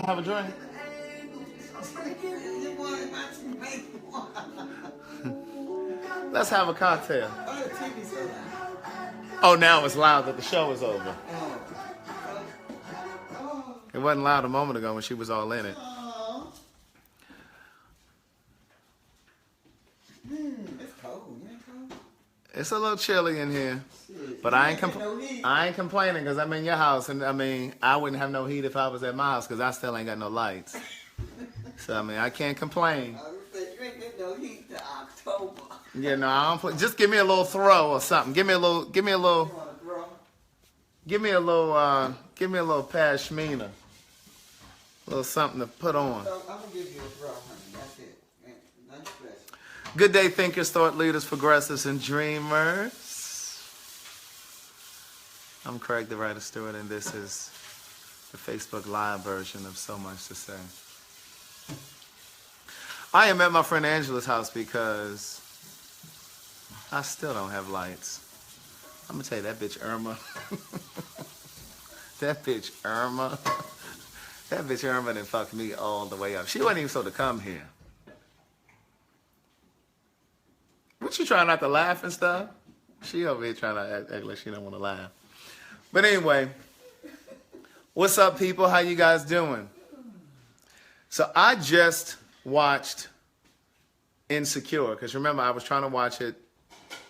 Have a drink. Let's have a cocktail. Oh, now it's loud that the show is over. It wasn't loud a moment ago when she was all in it. It's cold. You ain't cold? It's a little chilly in here, but I ain't complaining because I'm in your house, and I mean I wouldn't have no heat if I was at my house because I still ain't got no lights. So I mean I can't complain. You ain't getting no heat till October. Yeah, no, I don't. Just give me a little throw or something. Give me a little pashmina, a little something to put on. So I'm gonna give you a throw, honey. That's it. Nothing special. Good day, thinkers, thought leaders, progressives, and dreamers. I'm Craig, the writer Stewart, and this is the Facebook Live version of So Much to Say. I am at my friend Angela's house because I still don't have lights. I'm gonna tell you, that bitch Irma. That bitch Irma done fucked me all the way up. She wasn't even supposed to come here. What, you trying not to laugh and stuff? She over here trying to act like she don't want to laugh. But anyway, what's up, people? How you guys doing? So I just watched Insecure, because remember, I was trying to watch it.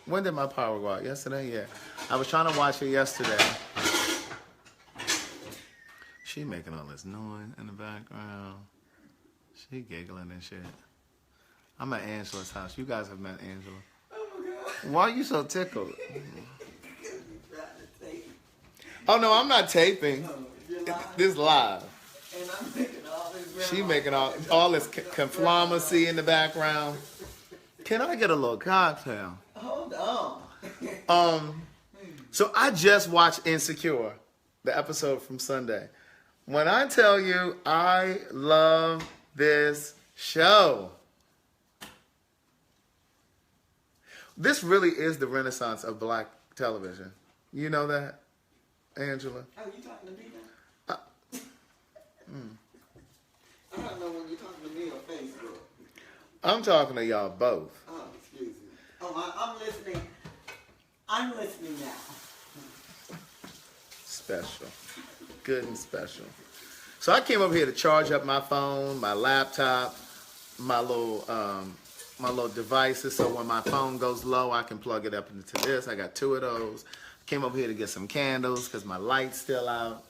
When did my power go out? Yesterday? Yeah. I was trying to watch it yesterday. She making all this noise in the background. She giggling and shit. I'm at Angela's house. You guys have met Angela. Oh my God. Why are you so tickled? Because you trying to tape. Oh no, I'm not taping. No, you're live. This live. And I'm making all this. She making all this conflamancy in the background. Can I get a little cocktail? Hold on. So I just watched Insecure, the episode from Sunday. When I tell you I love this show. This really is the renaissance of black television. You know that, Angela? Oh, you talking to me now? I don't know when you're talking to me on Facebook. I'm talking to y'all both. Oh, excuse me. Oh, I'm listening. I'm listening now. Special. Good and special. So I came over here to charge up my phone, my laptop, my little devices, so when my phone goes low, I can plug it up into this. I got 2 of those. Came over here to get some candles because my light's still out.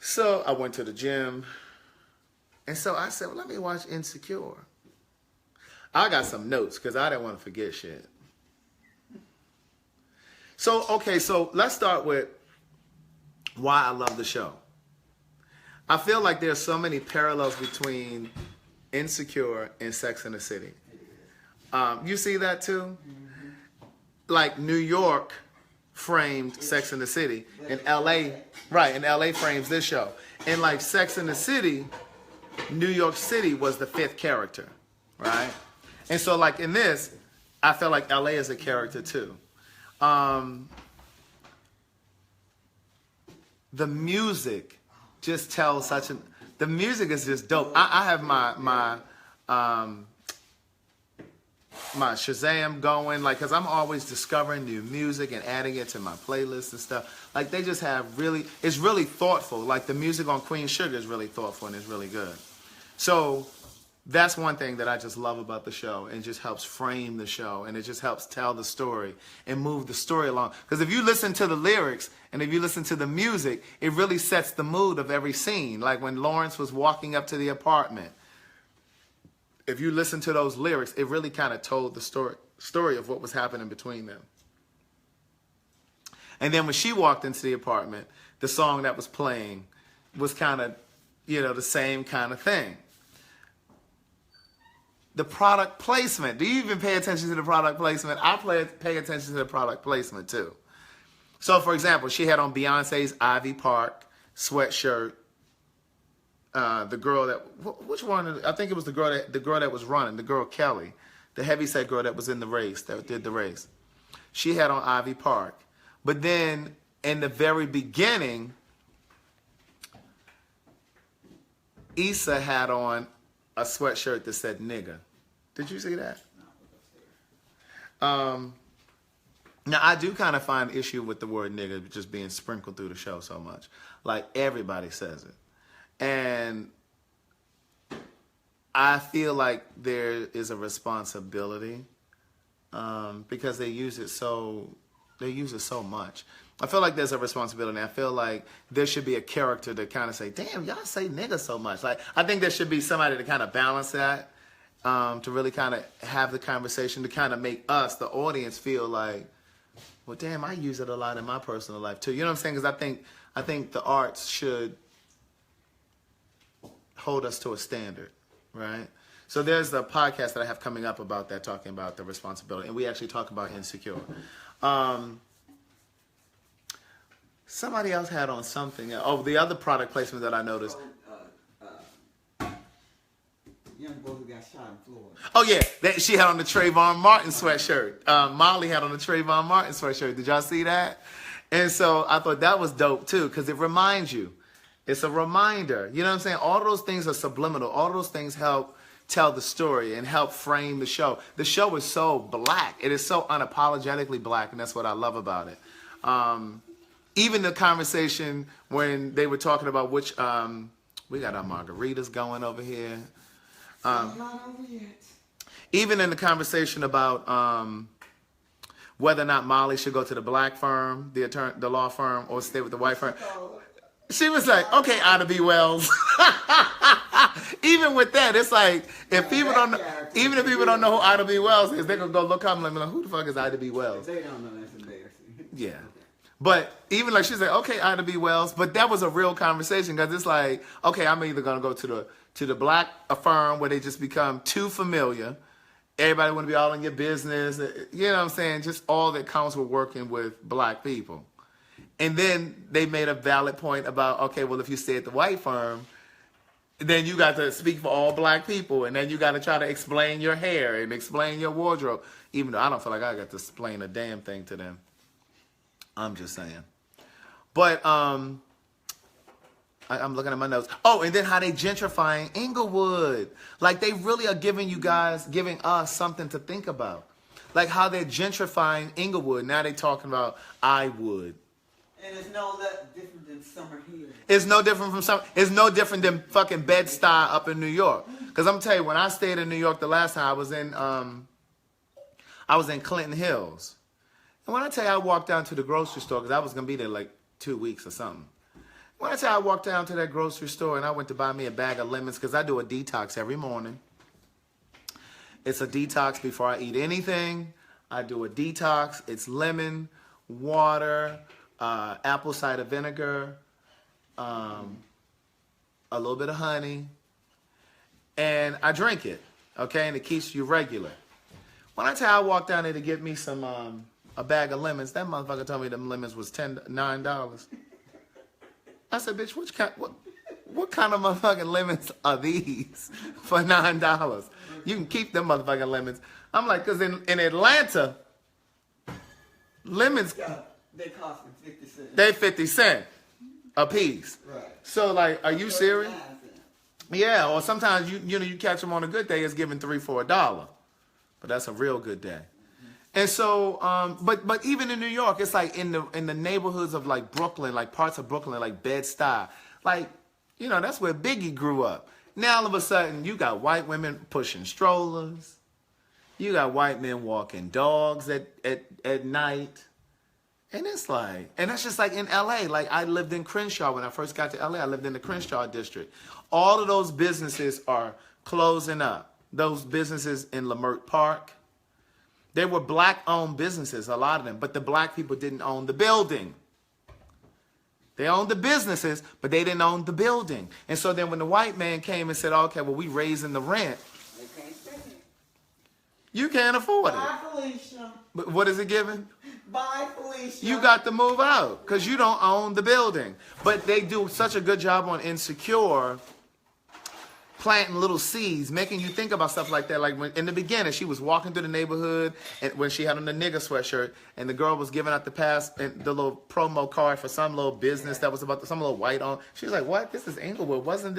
So I went to the gym. And so I said, well, let me watch Insecure. I got some notes because I didn't want to forget shit. So, okay, so let's start with why I love the show. I feel like there's so many parallels between Insecure and Sex and the City. You see that too? Mm-hmm. Like New York framed Sex and the City, and LA, right, and LA frames this show. And like Sex and the City, New York City was the 5th character, right? And so like in this, I feel like LA is a character too. The music just tells the music is just dope. I have my Shazam going, like, because I'm always discovering new music and adding it to my playlist and stuff. Like, they just have it's really thoughtful. Like, the music on Queen Sugar is really thoughtful and it's really good. So that's one thing that I just love about the show, and just helps frame the show, and it just helps tell the story and move the story along. Because if you listen to the lyrics and if you listen to the music, it really sets the mood of every scene. Like when Lawrence was walking up to the apartment, if you listen to those lyrics, it really kind of told the story of what was happening between them. And then when she walked into the apartment, the song that was playing was kind of, the same kind of thing. The product placement. Do you even pay attention to the product placement? I pay attention to the product placement too. So, for example, she had on Beyonce's Ivy Park sweatshirt. The girl that, which one? I think it was the girl that was running. The girl Kelly, the heavyset girl that was in the race, that did the race. She had on Ivy Park. But then in the very beginning, Issa had on a sweatshirt that said nigga. Did you see that? Now, I do kind of find issue with the word nigga just being sprinkled through the show so much. Like, everybody says it. And I feel like there is a responsibility because they use it so much. I feel like there's a responsibility. I feel like there should be a character to kind of say, damn, y'all say nigga so much. Like, I think there should be somebody to kind of balance that, to really kind of have the conversation, to kind of make us, the audience, feel like, well, damn, I use it a lot in my personal life too. You know what I'm saying? Because I think the arts should hold us to a standard, right? So there's the podcast that I have coming up about that, talking about the responsibility, and we actually talk about Insecure. Somebody else had on something. Oh, the other product placement that I noticed. Young boy who got shot in Florida. Oh yeah, she had on the Trayvon Martin sweatshirt. Molly had on the Trayvon Martin sweatshirt. Did y'all see that? And so I thought that was dope too, because it reminds you. It's a reminder. You know what I'm saying? All those things are subliminal. All those things help tell the story and help frame the show. The show is so black. It is so unapologetically black, and that's what I love about it. Even the conversation when they were talking about which, we got our margaritas going over here. Not over yet. Even in the conversation about whether or not Molly should go to the black firm, the law firm, or stay with the white firm, she was like, "Okay, Ida B. Wells." Even with that, it's like if people don't know who Ida B. Wells is, they're gonna go look up and be like, "Who the fuck is Ida B. Wells?" They don't know, that's embarrassing. Yeah. But even like she's like, okay, Ida B. Wells. But that was a real conversation because it's like, okay, I'm either gonna go to the black firm where they just become too familiar. Everybody want to be all in your business. You know what I'm saying? Just all that comes with working with black people. And then they made a valid point about, okay, well, if you stay at the white firm, then you got to speak for all black people, and then you got to try to explain your hair and explain your wardrobe. Even though I don't feel like I got to explain a damn thing to them. I'm just saying. But I'm looking at my notes. Oh, and then how they gentrifying Inglewood. Like they really are giving us something to think about. Like how they're gentrifying Inglewood. Now they're talking about I would. And it's no different than Summer Hill. It's no different from it's no different than fucking Bed-Stuy up in New York. Because I'm telling you, when I stayed in New York the last time, I was in Clinton Hills. And when I tell you I walked down to the grocery store, because I was going to be there like 2 weeks or something. When I tell you I walked down to that grocery store and I went to buy me a bag of lemons, because I do a detox every morning. It's a detox before I eat anything. I do a detox. It's lemon, water, apple cider vinegar, a little bit of honey, and I drink it, okay? And it keeps you regular. When I tell you I walked down there to get me some a bag of lemons, that motherfucker told me them lemons was $9. I said, bitch, what kind of motherfucking lemons are these for $9? You can keep them motherfucking lemons. I'm like, because in Atlanta, lemons, they cost me 50 cents. they 50 cents a piece. Right. So, like, are you serious? Yeah, or sometimes you catch them on a good day, it's giving $3 for $1. But that's a real good day. And so, but even in New York, it's like in the neighborhoods of like Brooklyn, like parts of Brooklyn, like Bed-Stuy, like, you know, that's where Biggie grew up. Now all of a sudden, you got white women pushing strollers, you got white men walking dogs at night, and it's like, and that's just like in LA. Like I lived in Crenshaw when I first got to LA. I lived in the Crenshaw district. All of those businesses are closing up. Those businesses in Leimert Park. They were black-owned businesses, a lot of them, but the black people didn't own the building. They owned the businesses, but they didn't own the building. And so then when the white man came and said, okay, well, we raising the rent, They can't spend it. you can't afford Bye, it. Felicia. But what is it giving? Bye, Felicia. You got to move out because you don't own the building. But they do such a good job on Insecure, planting little seeds, making you think about stuff like that. Like when in the beginning, she was walking through the neighborhood, and when she had on the nigga sweatshirt, and the girl was giving out the pass and the little promo card for some little business that was about some little white on. She was like, "What? This is Inglewood. Wasn't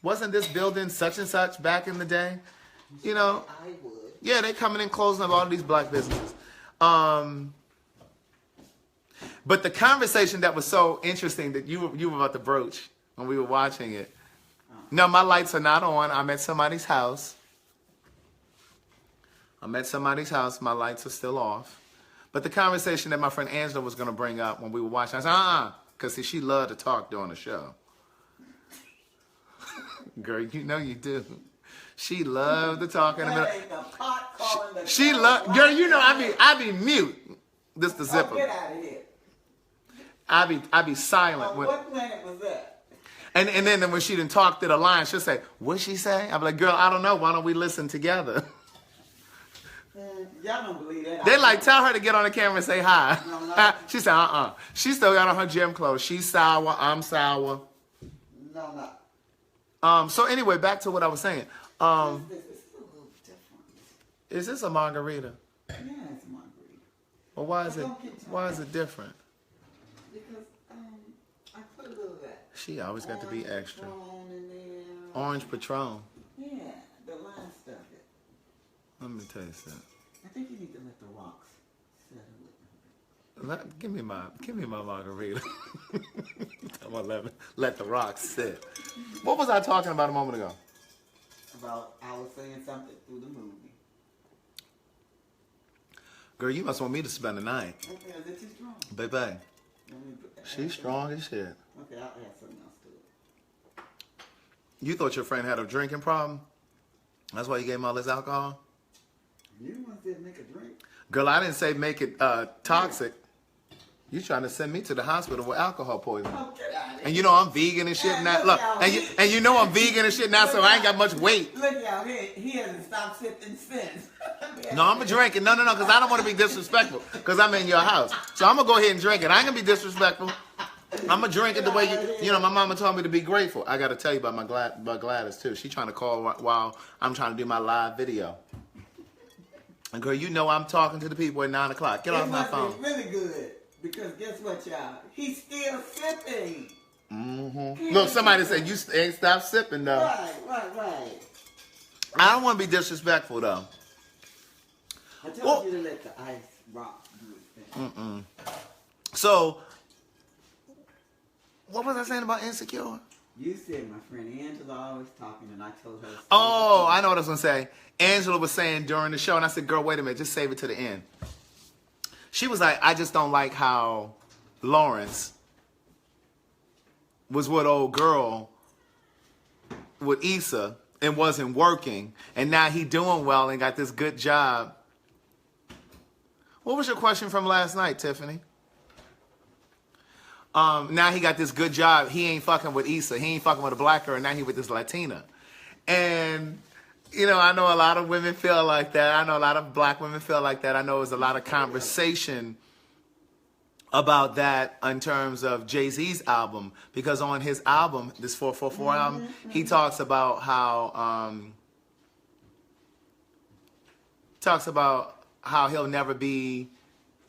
wasn't this building such and such back in the day? You know, I would. yeah, they coming in closing up all of these black businesses. But the conversation that was so interesting that you were about to broach when we were watching it. No, my lights are not on. I'm at somebody's house. My lights are still off. But the conversation that my friend Angela was going to bring up when we were watching, I said, because she loved to talk during the show. Girl, you know you do. She loved to talk in the middle. She loved, girl, you know I be mute. This the zipper. Get out of here. I be silent. What planet was that? And then when she didn't talk to the line, she'll say, what'd she say? I'm like, girl, I don't know. Why don't we listen together? Y'all don't believe that. They like, tell her to get on the camera and say hi. No. She said, She still got on her gym clothes. She's sour. I'm sour. No. So anyway, back to what I was saying. It's a little different. Is this a margarita? Yeah, it's a margarita. Well, why is it different? Because I put a little of that. She always got to be extra. Patron in there. Orange Patron. Yeah, the lime stuff. Let me tell you something. I think you need to let the rocks settle it. Give me my margarita. Let the rocks sit. What was I talking about a moment ago? I was saying something through the movie. Girl, you must want me to spend the night. Okay, is it too strong? Baby, she's strong as shit. Okay, I'll add something else to it. You thought your friend had a drinking problem? That's why you gave him all this alcohol? You want to make a drink? Girl, I didn't say make it toxic. You trying to send me to the hospital with alcohol poisoning. Oh, get out of here. And you know I'm vegan and shit now. Look, and you know I'm vegan and shit now, so I ain't got much weight. Look out here. He hasn't stopped sipping since. No, I'm drinking. No, because I don't want to be disrespectful. Because I'm in your house. So I'm going to go ahead and drink it. I ain't going to be disrespectful. I'm going to drink it the way you know, my mama told me to be grateful. I got to tell you about my Gladys, too. She trying to call while I'm trying to do my live video. And girl, you know I'm talking to the people at 9 o'clock. Get off my phone. It must be really good. Because guess what, y'all? He's still sipping. Mm-hmm. Look, somebody said you ain't stopped sipping, though. Right. I don't want to be disrespectful, though. I told you to let the ice rock do its thing. So, what was I saying about insecure? You said my friend Angela always talking, and I told her. Oh, I know what I was going to say. Angela was saying during the show, and I said, girl, wait a minute, just save it to the end. She was like, I just don't like how Lawrence was with old girl with Issa and wasn't working, and now he doing well and got this good job. What was your question from last night, Tiffany? Now he got this good job. He ain't fucking with Issa. He ain't fucking with a black girl. Now he with this Latina. And, you know, I know a lot of women feel like that. I know a lot of black women feel like that. I know there's a lot of conversation about that in terms of Jay-Z's album. Because on his album, this 444 album, he talks about how he'll never be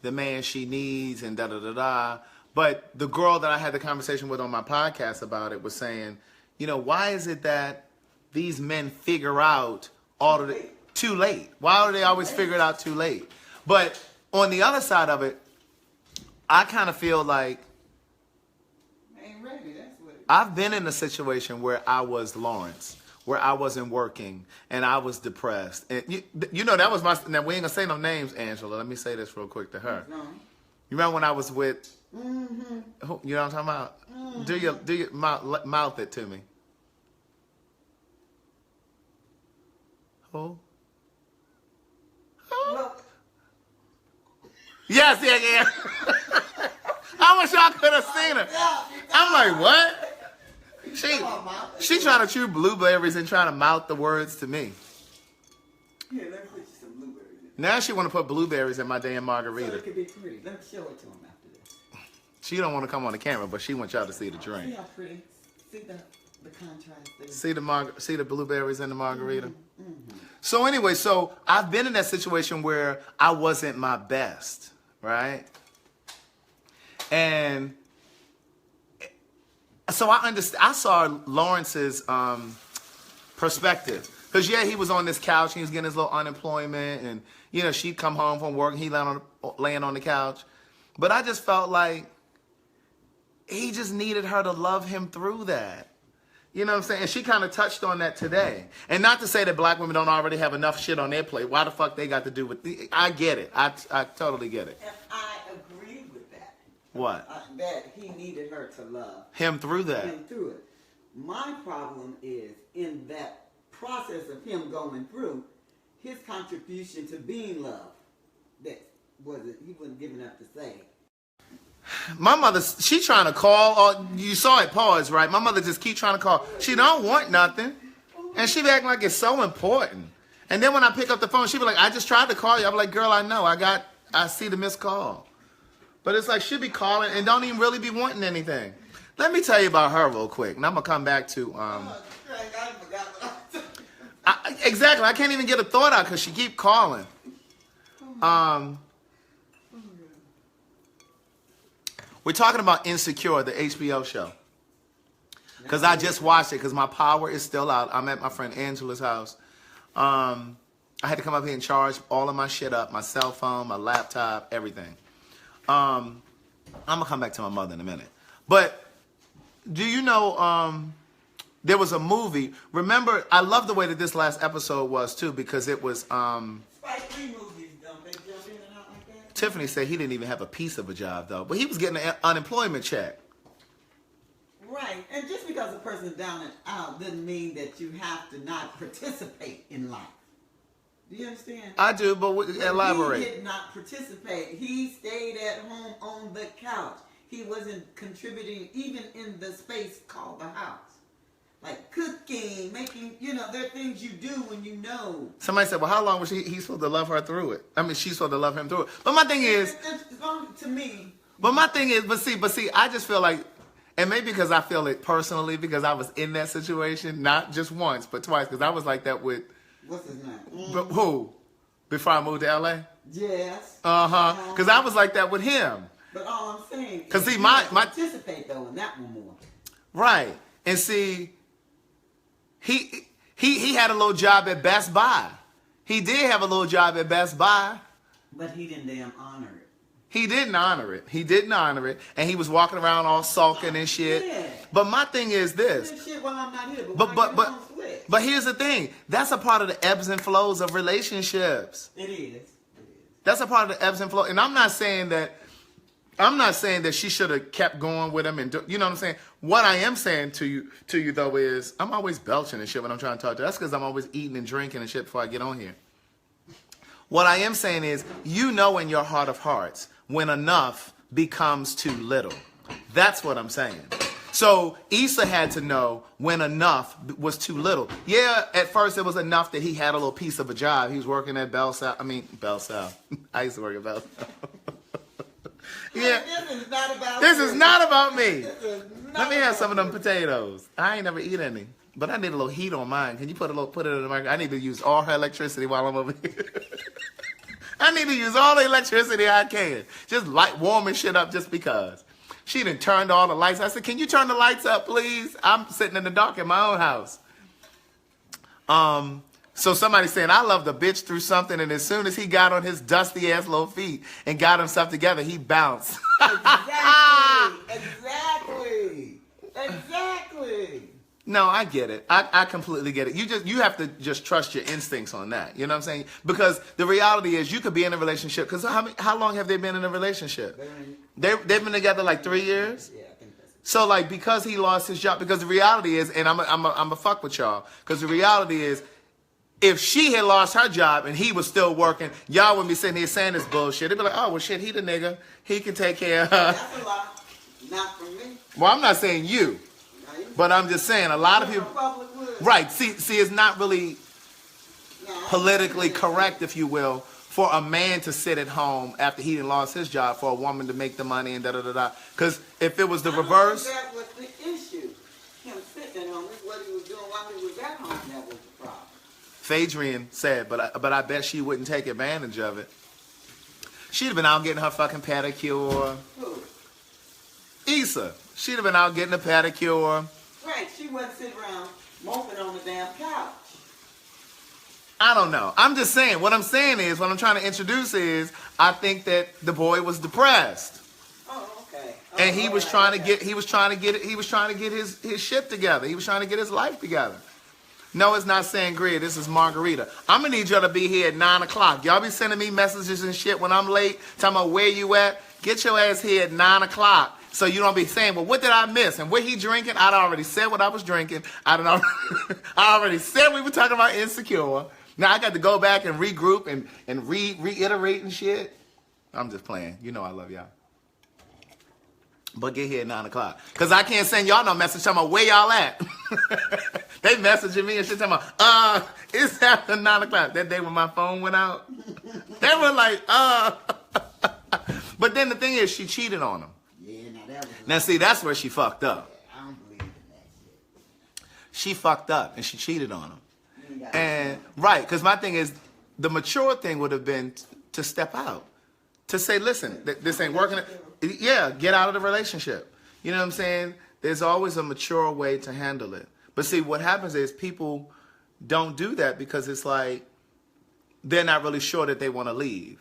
the man she needs and da-da-da-da. But the girl that I had the conversation with on my podcast about it was saying, you know, why is it that these men figure out all of it too late? Why do they always figure it out too late? But on the other side of it, I kind of feel like ain't ready. That's what I've been in a situation where I was Lawrence, where I wasn't working and I was depressed. And you know, that was my, now we ain't gonna say no names, Angela. Let me say this real quick to her. no. You remember when I was with, you know what I'm talking about? Do your mouth it to me. Who? Look, Yes, yeah. I wish y'all could have seen her. I'm like, what? She trying to chew blueberries and trying to mouth the words to me. here, let me put you some blueberries in. Now she want to put blueberries in my damn So margarita. it could be pretty. Let me show it to him after this. She don't want to come on the camera, but she wants y'all to see the See drink. how pretty? See the contrast there? See the blueberries in the margarita? So anyway, so I've been in that situation where I wasn't my best, right? And so I saw Lawrence's perspective. Because, yeah, he was on this couch, and he was getting his little unemployment, and, you know, she'd come home from work, and he laying on the couch. But I just felt like he just needed her to love him through that. You know what I'm saying? And she kind of touched on that today. And not to say that black women don't already have enough shit on their plate. Why the fuck they got to do with... I get it. I totally get it. And I agree with that. What? That he needed her to love him through that. him through it. My problem is in that process of him going through, his contribution to being loved. That wasn't, he wasn't giving up to say. My mother, she trying to call. Or you saw it pause, right? My mother just keep trying to call. She don't want nothing. And she be acting like it's so important. And then when I pick up the phone, she be like, I just tried to call you. I'm like, girl, I know. I see the missed call. But it's like she be calling and don't even really be wanting anything. Let me tell you about her real quick. And I'm going to come back to... exactly. I can't even get a thought out because she keep calling. We're talking about Insecure, the HBO show. Because I just watched it because my power is still out. I'm at my friend Angela's house. I had to come up here and charge all of my shit up. My cell phone, my laptop, everything. I'm going to come back to my mother in a minute. But do you know there was a movie. Remember, I love the way that this last episode was too because it was... Spike Lee movies, don't they jump in and out like that? Tiffany said he didn't even have a piece of a job, though. But he was getting an unemployment check. Right. And just because a person's down and out doesn't mean that you have to not participate in life. Do you understand? I do, but elaborate. He did not participate. He stayed at home on the couch. He wasn't contributing even in the space called the house. Like cooking, making, there are things you do when you know. Somebody said, well, how long was he supposed to love her through it? I mean, she's supposed to love him through it. But my thing is... to me... But my thing is, but see, I just feel like, and maybe because I feel it personally, because I was in that situation, not just once, but twice, because I was like that with... What's his name? But who? Before I moved to L.A.? Yes. Uh-huh. Because I was like that with him. But all I'm saying is... Because see, my participate, though, in that one more. Right. And see... He had a little job at Best Buy. He did have a little job at Best Buy. But he didn't damn honor it. He didn't honor it. He didn't honor it. And he was walking around all sulking and shit. Yeah. But my thing is this. Shit while I'm not here, but here's the thing. That's a part of the ebbs and flows of relationships. It is. That's a part of the ebbs and flows. And I'm not saying that she should have kept going with him and you know what I'm saying? What I am saying to you though is I'm always belching and shit when I'm trying to talk to you. That's because I'm always eating and drinking and shit before I get on here. What I am saying is in your heart of hearts when enough becomes too little. That's what I'm saying. So Issa had to know when enough was too little. Yeah, at first it was enough that he had a little piece of a job. He was working at Bell South. I used to work at Bell South. Yeah. This is not about me. Let me have some of them potatoes. I ain't never eat any, but I need a little heat on mine. Can you put it in the microwave? I need to use all her electricity while I'm over here. I need to use all the electricity I can. Just warming shit up just because. She done turned all the lights. I said, can you turn the lights up, please? I'm sitting in the dark in my own house. So somebody saying, I love the bitch through something, and as soon as he got on his dusty-ass little feet and got himself together, he bounced. Exactly. No, I get it. I completely get it. You have to just trust your instincts on that. You know what I'm saying? Because the reality is you could be in a relationship. Because how long have they been in a relationship? They've been together like 3 years? Yeah, I think that's it. So like because he lost his job, because the reality is, and I'm a fuck with y'all, because the reality is, if she had lost her job and he was still working, y'all wouldn't be sitting here saying this bullshit. They'd be like, oh, well, shit, he the nigga. He can take care of her. That's a lot. Not for me. Well, I'm not saying you, but I'm just saying a lot of people. Right. See, it's not really politically correct, if you will, for a man to sit at home after he done lost his job for a woman to make the money and da-da-da-da. Because if it was the reverse. That was the issue. Him sitting at home, this is what he was doing while he was at home. That was the problem. Phaedrian said, but I bet she wouldn't take advantage of it. She'd have been out getting her fucking pedicure. Who? Issa. She'd have been out getting a pedicure. Right. She wouldn't sit around moping on the damn couch. I don't know. I'm just saying. What I'm saying is, what I'm trying to introduce is, I think that the boy was depressed. Oh, okay. And he was trying to get his shit together. He was trying to get his life together. No, it's not sangria. This is margarita. I'm gonna need y'all to be here at 9 o'clock. Y'all be sending me messages and shit when I'm late, talking about where you at. Get your ass here at 9 o'clock so you don't be saying, well, what did I miss? And what he drinking? I'd already said what I was drinking. I already said we were talking about Insecure. Now I got to go back and regroup and reiterate and shit. I'm just playing. You know I love y'all. But get here at 9 o'clock. Because I can't send y'all no message talking about where y'all at. They messaging me and shit talking about, it's after 9 o'clock. That day when my phone went out. They were like, But then the thing is, she cheated on him. Yeah, that was... Now see, that's where she fucked up. I don't believe in that shit. She fucked up and she cheated on him. And right, because my thing is, the mature thing would have been to step out, to say, listen, this ain't working. Yeah, get out of the relationship. You know what I'm saying? There's always a mature way to handle it. But see, what happens is people don't do that because it's like they're not really sure that they want to leave.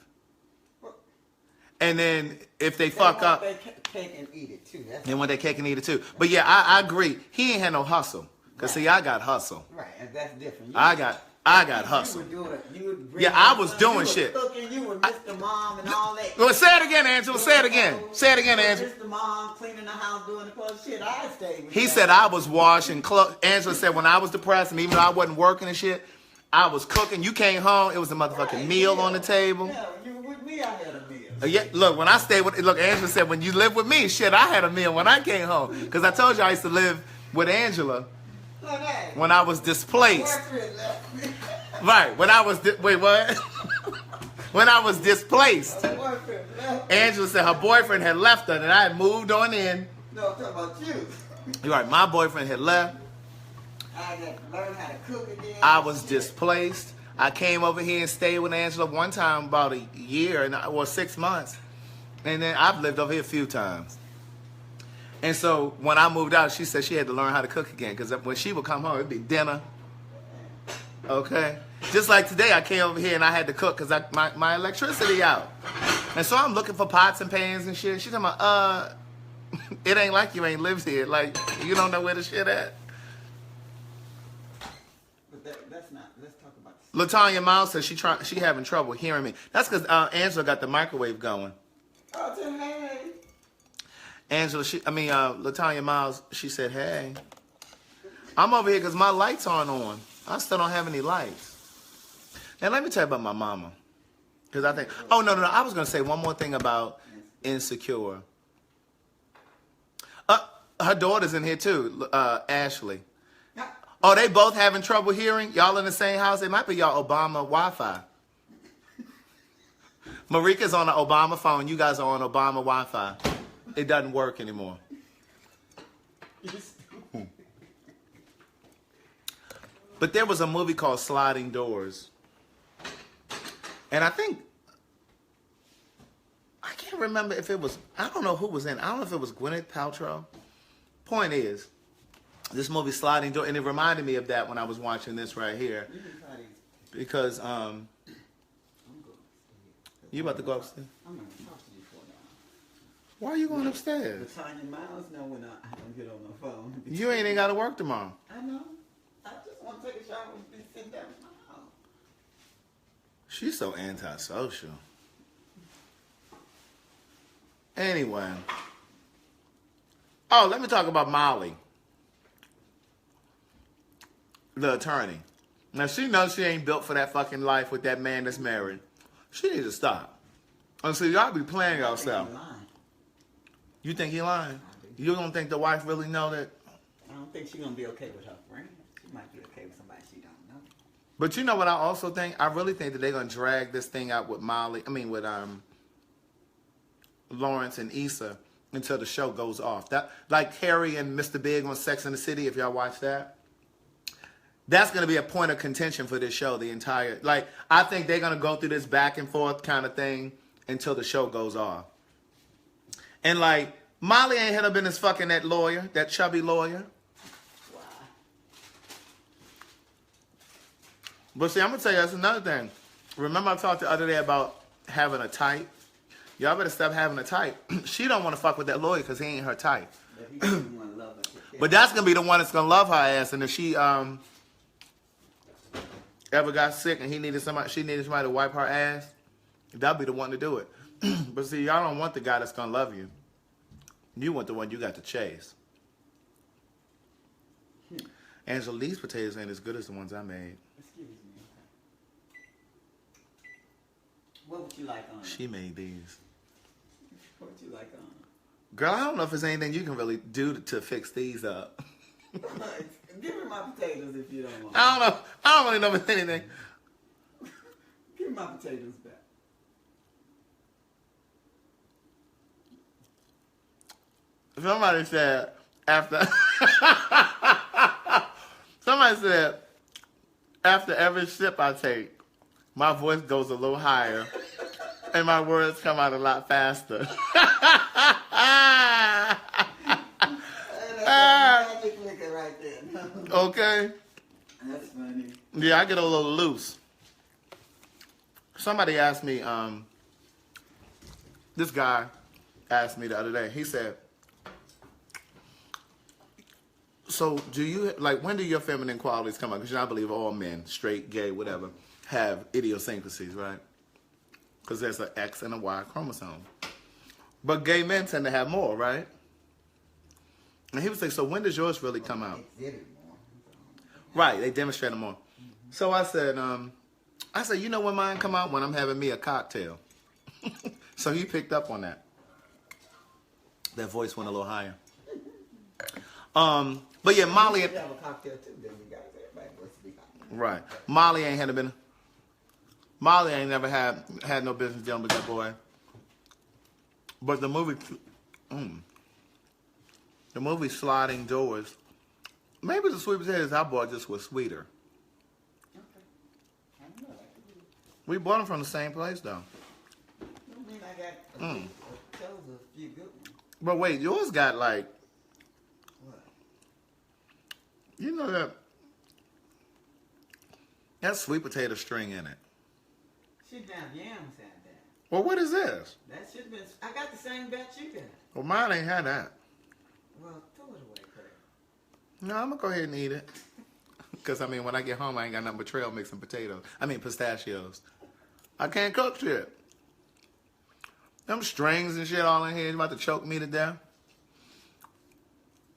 And then if they fuck up, they cake and eat it too. They want their cake and eat it too. But yeah, I agree. He ain't had no hustle. Cause see, I got hustle. Right, and that's different. I got hustle. I was doing shit. Cooking, you were Mr. Mom and all that. Well, say it again, Angela. Say it again. Say it again, Angela. Mr. Mom cleaning the house, doing the clothes. Shit, I stayed with He said I was washing clothes. Angela said when I was depressed and even though I wasn't working and shit, I was cooking. You came home, it was a motherfucking meal on the table. Yeah, you were with me, I had a meal. Yeah, look, when I stayed with, look, Angela said when you lived with me, shit, I had a meal when I came home. Because I told you I used to live with Angela when I was displaced. Right, when I was, wait, what? When I was displaced. Angela said her boyfriend had left her and I had moved on in. No, I'm talking about you. You're right, my boyfriend had left. I had to learn how to cook again. I was displaced. I came over here and stayed with Angela one time about a year or 6 months. And then I've lived over here a few times. And so when I moved out, she said she had to learn how to cook again. Because when she would come home, it'd be dinner. Okay? Just like today, I came over here and I had to cook because my electricity out. And so I'm looking for pots and pans and shit. She's talking about, it ain't like you ain't lived here. Like, you don't know where the shit at. That's not. Let's talk about this. LaTanya Miles says she having trouble hearing me. That's because Angela got the microwave going. Oh, so hey. Angela, LaTanya Miles, she said, hey. I'm over here because my lights aren't on. I still don't have any lights. Now, let me tell you about my mama. Because I think, no. I was going to say one more thing about Insecure. Her daughter's in here too, Ashley. Oh, they both having trouble hearing? Y'all in the same house? It might be y'all Obama Wi-Fi. Marika's on the Obama phone. You guys are on Obama Wi-Fi. It doesn't work anymore. But there was a movie called Sliding Doors. And I can't remember if it was, I don't know who was in. I don't know if it was Gwyneth Paltrow. Point is, this movie Sliding Door, and it reminded me of that when I was watching this right here. Because, you about to go upstairs? I'm going to talk to you for now. Why are you going upstairs? LaTanya Miles know when I don't get on the phone. You ain't even got to work tomorrow. I know. I just want to take a shower and sit down in my house. She's so antisocial. Anyway. Oh, let me talk about Molly, the attorney. Now, she knows she ain't built for that fucking life with that man that's married. She needs to stop. And so y'all be playing yourself. You think he lying? You don't think the wife really know that? I don't think she's going to be okay with her friend. She might be okay with somebody she don't know. But you know what I also think? I really think that they're going to drag this thing out with with Lawrence and Issa until the show goes off. That, like Harry and Mr. Big on Sex and the City, if y'all watch that. That's going to be a point of contention for this show, the entire... Like, I think they're going to go through this back and forth kind of thing until the show goes off. And, like, Molly ain't had no business fucking that lawyer, that chubby lawyer. Why? But see, I'm gonna tell you that's another thing. Remember I talked the other day about having a type? Y'all better stop having a type. She don't want to fuck with that lawyer because he ain't her type. But he doesn't want to love her. But that's gonna be the one that's gonna love her ass. And if she ever got sick and she needed somebody to wipe her ass, that'll be the one to do it. But see, y'all don't want the guy that's gonna love you. You want the one you got to chase. Angela, these potatoes ain't as good as the ones I made. Excuse me. What would you like on it? She made these. What would you like on Girl, I don't know if there's anything you can really do to fix these up. it? Give me my potatoes if you don't want. I don't know. I don't really know if anything. Give me my potatoes back. Somebody said after every sip I take, my voice goes a little higher and my words come out a lot faster. That's a magic liquor right there. Okay. That's funny. Yeah, I get a little loose. Somebody asked me, this guy asked me the other day, he said, so do you, like, when do your feminine qualities come out? Because I believe all men, straight, gay, whatever, have idiosyncrasies, right? Because there's an X and a Y chromosome. But gay men tend to have more, right? And he was like, so when does yours really come out? Right, they demonstrate them more. So I said, you know when mine come out? When I'm having me a cocktail. So he picked up on that. That voice went a little higher. But yeah, Molly. You have a cocktail too, then you guys. Everybody wants to be cocktail. Right. Molly ain't never had no business dealing with that boy. But the movie Sliding Doors, maybe the sweet potatoes I bought just was sweeter. Okay. I don't know. We bought them from the same place though. I mean, I got a few good ones. But wait, yours got like, What? you know that sweet potato string in it. Shit down yams had that. Well, what is this? That should have been. I got the same batch you got. Well, mine ain't had that. Well, throw it away, Craig. No, I'm gonna go ahead and eat it. Cause I mean, when I get home, I ain't got nothing but trail mix and potatoes. I mean, pistachios. I can't cook shit. Them strings and shit all in here is about to choke me to death.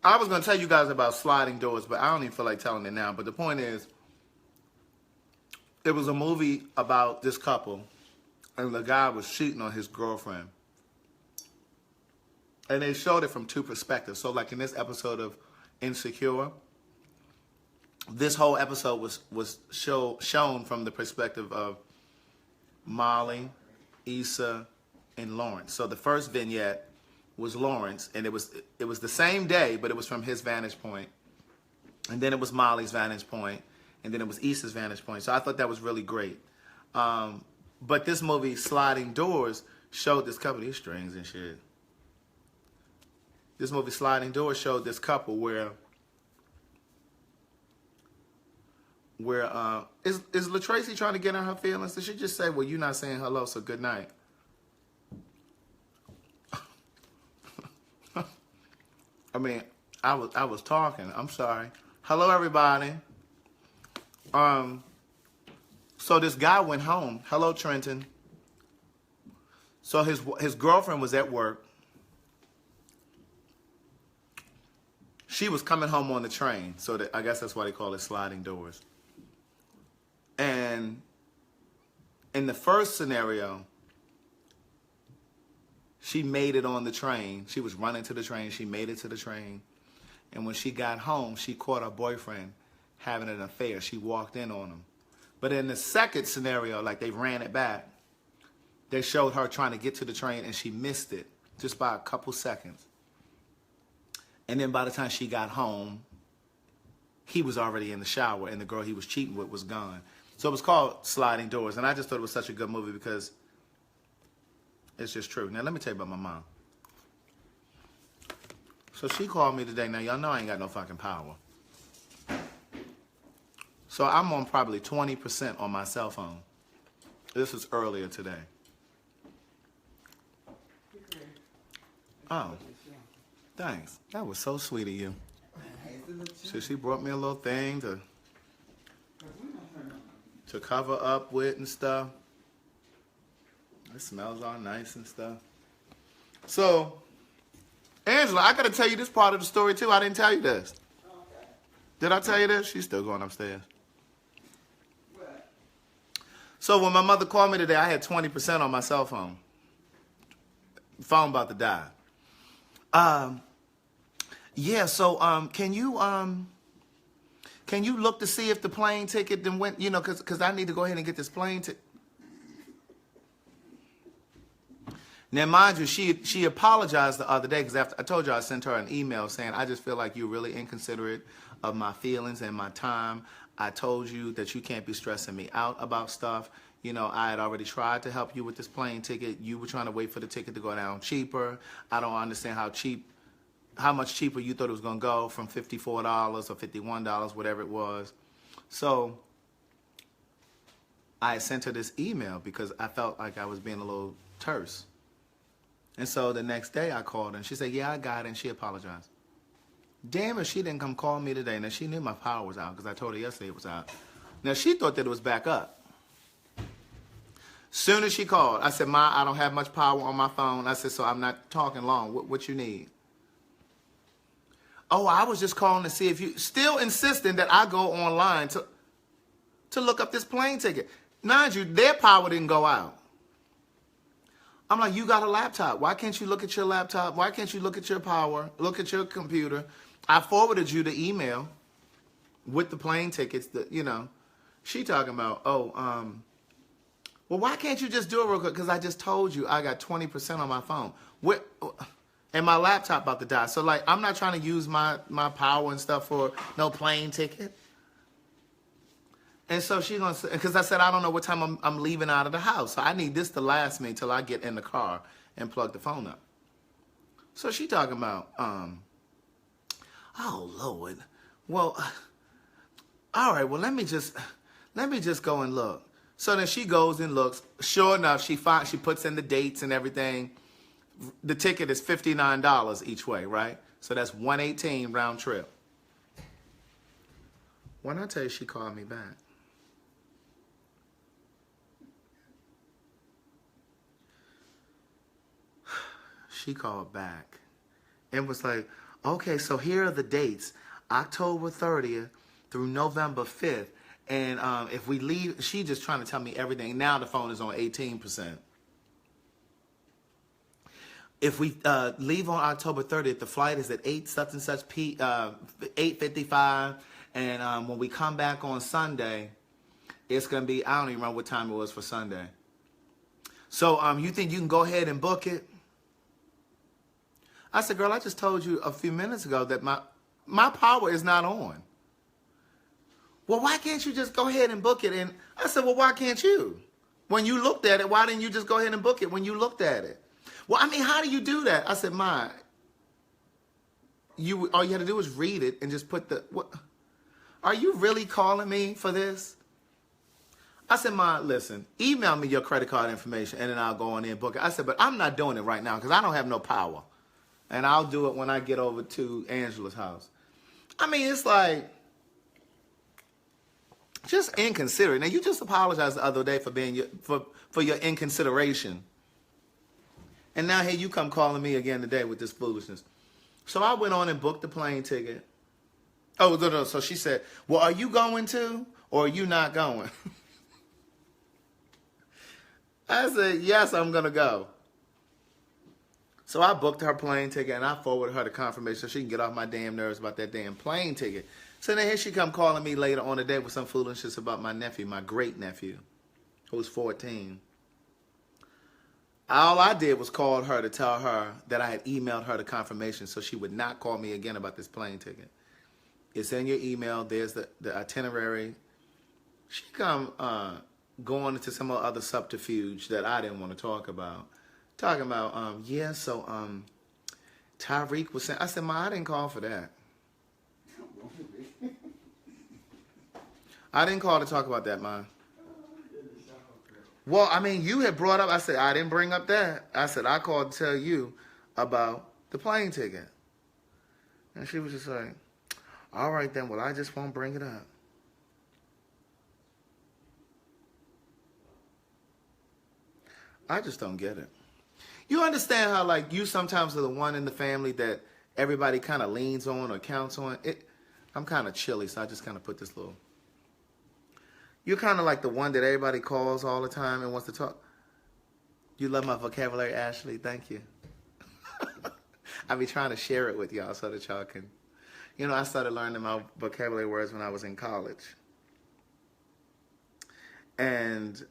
I was gonna tell you guys about Sliding Doors, but I don't even feel like telling it now. But the point is, it was a movie about this couple, and the guy was cheating on his girlfriend. And they showed it from two perspectives. So like in this episode of Insecure, this whole episode was shown from the perspective of Molly, Issa, and Lawrence. So the first vignette was Lawrence, and it was the same day, but it was from his vantage point. And then it was Molly's vantage point, and then it was Issa's vantage point. So I thought that was really great. But this movie, Sliding Doors, showed this couple, these strings and shit. This movie, Sliding Doors, showed this couple where is LaTracy trying to get in her feelings? Did she just say, well, you're not saying hello, so good night? I mean, I was talking. I'm sorry. Hello, everybody. So this guy went home. Hello, Trenton. So his girlfriend was at work. She was coming home on the train, so I guess that's why they call it Sliding Doors. And in the first scenario, she made it on the train. She was running to the train. She made it to the train. And when she got home, she caught her boyfriend having an affair. She walked in on him. But in the second scenario, like they ran it back, they showed her trying to get to the train and she missed it just by a couple seconds. And then by the time she got home, he was already in the shower and the girl he was cheating with was gone. So it was called Sliding Doors. And I just thought it was such a good movie because it's just true. Now, let me tell you about my mom. So she called me today. Now, y'all know I ain't got no fucking power. So I'm on probably 20% on my cell phone. This was earlier today. Oh, thanks. That was so sweet of you. So she brought me a little thing to cover up with and stuff. It smells all nice and stuff. So, Angela, I got to tell you this part of the story too. I didn't tell you this. Did I tell you this? She's still going upstairs. So when my mother called me today, I had 20% on my cell phone. Phone about to die. Yeah, so can you look to see if the plane ticket then went, you know, because I need to go ahead and get this plane ticket. Now, mind you, she apologized the other day because after I told you I sent her an email saying, I just feel like you're really inconsiderate of my feelings and my time. I told you that you can't be stressing me out about stuff. You know, I had already tried to help you with this plane ticket. You were trying to wait for the ticket to go down cheaper. I don't understand how much cheaper you thought it was going to go from $54 or $51, whatever it was. So I sent her this email because I felt like I was being a little terse. And so the next day I called her and she said, yeah, I got it, and she apologized. Damn it, she didn't come call me today. Now, she knew my power was out because I told her yesterday it was out. Now, she thought that it was back up. Soon as she called, I said, Ma, I don't have much power on my phone. I said, so I'm not talking long. What you need? Oh, I was just calling to see if you... Still insisting that I go online to look up this plane ticket. Mind you, their power didn't go out. I'm like, you got a laptop. Why can't you look at your laptop? Why can't you look at your power? Look at your computer. I forwarded you the email with the plane tickets. You know, she talking about, well, why can't you just do it real quick? Because I just told you I got 20% on my phone. And my laptop about to die. So, like, I'm not trying to use my power and stuff for no plane ticket. And so she gonna say, because I said, I don't know what time I'm leaving out of the house. So I need this to last me until I get in the car and plug the phone up. So she talking about, oh, Lord. Well, all right, well, let me just go and look. So then she goes and looks. Sure enough, she puts in the dates and everything. The ticket is $59 each way, right? So that's $118 round trip. When I tell you she called me back. She called back and was like, okay, so here are the dates. October 30th through November 5th. And if we leave, she just trying to tell me everything. Now the phone is on 18%. If we leave on October 30th, the flight is at 8:55. And when we come back on Sunday, it's going to be, I don't even remember what time it was for Sunday. So you think you can go ahead and book it? I said, girl, I just told you a few minutes ago that my power is not on. Well, why can't you just go ahead and book it? And I said, well, why can't you? When you looked at it, why didn't you just go ahead and book it when you looked at it? Well, I mean, how do you do that? I said, Ma, all you had to do was read it and just put what? Are you really calling me for this? I said, Ma, listen, email me your credit card information and then I'll go on there and book it. I said, but I'm not doing it right now because I don't have no power. And I'll do it when I get over to Angela's house. I mean, it's like, just inconsiderate. Now, you just apologized the other day for being for your inconsideration. And now here you come calling me again today with this foolishness. So I went on and booked the plane ticket. Oh, no. So she said, well, are you going to or are you not going? I said, yes, I'm going to go. So I booked her plane ticket and I forwarded her the confirmation so she can get off my damn nerves about that damn plane ticket. So then here she come calling me later on the day with some foolishness about my nephew, my great nephew, who's 14. All I did was call her to tell her that I had emailed her the confirmation so she would not call me again about this plane ticket. It's in your email. There's the itinerary. She come going into some other subterfuge that I didn't want to talk about. Talking about, Tyreek was saying, I said, Ma, I didn't call for that. I didn't call to talk about that, man. Well, I mean, you had brought up, I said, I didn't bring up that. I said, I called to tell you about the plane ticket. And she was just like, all right then, well, I just won't bring it up. I just don't get it. You understand how, like, you sometimes are the one in the family that everybody kind of leans on or counts on? I'm kind of chilly, so I just kind of put this little... You're kind of like the one that everybody calls all the time and wants to talk. You love my vocabulary, Ashley. Thank you. I be trying to share it with y'all so that y'all can... You know, I started learning my vocabulary words when I was in college. And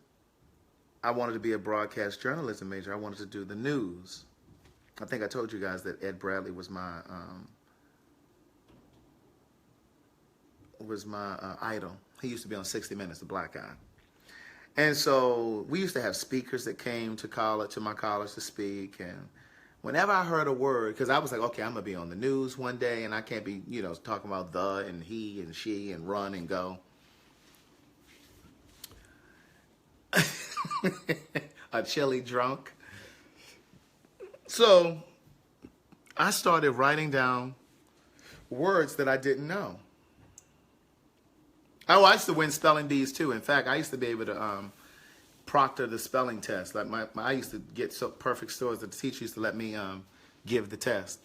I wanted to be a broadcast journalism major. I wanted to do the news. I think I told you guys that Ed Bradley was my idol. He used to be on 60 Minutes, the black guy. And so we used to have speakers that came to my college to speak. And whenever I heard a word, because I was like, okay, I'm going to be on the news one day, and I can't be, you know, talking about the and he and she and run and go. A chilly drunk. So I started writing down words that I didn't know. Oh, I used to win spelling bees too. In fact, I used to be able to proctor the spelling test. Like I used to get so perfect scores that the teacher used to let me give the test.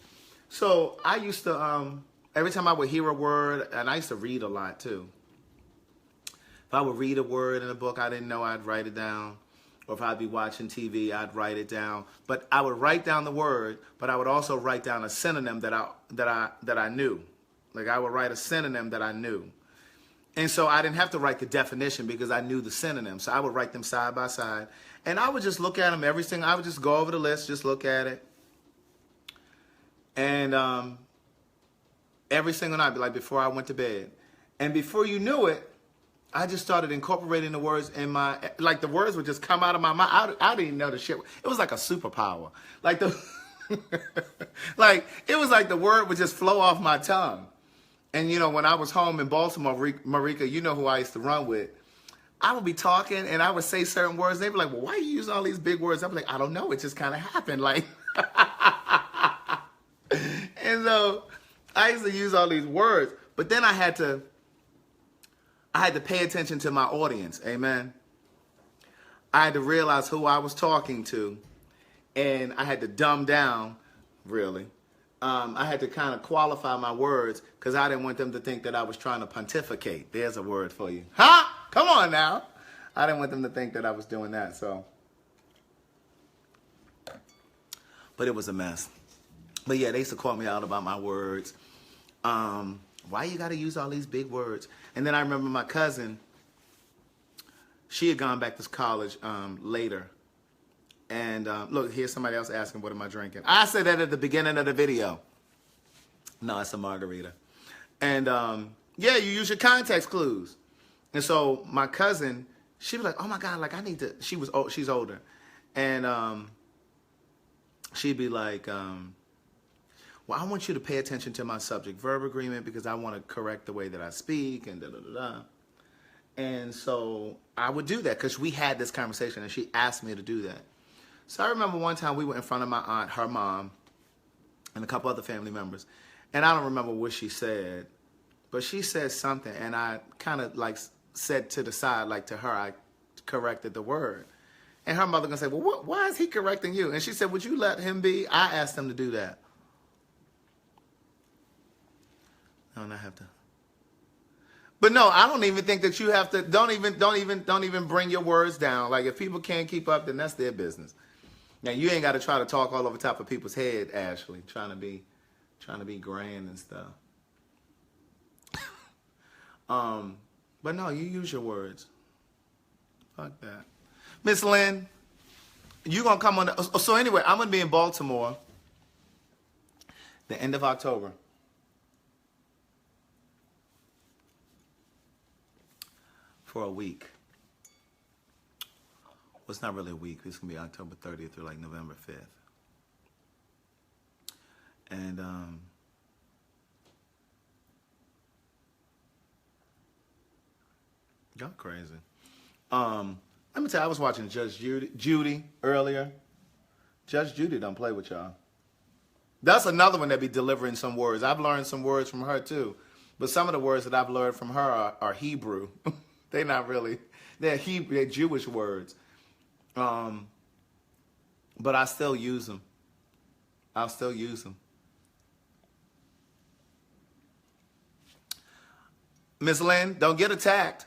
So I used to every time I would hear a word, and I used to read a lot too. If I would read a word in a book I didn't know, I'd write it down. Or if I'd be watching TV, I'd write it down. But I would write down the word, but I would also write down a synonym that I knew. Like I would write a synonym that I knew. And so I didn't have to write the definition because I knew the synonyms. So I would write them side by side. And I would just look at them, everything. I would just go over the list, just look at it. And every single night, like before I went to bed. And before you knew it, I just started incorporating the words in my, like the words would just come out of my mind. I didn't even know the shit. It was like a superpower. Like like it was like the word would just flow off my tongue. And, you know, when I was home in Baltimore, Marika, you know who I used to run with. I would be talking and I would say certain words. They'd be like, well, why are you using all these big words? I'd be like, I don't know. It just kind of happened. Like, and so I used to use all these words. But then I had to pay attention to my audience. Amen. I had to realize who I was talking to. And I had to dumb down, really. I had to kind of qualify my words because I didn't want them to think that I was trying to pontificate. There's a word for you. Huh? Come on now. I didn't want them to think that I was doing that. So, but it was a mess. But yeah, they used to call me out about my words. Why you got to use all these big words? And then I remember my cousin, she had gone back to college later. And look, here's somebody else asking, what am I drinking? I said that at the beginning of the video. No, it's a margarita. And yeah, you use your context clues. And so my cousin, she'd be like, oh my God, like I need to, she's older. And she'd be like, well, I want you to pay attention to my subject verb agreement because I want to correct the way that I speak and da da da da. And so I would do that because we had this conversation and she asked me to do that. So I remember one time we were in front of my aunt, her mom, and a couple other family members. And I don't remember what she said, but she said something. And I kind of like said to the side, like to her, I corrected the word. And her mother gonna say, well, why is he correcting you? And she said, would you let him be? I asked him to do that. No, I have to. But no, I don't even think that you have to, don't even bring your words down. Like if people can't keep up, then that's their business. Now you ain't got to try to talk all over top of people's head, Ashley, trying to be grand and stuff. But no, you use your words. Fuck that. Miss Lynn, you gonna come on so anyway, I'm gonna be in Baltimore the end of October. For a week. Well, it's not really a week. It's going to be October 30th through like November 5th. And Y'all crazy. Let me tell you, I was watching Judge Judy earlier. Judge Judy don't play with y'all. That's another one that be delivering some words. I've learned some words from her too. But some of the words that I've learned from her are Hebrew. They're not really. They're Hebrew, they're Jewish words. But I still use them. I'll still use them. Miss Lynn, don't get attacked.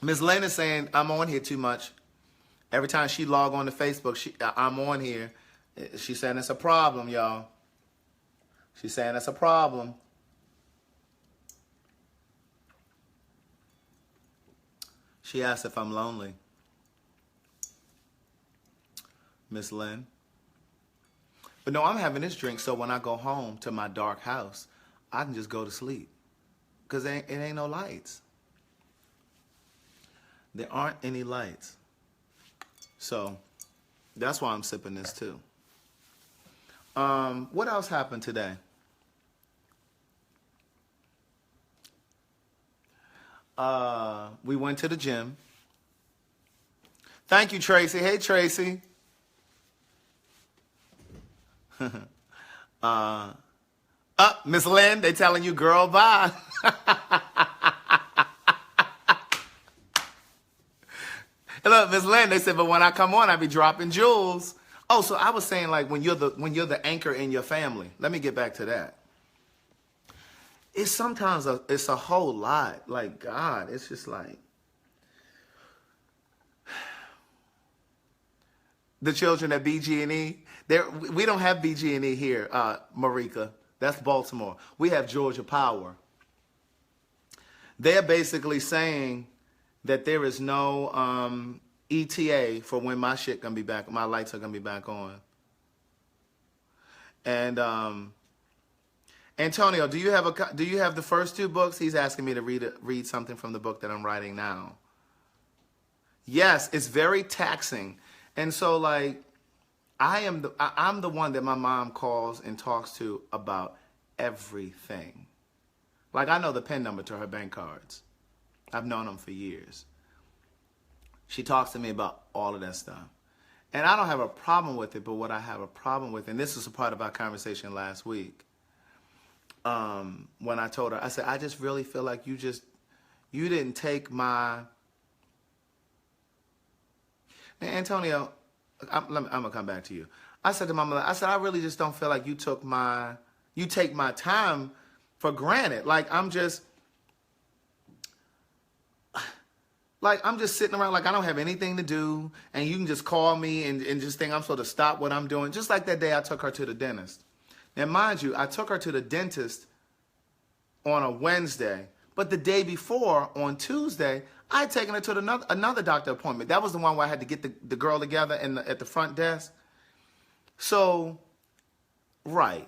Miss Lynn is saying I'm on here too much. Every time she log on to Facebook, I'm on here. She's saying it's a problem, y'all. She's saying it's a problem. She asked if I'm lonely. Miss Lynn. But no, I'm having this drink so when I go home to my dark house, I can just go to sleep. Because it ain't no lights. There aren't any lights. So that's why I'm sipping this too. What else happened today? We went to the gym. Thank you, Tracy. Hey, Tracy. Miss Lynn, they telling you, girl, bye. Look, Miss Lynn, they said, but when I come on, I be dropping jewels. Oh, so I was saying, like, when you're the anchor in your family. Let me get back to that. It's sometimes it's a whole lot. Like, God, it's just like the children at BG&E. We don't have BG&E here, Marika. That's Baltimore. We have Georgia Power. They're basically saying that there is no ETA for when my shit gonna be back. My lights are gonna be back on. And Antonio, do you have the first two books? He's asking me to read something from the book that I'm writing now. Yes, it's very taxing, and so like I'm the one that my mom calls and talks to about everything. Like I know the PIN number to her bank cards. I've known them for years. She talks to me about all of that stuff. And I don't have a problem with it, but what I have a problem with, and this is a part of our conversation last week, when I told her, I said, I just really feel like you didn't take my... Now, Antonio, I'm going to come back to you. I said to my mother, I said, I really just don't feel like you take my time for granted. Like, I'm just sitting around like I don't have anything to do, and you can just call me and just think I'm supposed to stop what I'm doing. Just like that day I took her to the dentist. Now, mind you, I took her to the dentist on a Wednesday, but the day before, on Tuesday, I had taken her to another doctor appointment. That was the one where I had to get the girl together at the front desk. So, right,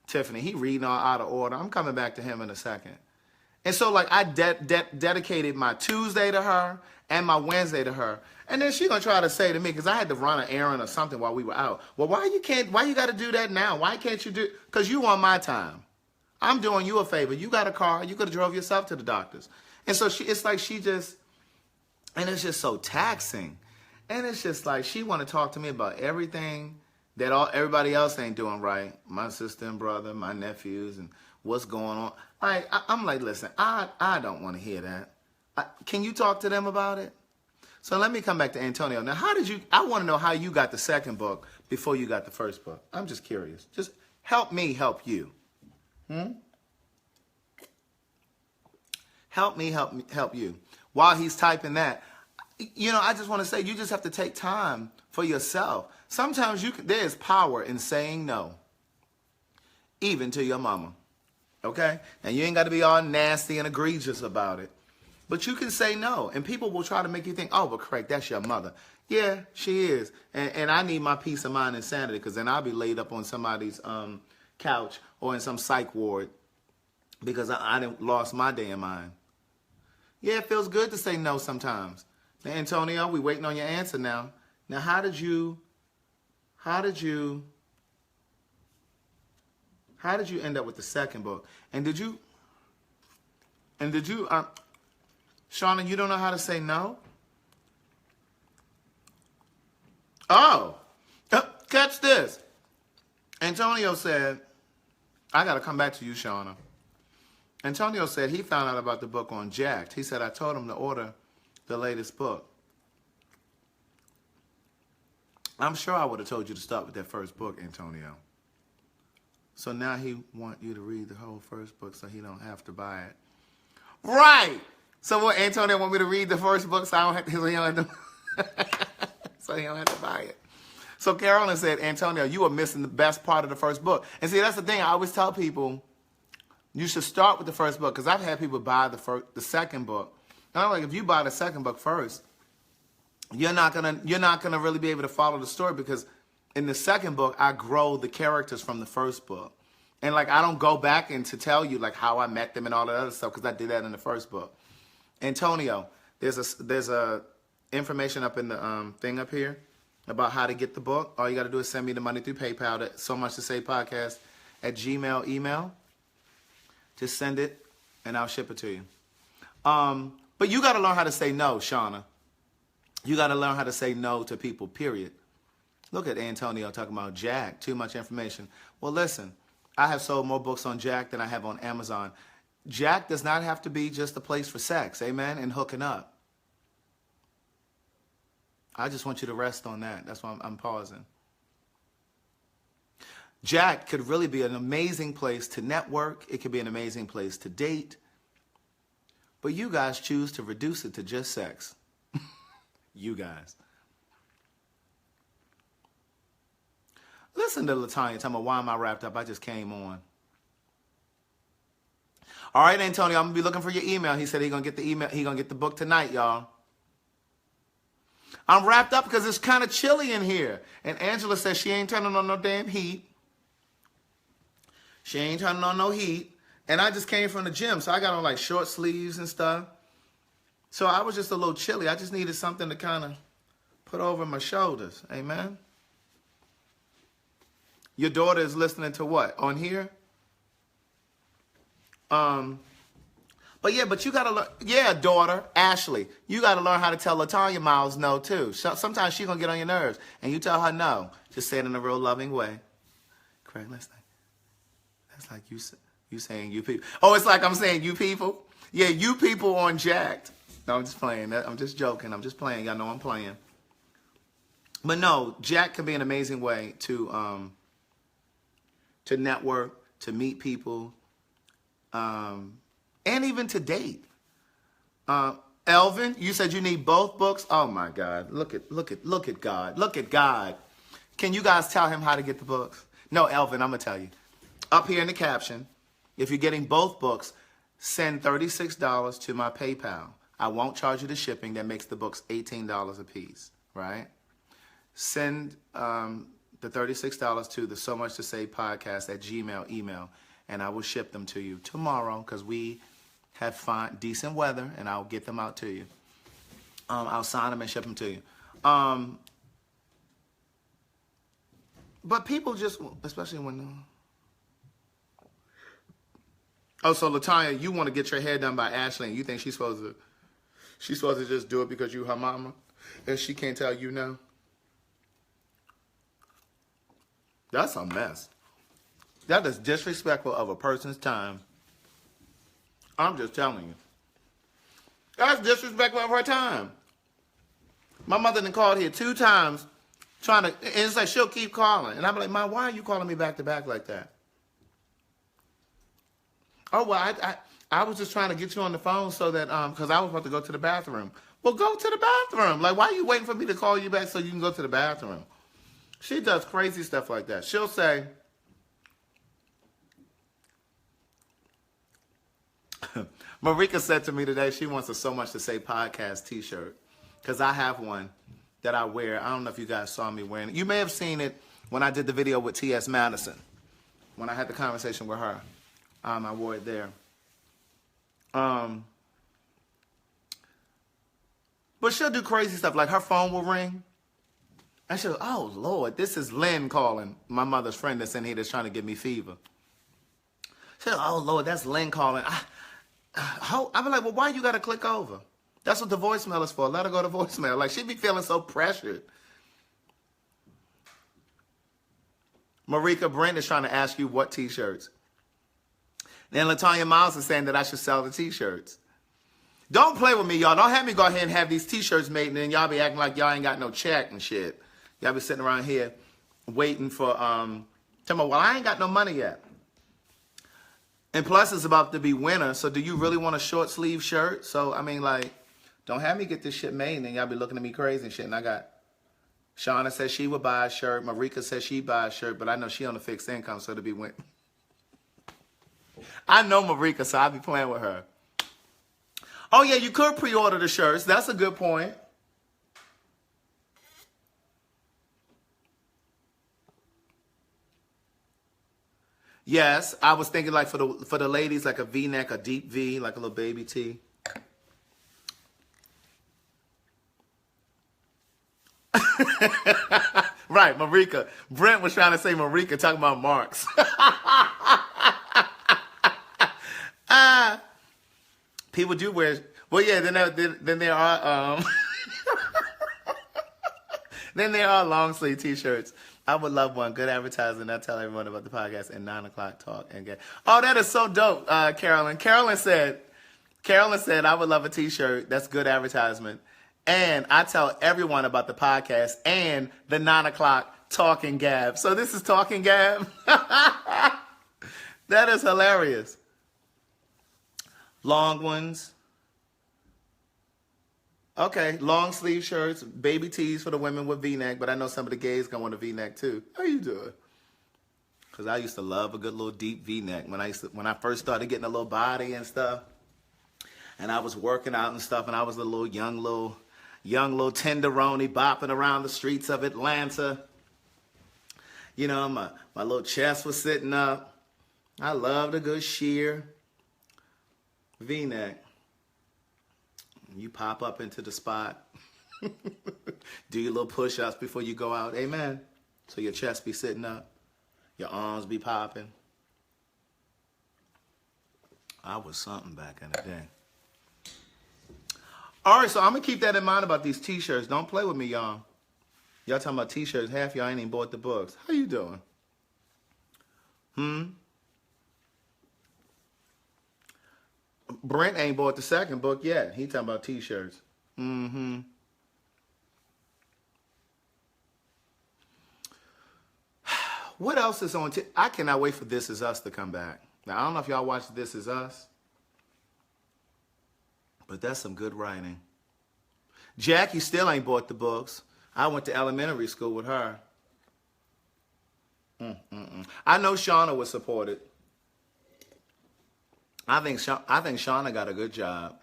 Tiffany, he reading all out of order. I'm coming back to him in a second. And so, like, I dedicated my Tuesday to her and my Wednesday to her. And then she gonna try to say to me, because I had to run an errand or something while we were out. Well, why you got to do that now? Why can't you do? Because you want my time. I'm doing you a favor. You got a car. You could have drove yourself to the doctors. And so it's like she just, and it's just so taxing. And it's just like she want to talk to me about everything that everybody else ain't doing right. My sister and brother, my nephews, and what's going on. I'm like, listen, I don't want to hear that. Can you talk to them about it? So let me come back to Antonio. Now, I want to know how you got the second book before you got the first book. I'm just curious. Just help me help you. Help me help you. While he's typing that, I just want to say, you just have to take time for yourself. Sometimes there's power in saying no, even to your mama. Okay? Now, you ain't got to be all nasty and egregious about it. But you can say no. And people will try to make you think, oh, but Craig, that's your mother. Yeah, she is. And I need my peace of mind and sanity, because then I'll be laid up on somebody's couch or in some psych ward because I done lost my damn mind. Yeah, it feels good to say no sometimes. Now, Antonio, we waiting on your answer now. Now, how did you end up with the second book? And did you Shauna, you don't know how to say no? Oh, catch this. Antonio said, I got to come back to you, Shauna. Antonio said he found out about the book on Jacked. He said, I told him to order the latest book. I'm sure I would have told you to start with that first book, Antonio. So now he want you to read the whole first book so he don't have to buy it. Right. So what, Antonio want me to read the first book so I don't have to, so he don't have to, so he don't have to buy it. So Carolyn said, Antonio, you are missing the best part of the first book. And see, that's the thing. I always tell people, you should start with the first book, because I've had people buy the second book. And I'm like, if you buy the second book first, you're not gonna really be able to follow the story, because in the second book I grow the characters from the first book, and like I don't go back and to tell you like how I met them and all that other stuff, because I did that in the first book. Antonio, there's a information up in the thing up here about how to get the book. All you got to do is send me the money through PayPal at SoMuchToSayPodcast@gmail email. Just send it and I'll ship it to you. But you got to learn how to say no, Shauna. You got to learn how to say no to people, period. Look at Antonio talking about Jack, too much information. Well, listen, I have sold more books on Jack than I have on Amazon. Jack does not have to be just a place for sex, amen, and hooking up. I just want you to rest on that. That's why I'm pausing. Jack could really be an amazing place to network. It could be an amazing place to date. But you guys choose to reduce it to just sex. You guys. Listen to Latanya tell me, why am I wrapped up? I just came on. All right, Antonio, I'm going to be looking for your email. He said he's going to get the email. He's going to get the book tonight, y'all. I'm wrapped up because it's kind of chilly in here. And Angela says she ain't turning on no damn heat. She ain't turning on no heat. And I just came from the gym, so I got on like short sleeves and stuff. So I was just a little chilly. I just needed something to kind of put over my shoulders. Amen. Your daughter is listening to what? On here? But you got to learn. Yeah, daughter, Ashley, you got to learn how to tell Latanya Miles no, too. Sometimes she's going to get on your nerves, and you tell her no. Just say it in a real loving way. Craig, that's like you saying you people. Oh, it's like I'm saying you people? Yeah, you people on Jacked. No, I'm just playing. I'm just joking. I'm just playing. Y'all know I'm playing. But no, Jack can be an amazing way to network, to meet people, and even to date. Elvin, you said you need both books. Oh my God! Look at God! Look at God! Can you guys tell him how to get the books? No, Elvin, I'm gonna tell you. Up here in the caption, if you're getting both books, send $36 to my PayPal. I won't charge you the shipping. That makes the books $18 a piece, right? Send the $36 to the So Much to Say podcast at Gmail email, and I will ship them to you tomorrow because we have fine, decent weather, and I'll get them out to you. I'll sign them and ship them to you. But people just, especially when... Oh, so Latanya, you want to get your hair done by Ashley, and you think she's supposed to just do it because you her mama, and she can't tell you no? That's a mess. That is disrespectful of a person's time. I'm just telling you. That's disrespectful of her time. My mother done called here 2 times trying to, and it's like she'll keep calling. And I'm like, Ma, why are you calling me back to back like that? Oh, well, I was just trying to get you on the phone so that, because I was about to go to the bathroom. Well, go to the bathroom. Like, why are you waiting for me to call you back so you can go to the bathroom? She does crazy stuff like that. She'll say, Marika said to me today she wants a So Much to Say podcast t-shirt because I have one that I wear. I don't know if you guys saw me wearing it. You may have seen it when I did the video with T.S. Madison, when I had the conversation with her. I wore it there. But she'll do crazy stuff. Like her phone will ring. And she'll, oh, Lord, this is Lynn calling, my mother's friend that's in here that's trying to give me fever. She'll, oh, Lord, that's Lynn calling. I'll be like, well, why you got to click over? That's what the voicemail is for. Let her go to voicemail. Like, she be feeling so pressured. Marika Brent is trying to ask you what T-shirts. Then LaTanya Miles is saying that I should sell the T-shirts. Don't play with me, y'all. Don't have me go ahead and have these T-shirts made and then y'all be acting like y'all ain't got no check and shit. Y'all be sitting around here waiting for, tell me, well, I ain't got no money yet. And plus, it's about to be winter, so do you really want a short sleeve shirt? So, I mean, like, don't have me get this shit made and then y'all be looking at me crazy and shit. And I got, Shauna says she would buy a shirt. Marika says she'd buy a shirt, but I know she on a fixed income, so it'll be winter. I know Marika, so I'll be playing with her. Oh, yeah, you could pre-order the shirts. That's a good point. Yes, I was thinking like for the ladies, like a V-neck, a deep V, like a little baby tee. Right, Marika. Brent was trying to say Marika, talking about Marks. People do wear. Well, yeah. Then there are then there are long sleeve T-shirts. I would love one. Good advertising. I tell everyone about the podcast and 9 o'clock talk and get. Oh, that is so dope, Carolyn. Carolyn said I would love a T-shirt. That's good advertisement. And I tell everyone about the podcast and the 9 o'clock talk and gab. So this is talk and gab. That is hilarious. Long ones. Okay, long sleeve shirts, baby tees for the women with V-neck, but I know some of the gays gonna want a V-neck too. How you doing? Cause I used to love a good little deep V-neck when I first started getting a little body and stuff, and I was working out and stuff, and I was a little young little tenderoni bopping around the streets of Atlanta. You know, my little chest was sitting up. I loved a good sheer V-neck. You pop up into the spot. Do your little push-ups before you go out. Amen. So your chest be sitting up. Your arms be popping. I was something back in the day. All right, so I'm going to keep that in mind about these T-shirts. Don't play with me, y'all. Y'all talking about T-shirts. Half y'all ain't even bought the books. How you doing? Brent ain't bought the second book yet. He talking about T-shirts. What else is on? I cannot wait for This Is Us to come back. Now, I don't know if y'all watch This Is Us, but that's some good writing. Jackie still ain't bought the books. I went to elementary school with her. I know Shauna would support it. I think Shauna got a good job.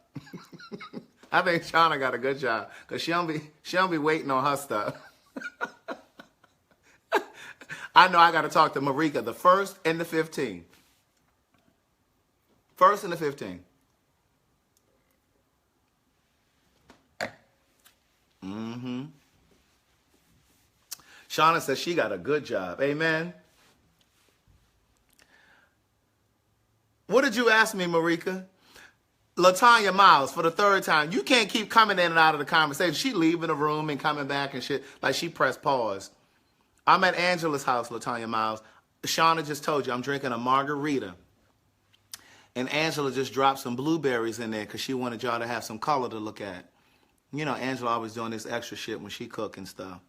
I think Shauna got a good job because she don't be waiting on her stuff. I know I got to talk to Marika the 1st and the 15th. 1st and the 15th. Shauna says she got a good job. Amen. What did you ask me, Marika? LaTanya Miles, for the 3rd time. You can't keep coming in and out of the conversation. She leaving the room and coming back and shit like she pressed pause. I'm at Angela's house, LaTanya Miles. Shauna just told you I'm drinking a margarita. And Angela just dropped some blueberries in there because she wanted y'all to have some color to look at. You know, Angela always doing this extra shit when she cook and stuff.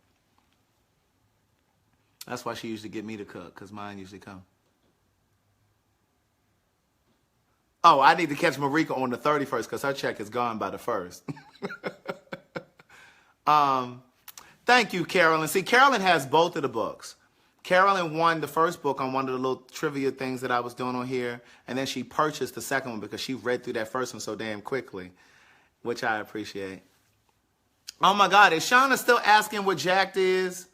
That's why she usually get me to cook, because mine usually come. Oh, I need to catch Marika on the 31st because her check is gone by the 1st. Thank you, Carolyn. See, Carolyn has both of the books. Carolyn won the first book on one of the little trivia things that I was doing on here, and then she purchased the second one because she read through that first one so damn quickly, which I appreciate. Oh, my God. Is Shauna still asking what Jacked is?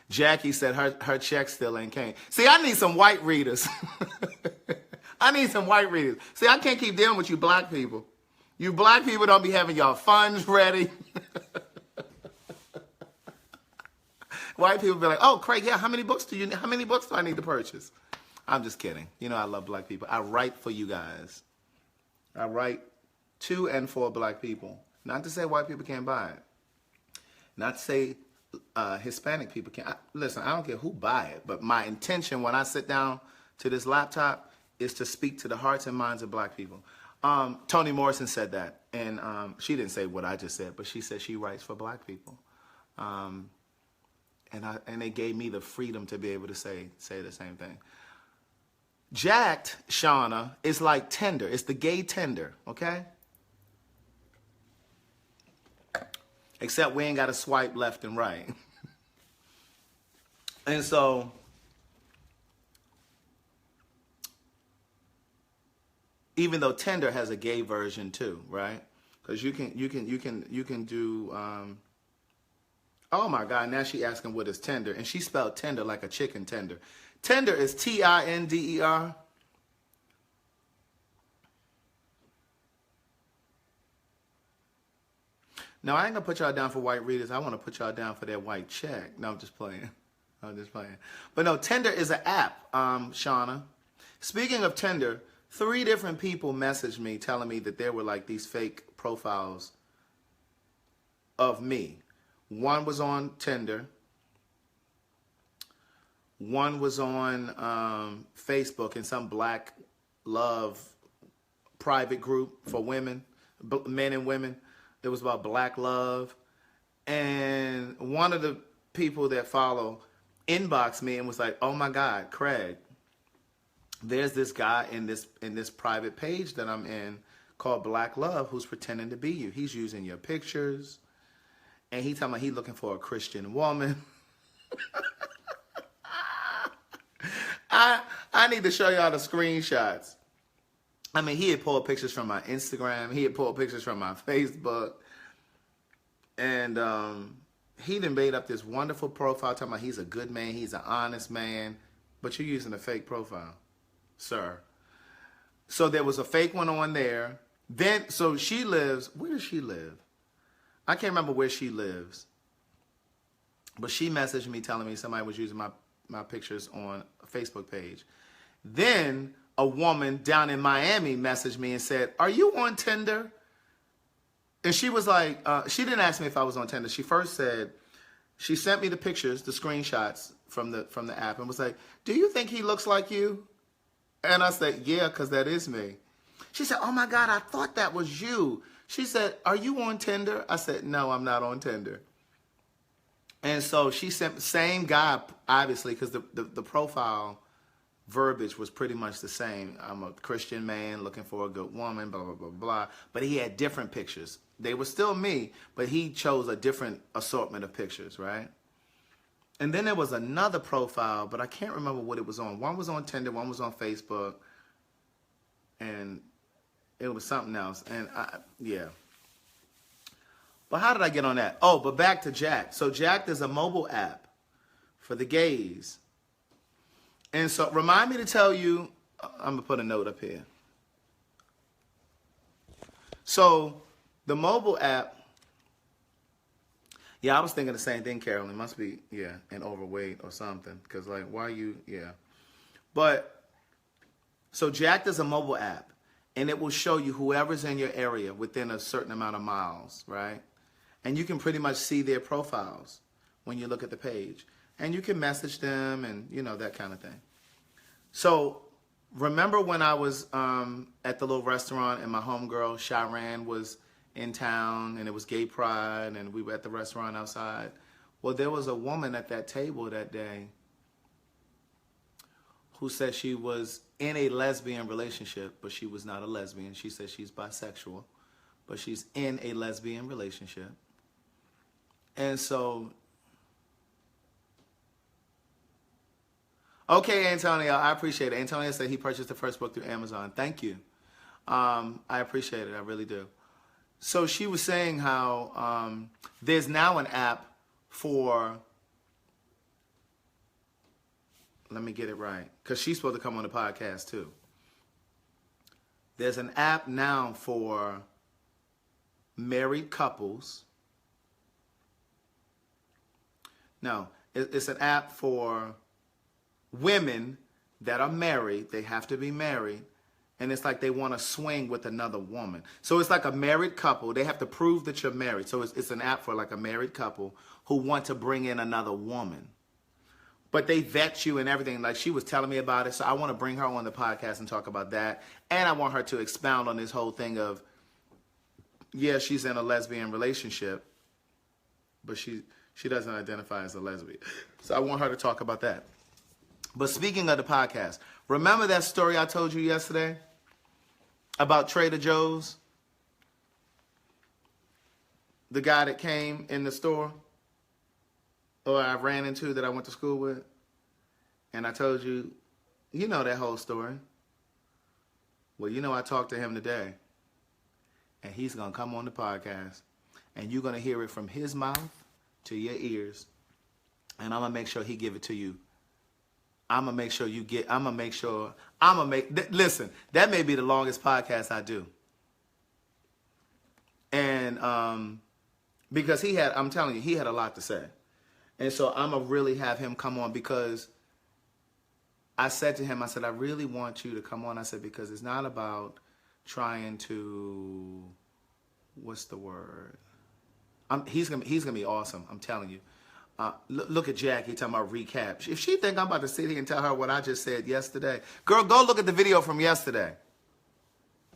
Jackie said her check still ain't came. See, I need some white readers. I need some white readers. See, I can't keep dealing with you black people. You black people don't be having y'all funds ready. White people be like, oh, Craig, yeah, how many books do I need to purchase? I'm just kidding. You know I love black people. I write for you guys. I write to and for black people. Not to say white people can't buy it. Not to say Hispanic people can't. Listen, I don't care who buy it, but my intention when I sit down to this laptop is to speak to the hearts and minds of black people. Toni Morrison said that, and she didn't say what I just said, but she said she writes for black people. And they gave me the freedom to be able to say the same thing. Jacked, Shauna, is like Tinder. It's the gay Tinder, okay? Except we ain't got to swipe left and right. And so, even though Tinder has a gay version too, right? Because you can do. Oh my God! Now she asking what is tender, and she spelled tender like a chicken tender. Tender is Tinder. No, I ain't gonna put y'all down for white readers. I want to put y'all down for that white check. No, I'm just playing. I'm just playing. But no, Tinder is an app, Shauna. Speaking of Tinder, 3 different people messaged me telling me that there were like these fake profiles of me. One was on Tinder. One was on Facebook in some black love private group for women, men and women. It was about black love. And one of the people that follow inboxed me and was like, oh my God, Craig, there's this guy in this private page that I'm in called Black Love who's pretending to be you. He's using your pictures. And he talking about he looking for a Christian woman. I need to show y'all the screenshots. I mean, he had pulled pictures from my Instagram. He had pulled pictures from my Facebook. And he done made up this wonderful profile talking about he's a good man, he's an honest man. But you're using a fake profile, sir. So there was a fake one on there. Then, so she lives, where does she live? I can't remember where she lives. But she messaged me telling me somebody was using my pictures on a Facebook page. Then a woman down in Miami messaged me and said, are you on Tinder? And she was like, she didn't ask me if I was on Tinder. She first said, she sent me the pictures, the screenshots from the app and was like, do you think he looks like you? And I said, yeah, because that is me. She said, oh my God, I thought that was you. She said, are you on Tinder? I said, no, I'm not on Tinder. And so she sent, same guy, obviously, because the profile verbiage was pretty much the same. I'm a Christian man looking for a good woman, blah, blah, blah, blah. But he had different pictures. They were still me, but he chose a different assortment of pictures, right? And then there was another profile, but I can't remember what it was on. One was on Tinder, one was on Facebook, and it was something else. And yeah. But how did I get on that? Oh, but back to Jack. So Jack is a mobile app for the gays. And so remind me to tell you, I'm going to put a note up here. So the mobile app, yeah, I was thinking the same thing, Carolyn. It must be, yeah, an overweight or something. Because like, why you, yeah. But, so Jack is a mobile app. And it will show you whoever's in your area within a certain amount of miles, right? And you can pretty much see their profiles when you look at the page. And you can message them and, you know, that kind of thing. So remember when I was at the little restaurant and my homegirl, Sharon, was in town and it was gay pride and we were at the restaurant outside? Well, there was a woman at that table that day who said she was in a lesbian relationship, but she was not a lesbian. She said she's bisexual, but she's in a lesbian relationship. And so, okay, Antonio, I appreciate it. Antonio said he purchased the first book through Amazon. Thank you. I appreciate it. I really do. So she was saying how there's now an app for, let me get it right, because she's supposed to come on the podcast too. There's an app now for married couples. No, it's an app for women that are married. They have to be married. And it's like they want to swing with another woman. So it's like a married couple. They have to prove that you're married. So it's an app for like a married couple who want to bring in another woman. But they vet you and everything. Like she was telling me about it. So I want to bring her on the podcast and talk about that. And I want her to expound on this whole thing of, yeah, she's in a lesbian relationship, but she doesn't identify as a lesbian. So I want her to talk about that. But speaking of the podcast, remember that story I told you yesterday about Trader Joe's? The guy that came in the store, or I ran into, that I went to school with? And I told you, you know that whole story. Well, you know I talked to him today. And he's going to come on the podcast. And you're going to hear it from his mouth to your ears. And I'm going to make sure he give it to you. I'm going to make sure you get, listen, that may be the longest podcast I do. And because I'm telling you, he had a lot to say. And so I'm going to really have him come on, because I said to him, I said, I really want you to come on. I said, because it's not about trying to, what's the word? He's gonna be awesome. I'm telling you. Look at Jackie talking about recap. If she think I'm about to sit here and tell her what I just said yesterday, girl, go look at the video from yesterday.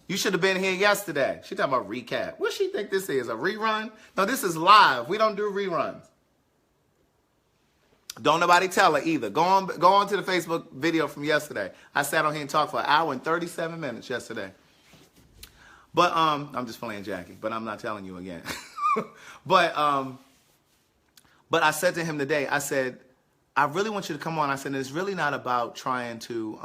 You should have been here yesterday. She talking about recap. What she think this is, a rerun? No, this is live. We don't do reruns. Don't nobody tell her either. Go on to the Facebook video from yesterday. I sat on here and talked for an hour and 37 minutes yesterday. But I'm just playing Jackie, but I'm not telling you again. But I said to him today, I said, I really want you to come on. I said, it's really not about trying to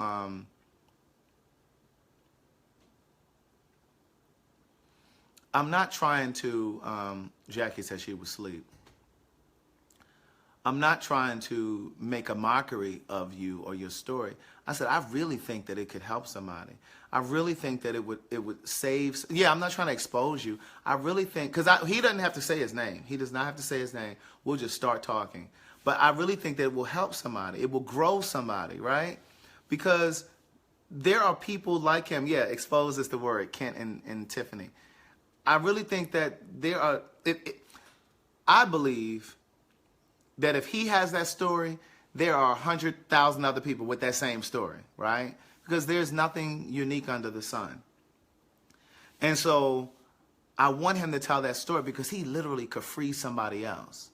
I'm not trying to Jackie said she was asleep. I'm not trying to make a mockery of you or your story. I said, I really think that it could help somebody. I really think that it would save. Yeah, I'm not trying to expose you. I really think, because he doesn't have to say his name. He does not have to say his name. We'll just start talking. But I really think that it will help somebody. It will grow somebody, right? Because there are people like him. Yeah, expose is the word, Kent and Tiffany. I really think that there are, I believe that if he has that story, there are 100,000 other people with that same story, right? Because there's nothing unique under the sun. And so I want him to tell that story because he literally could free somebody else.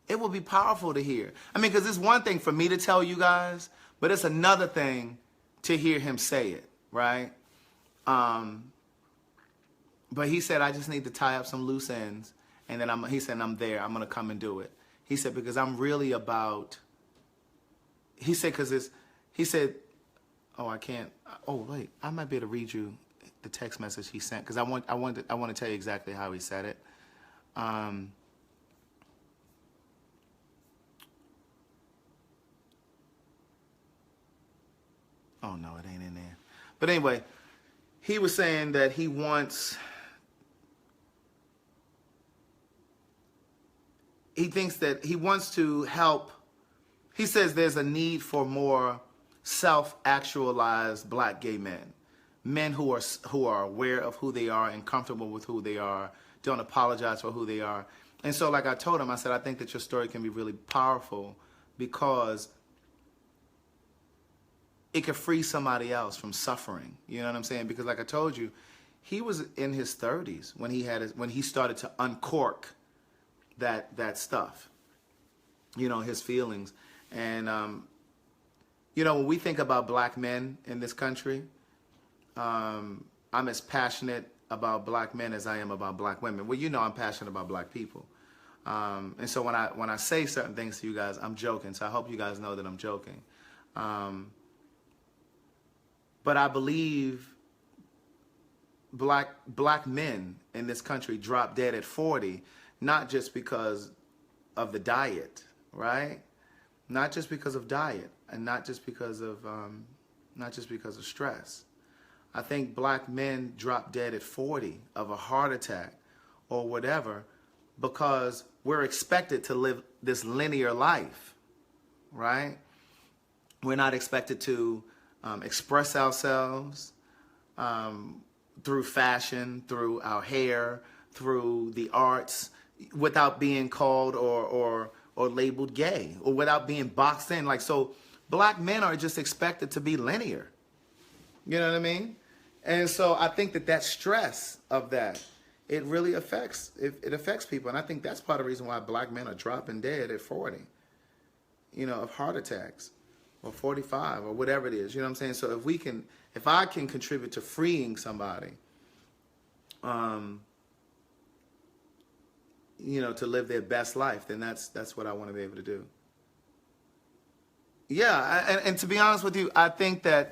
It will be powerful to hear. I mean, because it's one thing for me to tell you guys, but it's another thing to hear him say it, right? But he said, I just need to tie up some loose ends. And then he said, I'm there. I'm going to come and do it. He said, because I'm really about, he said, oh, I can't, oh, wait, I might be able to read you the text message he sent, because I want to tell you exactly how he said it. Oh, no, it ain't in there. But anyway, he was saying that he thinks that he wants to help. He says there's a need for more self-actualized black gay men who are aware of who they are and comfortable with who they are, don't apologize for who they are. And so like I told him, I said, I think that your story can be really powerful because it could free somebody else from suffering. You know what I'm saying? Because like I told you, he was in his 30s when he started to uncork that stuff, you know, his feelings. And, you know, when we think about black men in this country, I'm as passionate about black men as I am about black women. Well, you know, I'm passionate about black people. And so when I say certain things to you guys, I'm joking. So I hope you guys know that I'm joking. But I believe black men in this country drop dead at 40, not just because of the diet, right? Not just because of diet, and not just because of stress. I think black men drop dead at 40 of a heart attack or whatever because we're expected to live this linear life, right? We're not expected to express ourselves through fashion, through our hair, through the arts, without being called or labeled gay, or without being boxed in. Like, so black men are just expected to be linear. You know what I mean? And so I think that stress of that, it really affects, it affects people. And I think that's part of the reason why black men are dropping dead at 40, of heart attacks, or 45, or whatever it is. You know what I'm saying? So if I can contribute to freeing somebody, to live their best life, then that's what I want to be able to do. Yeah, and to be honest with you, I think there's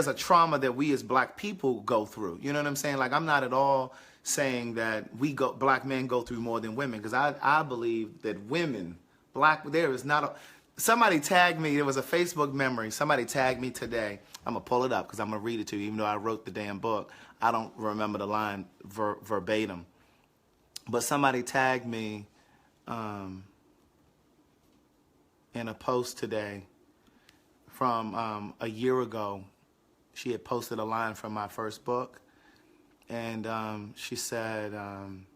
a trauma that we as black people go through. You know what I'm saying? Like, I'm not at all saying that black men go through more than women, because I believe that there is not somebody tagged me. There was a Facebook memory. Somebody tagged me today. I'm going to pull it up because I'm going to read it to you, even though I wrote the damn book. I don't remember the line verbatim. But somebody tagged me in a post today from a year ago. She had posted a line from my first book, and she said, I'm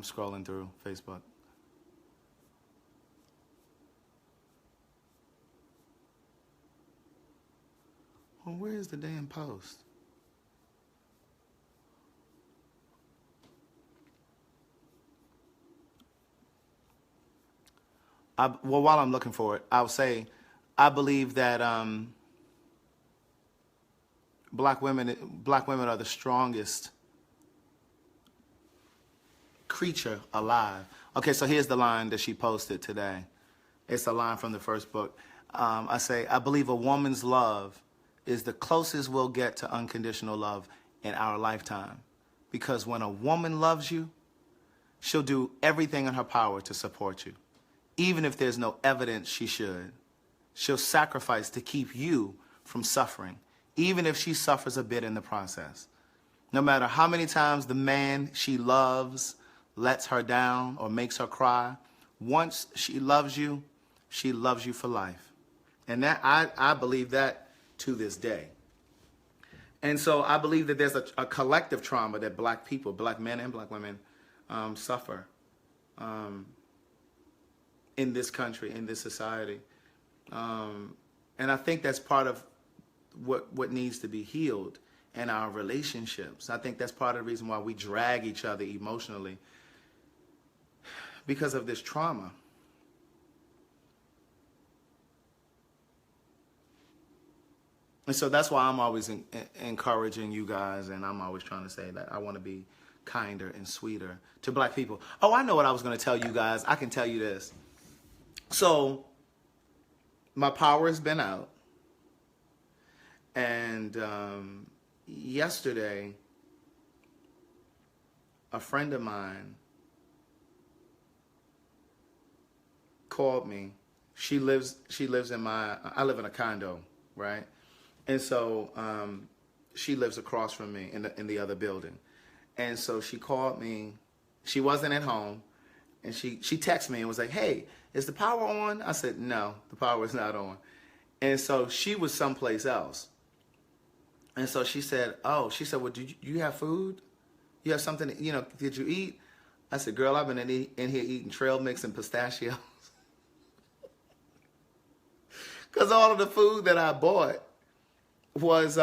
scrolling through Facebook. Well, where is the damn post? While I'm looking for it, I'll say I believe that black women are the strongest creature alive. Okay, so here's the line that she posted today. It's a line from the first book. I say, I believe a woman's love is the closest we'll get to unconditional love in our lifetime. Because when a woman loves you, she'll do everything in her power to support you. Even if there's no evidence she should. She'll sacrifice to keep you from suffering, even if she suffers a bit in the process. No matter how many times the man she loves lets her down or makes her cry, once she loves you for life. And that I believe that to this day. And so I believe that there's a collective trauma that black people, black men and black women, suffer in this country, in this society. And I think that's part of what needs to be healed in our relationships. I think that's part of the reason why we drag each other emotionally, because of this trauma. And so that's why I'm always encouraging you guys, and I'm always trying to say that I want to be kinder and sweeter to black people. Oh, I know what I was going to tell you guys. I can tell you this. So my power has been out, and yesterday a friend of mine called me. She lives in I live in a condo, right? And so she lives across from me in the other building. And so she called me. She wasn't at home. And she texted me and was like, hey, is the power on? I said, no, the power is not on. And so she was someplace else. And so she said, well, did you have food? You have something, did you eat? I said, girl, I've been in here eating trail mix and pistachios. Because all of the food that I bought was,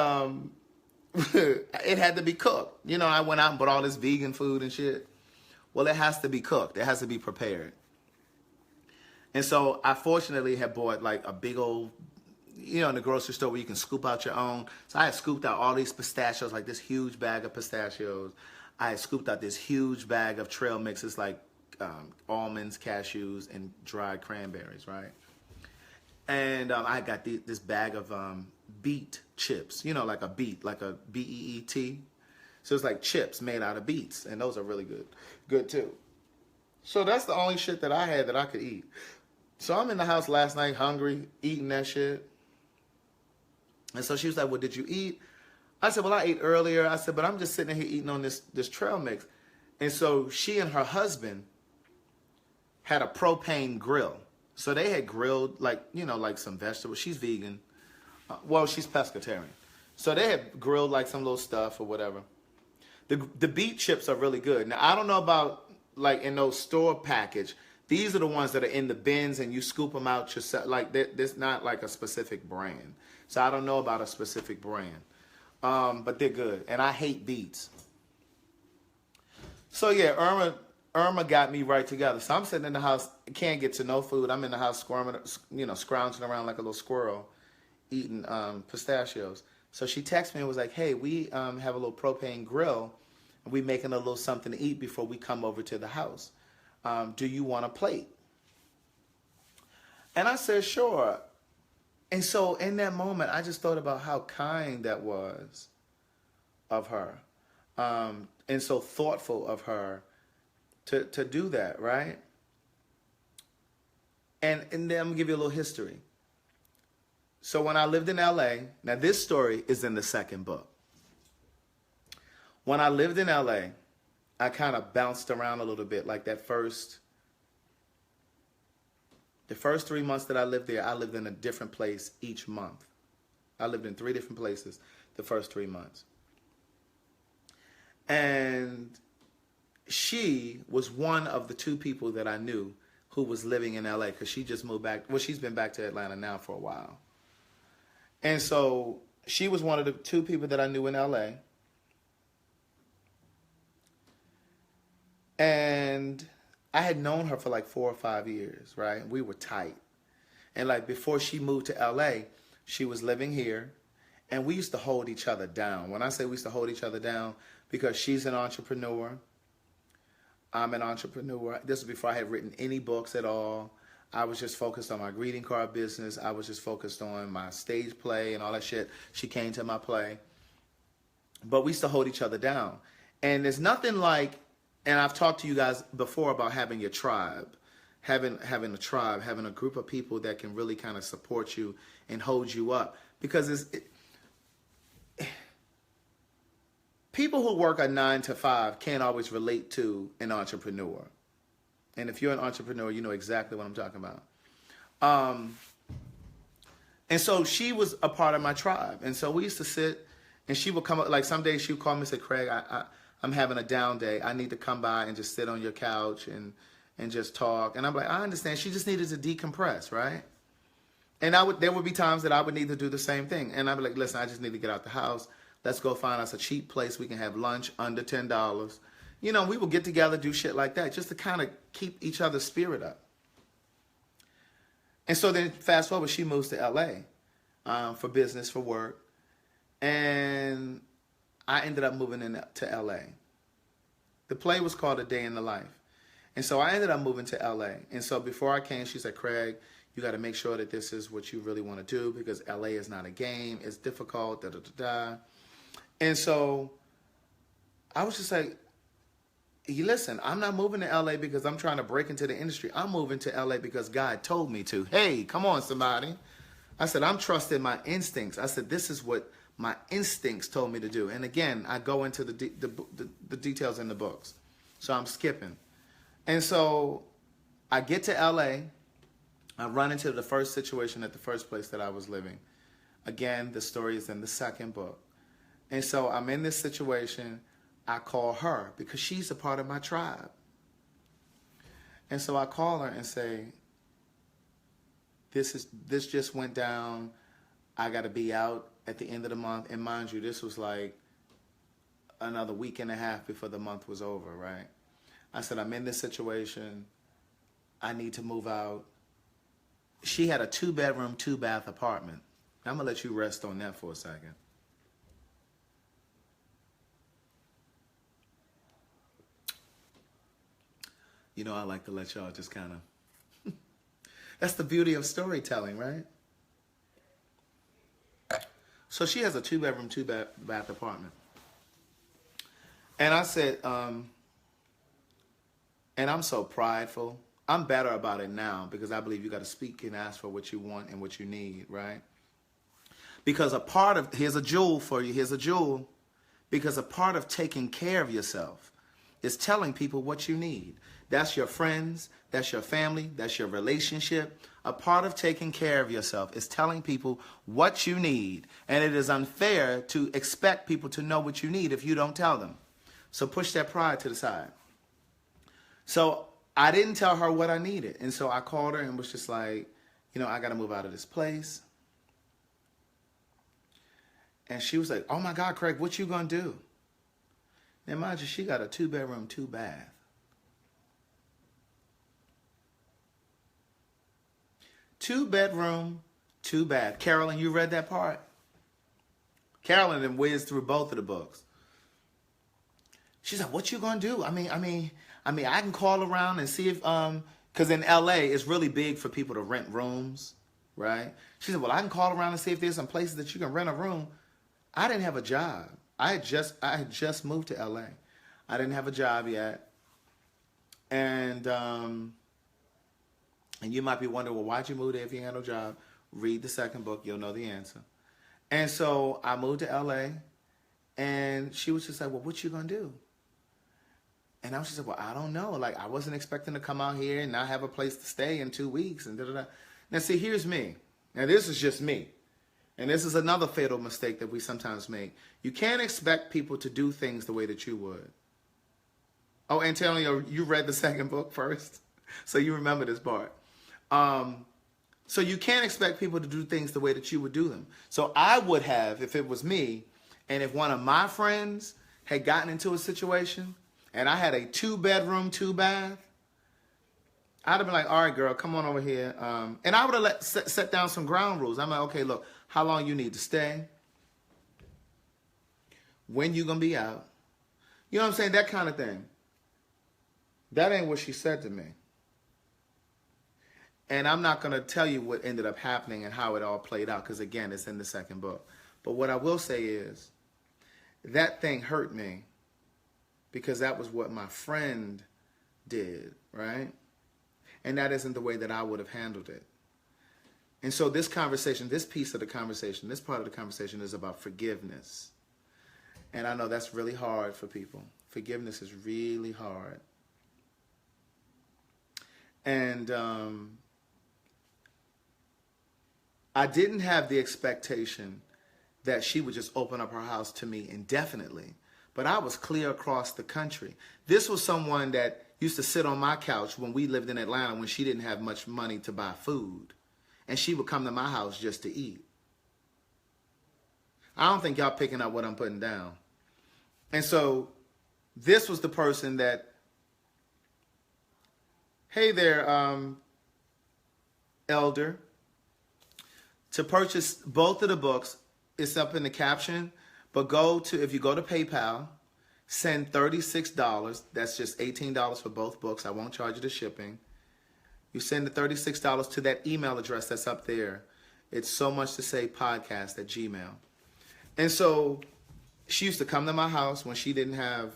it had to be cooked. I went out and bought all this vegan food and shit. Well, it has to be cooked. It has to be prepared. And so I fortunately had bought like a big old, in the grocery store where you can scoop out your own. So I had scooped out all these pistachios, like this huge bag of pistachios. I had scooped out this huge bag of trail mixes, like almonds, cashews, and dried cranberries, right? And I got this bag of beet chips, like a beet, like a B-E-E-T. So it's like chips made out of beets, and those are really good too. So that's the only shit that I had that I could eat. So I'm in the house last night, hungry, eating that shit. And so she was like, well, did you eat? I said, well, I ate earlier. I said, but I'm just sitting here eating on this trail mix. And so she and her husband had a propane grill. So they had grilled like, you know, like some vegetables. She's vegan. Well, she's pescatarian. So they had grilled like some little stuff or whatever. The beet chips are really good. Now, I don't know about like in those store package. These are the ones that are in the bins and you scoop them out yourself. Like there's not like a specific brand. So I don't know about a specific brand. But they're good. And I hate beets. So yeah, Irma got me right together. So I'm sitting in the house, can't get to no food. I'm in the house squirming, you know, scrounging around like a little squirrel, eating pistachios. So she texted me and was like, hey, we have a little propane grill. And we making a little something to eat before we come over to the house. Do you want a plate? And I said, sure. And so in that moment, I just thought about how kind that was of her. And so thoughtful of her to do that, right? And then I'm going to give you a little history. So when I lived in LA, now this story is in the second book. When I lived in LA, I kind of bounced around a little bit. Like the first 3 months that I lived there, I lived in a different place each month. I lived in 3 different places the first 3 months. And she was one of the 2 people that I knew who was living in LA because she just moved back. Well, she's been back to Atlanta now for a while. And so she was one of the 2 people that I knew in LA. And I had known her for like 4 or 5 years, right? We were tight. And like before she moved to LA, she was living here. And we used to hold each other down. When I say we used to hold each other down, because she's an entrepreneur. I'm an entrepreneur. This was before I had written any books at all. I was just focused on my greeting card business. I was just focused on my stage play and all that shit. She came to my play. But we used to hold each other down. And there's nothing like, and I've talked to you guys before about having your tribe. Having a tribe, having a group of people that can really kind of support you and hold you up. Because people who work a 9 to 5 can't always relate to an entrepreneur. And if you're an entrepreneur, you know exactly what I'm talking about. And so she was a part of my tribe. And so we used to sit, and she would come up, like some days she would call me and say, Craig, I'm having a down day. I need to come by and just sit on your couch and just talk. And I'm like, I understand. She just needed to decompress, right? And there would be times that I would need to do the same thing. And I'd be like, listen, I just need to get out the house. Let's go find us a cheap place. We can have lunch under $10. You know, we would get together, do shit like that, just to kind of keep each other's spirit up. And so then fast forward, she moves to LA for business, for work. And I ended up moving to LA. The play was called A Day in the Life. And so I ended up moving to LA. And so before I came, she said, Craig, you got to make sure that this is what you really want to do because LA is not a game. It's difficult, da da da da. And so I was just like, listen, I'm not moving to LA because I'm trying to break into the industry. I'm moving to LA because God told me to. Hey, come on, somebody. I said, I'm trusting my instincts. I said, this is what my instincts told me to do. And again, I go into the details in the books. So I'm skipping. And so I get to LA. I run into the first situation at the first place that I was living. Again, the story is in the second book. And so I'm in this situation. I call her because she's a part of my tribe. And so I call her and say, this just went down. I got to be out at the end of the month. And mind you, this was like another week and a half before the month was over, right? I said, I'm in this situation. I need to move out. She had a 2-bedroom, 2-bath apartment. I'm going to let you rest on that for a second. You know, I like to let y'all just kind of... That's the beauty of storytelling, right? So she has a 2-bedroom, 2-bath apartment. And I said, and I'm so prideful. I'm better about it now because I believe you got to speak and ask for what you want and what you need, right? Because a part of... Here's a jewel for you. Here's a jewel. Because a part of taking care of yourself is telling people what you need. That's your friends, that's your family, that's your relationship. A part of taking care of yourself is telling people what you need. And it is unfair to expect people to know what you need if you don't tell them. So push that pride to the side. So I didn't tell her what I needed. And so I called her and was just like, I got to move out of this place. And she was like, oh my God, Craig, what you going to do? Now, mind you, she got a 2-bedroom, 2-bath. Two-bedroom, 2-bath. Carolyn, you read that part? Carolyn then whizzed through both of the books. She's like, what you going to do? I mean, I can call around and see if, because in LA, it's really big for people to rent rooms, right? She said, well, I can call around and see if there's some places that you can rent a room. I didn't have a job. I had just moved to LA. I didn't have a job yet. And you might be wondering, well, why'd you move there if you had no job? Read the second book, you'll know the answer. And so I moved to LA, and she was just like, well, what you gonna do? And I was just like, well, I don't know. Like, I wasn't expecting to come out here and not have a place to stay in 2 weeks and da-da-da. Now, see, here's me. Now, this is just me. And this is another fatal mistake that we sometimes make. You can't expect people to do things the way that you would. Oh, Antonio, you read the second book first? So you remember this part. So you can't expect people to do things the way that you would do them. So I would have, if it was me, and if one of my friends had gotten into a situation, and I had a 2-bedroom, 2-bath, I'd have been like, all right, girl, come on over here. And I would have set down some ground rules. I'm like, okay, look, how long you need to stay? When you going to be out? You know what I'm saying? That kind of thing. That ain't what she said to me. And I'm not going to tell you what ended up happening and how it all played out, because, again, it's in the second book. But what I will say is that thing hurt me, because that was what my friend did, right? And that isn't the way that I would have handled it. And so this conversation, this piece of the conversation, this part of the conversation is about forgiveness. And I know that's really hard for people. Forgiveness is really hard. And I didn't have the expectation that she would just open up her house to me indefinitely. But I was clear across the country. This was someone that used to sit on my couch when we lived in Atlanta when she didn't have much money to buy food. And she would come to my house just to eat. I don't think y'all picking up what I'm putting down. And so this was the person that, hey there, Elder, to purchase both of the books, it's up in the caption. But if you go to PayPal, send $36. That's just $18 for both books. I won't charge you the shipping. You send the $36 to that email address that's up there. It's so much to say podcast@gmail. And so she used to come to my house when she didn't have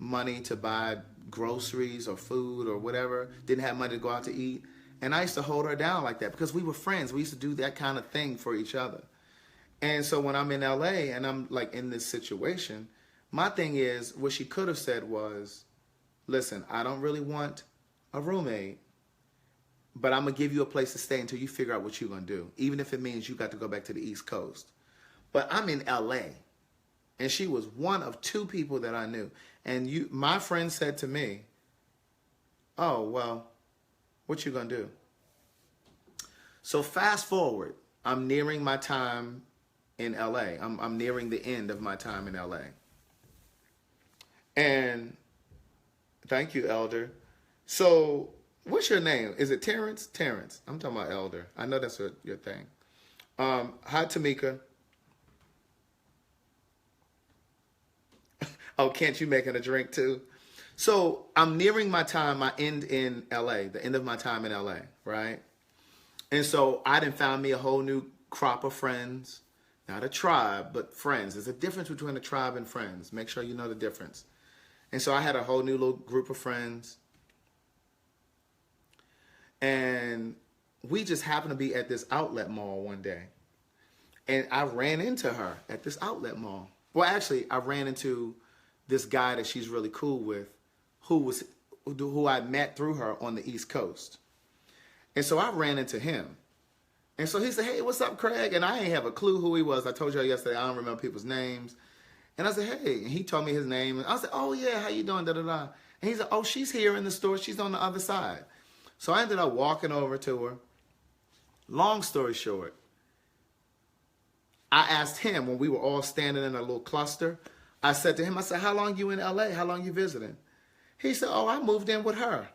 money to buy groceries or food or whatever, didn't have money to go out to eat. And I used to hold her down like that because we were friends. We used to do that kind of thing for each other. And so when I'm in LA and I'm like in this situation, my thing is, what she could have said was, listen, I don't really want a roommate, but I'm going to give you a place to stay until you figure out what you're going to do, even if it means you got to go back to the East Coast. But I'm in LA, and she was one of 2 people that I knew. And my friend said to me, oh, well, what you going to do? So fast forward, I'm nearing my time in LA. I'm nearing the end of my time in LA. And thank you, Elder. So what's your name? Is it Terrence? Terrence. I'm talking about Elder. I know that's your thing. Hi, Tamika. Oh, can't you making a drink too? So I'm nearing my time, my end in LA, the end of my time in LA, right? And so I done found me a whole new crop of friends. Not a tribe, but friends. There's a difference between a tribe and friends. Make sure you know the difference. And so I had a whole new little group of friends. And we just happened to be at this outlet mall one day. And I ran into her at this outlet mall. Well, actually, I ran into this guy that she's really cool with who I met through her on the East Coast. And so I ran into him. And so he said, hey, what's up, Craig? And I ain't have a clue who he was. I told y'all yesterday, I don't remember people's names. And I said, hey. And he told me his name. And I said, oh, yeah, how you doing? Da, da, da. And he said, oh, she's here in the store. She's on the other side. So I ended up walking over to her. Long story short, I asked him when we were all standing in a little cluster. I said to him, I said, how long you in L.A.? How long you visiting? He said, oh, I moved in with her.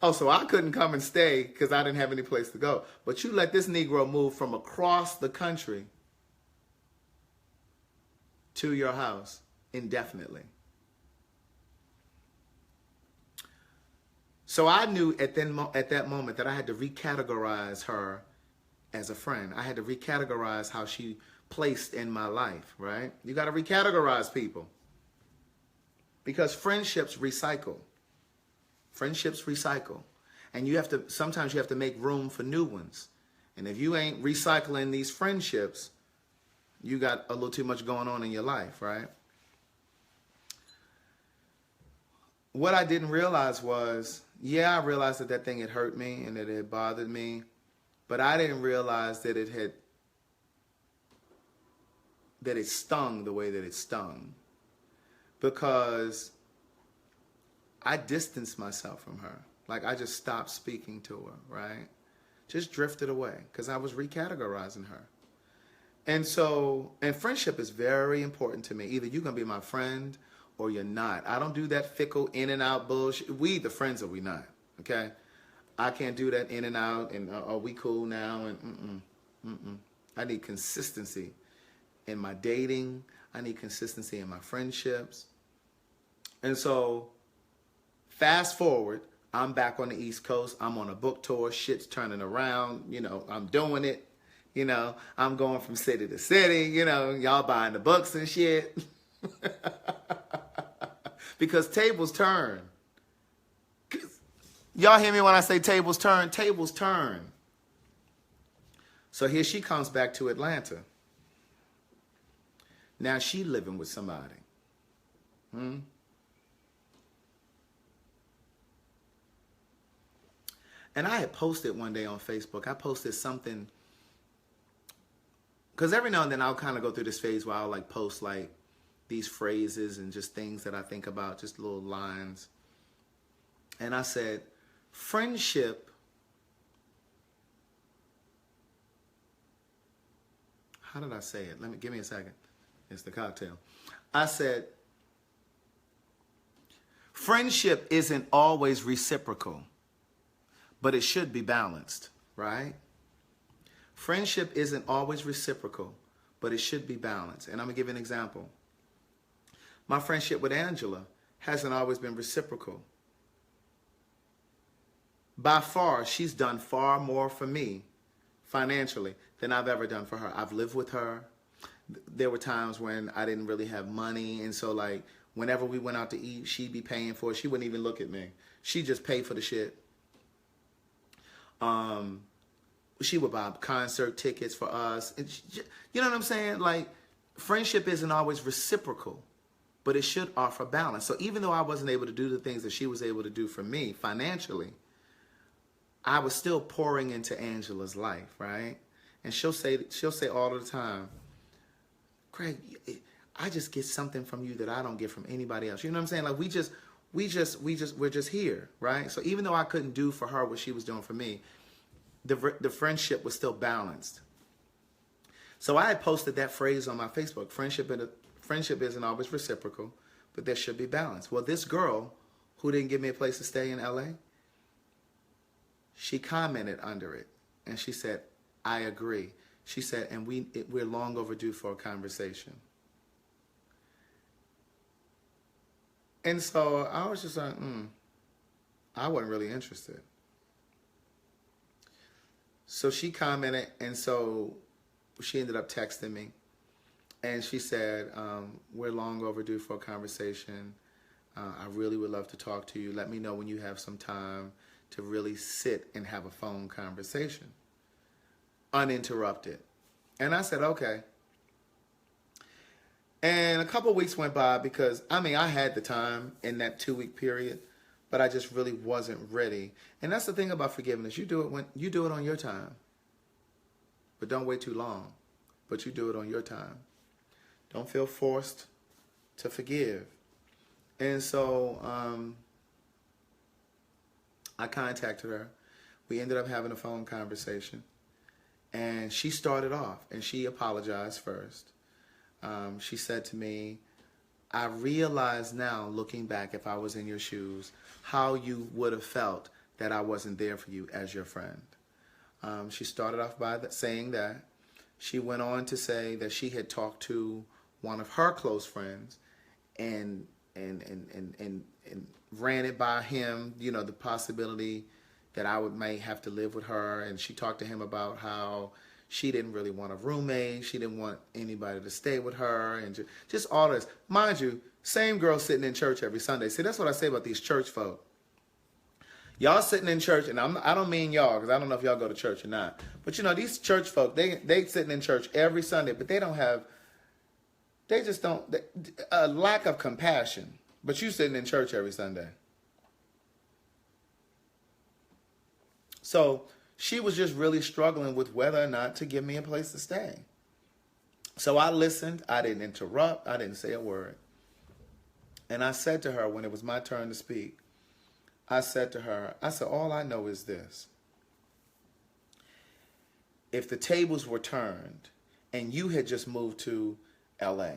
Oh, so I couldn't come and stay because I didn't have any place to go. But you let this Negro move from across the country to your house indefinitely. So I knew at that moment that I had to recategorize her as a friend. I had to recategorize how she placed in my life, right? You got to recategorize people. Because friendships recycle. Friendships recycle. And sometimes you have to make room for new ones. And if you ain't recycling these friendships, you got a little too much going on in your life, right? What I didn't realize was, yeah, I realized that thing had hurt me and that it had bothered me, but I didn't realize that it stung the way that it stung, because I distanced myself from her. Like, I just stopped speaking to her, right? Just drifted away because I was recategorizing her. And friendship is very important to me. Either you're going to be my friend or you're not. I don't do that fickle in and out bullshit. We either friends or we not, okay? I can't do that in and out and are we cool now? And I need consistency in my dating. I need consistency in my friendships. And so fast forward, I'm back on the East Coast. I'm on a book tour. Shit's turning around. You know, I'm doing it. You know, I'm going from city to city. You know, y'all buying the books and shit. Because tables turn. Y'all hear me when I say tables turn? Tables turn. So here she comes back to Atlanta. Now she living with somebody. And I had posted one day on Facebook. I posted something. Because every now and then I'll kind of go through this phase where I'll like post like these phrases and just things that I think about, just little lines. And I said, friendship, how did I say it? Give me a second. It's the cocktail. I said, friendship isn't always reciprocal, but it should be balanced, right? Friendship isn't always reciprocal, but it should be balanced. And I'm going to give you an example. My friendship with Angela hasn't always been reciprocal. By far, she's done far more for me financially than I've ever done for her. I've lived with her. There were times when I didn't really have money. And so, like, whenever we went out to eat, she'd be paying for it. She wouldn't even look at me. She'd just pay for the shit. She would buy concert tickets for us. And you know what I'm saying? Like, friendship isn't always reciprocal, but it should offer balance. So even though I wasn't able to do the things that she was able to do for me financially, I was still pouring into Angela's life, right? And she'll say all the time, Craig, I just get something from you that I don't get from anybody else. You know what I'm saying? Like, we're just here, right? So even though I couldn't do for her what she was doing for me, the friendship was still balanced. So I had posted that phrase on my Facebook. Friendship isn't always reciprocal, but there should be balance. Well, this girl who didn't give me a place to stay in LA, she commented under it, and she said, I agree. She said, and we're long overdue for a conversation. And so I was just like, I wasn't really interested. So she commented, and so she ended up texting me. And she said, we're long overdue for a conversation. I really would love to talk to you. Let me know when you have some time to really sit and have a phone conversation. Uninterrupted. And I said, okay. And a couple of weeks went by because, I mean, I had the time in that 2-week period, but I just really wasn't ready. And that's the thing about forgiveness. You do it when you do it on your time. But don't wait too long. But you do it on your time. Don't feel forced to forgive. And so I contacted her. We ended up having a phone conversation. And she started off, and she apologized first. She said to me, I realize now, looking back, if I was in your shoes, how you would have felt that I wasn't there for you as your friend. She started off by saying that. She went on to say that she had talked to one of her close friends and ran it by him, you know, the possibility that I may have to live with her. And she talked to him about how she didn't really want a roommate. She didn't want anybody to stay with her. And just all this. Mind you, same girl sitting in church every Sunday. See, that's what I say about these church folk. Y'all sitting in church, and I don't mean y'all, because I don't know if y'all go to church or not. But, you know, these church folk, they sitting in church every Sunday, but they just don't, a lack of compassion. But you sitting in church every Sunday. So she was just really struggling with whether or not to give me a place to stay. So I listened. I didn't interrupt. I didn't say a word. And I said to her, when it was my turn to speak, I said to her, all I know is this. If the tables were turned and you had just moved to LA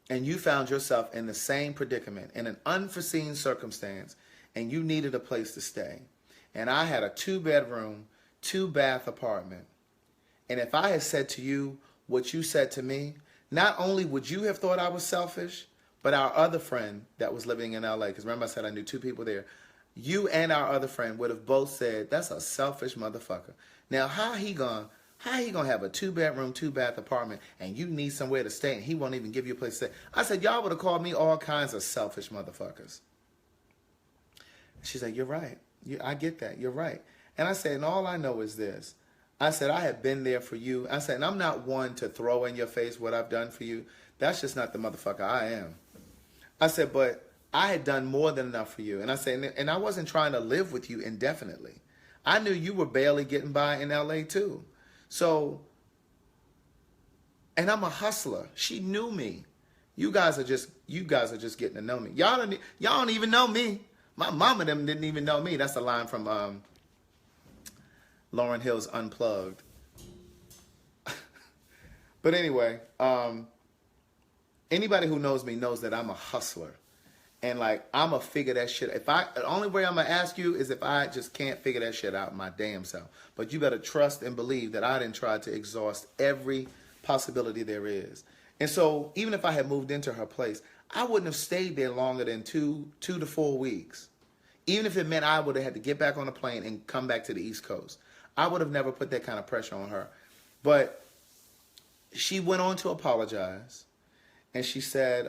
and you found yourself in the same predicament, in an unforeseen circumstance, and you needed a place to stay, and I had a 2-bedroom, 2-bath apartment, and if I had said to you what you said to me, not only would you have thought I was selfish, but our other friend that was living in LA, because remember I said I knew 2 people there, you and our other friend would have both said, that's a selfish motherfucker. Now, how he gonna have a 2-bedroom, 2-bath apartment and you need somewhere to stay and he won't even give you a place to stay? I said, y'all would have called me all kinds of selfish motherfuckers. She's like, you're right. I get that. You're right. And I said, and all I know is this. I said, I have been there for you. I said, and I'm not one to throw in your face what I've done for you. That's just not the motherfucker I am. I said, but I had done more than enough for you. And I said, and I wasn't trying to live with you indefinitely. I knew you were barely getting by in LA too. So, and I'm a hustler. She knew me. You guys are just getting to know me. Y'all don't even know me. My mama them didn't even know me. That's a line from Lauryn Hill's Unplugged. But anyway, anybody who knows me knows that I'm a hustler. And like, I'm going to figure that shit. The only way I'm going to ask you is if I just can't figure that shit out my damn self. But you better trust and believe that I didn't try to exhaust every possibility there is. And so even if I had moved into her place, I wouldn't have stayed there longer than 2 to 4 weeks. Even if it meant I would have had to get back on a plane and come back to the East Coast. I would have never put that kind of pressure on her. But she went on to apologize. And she said,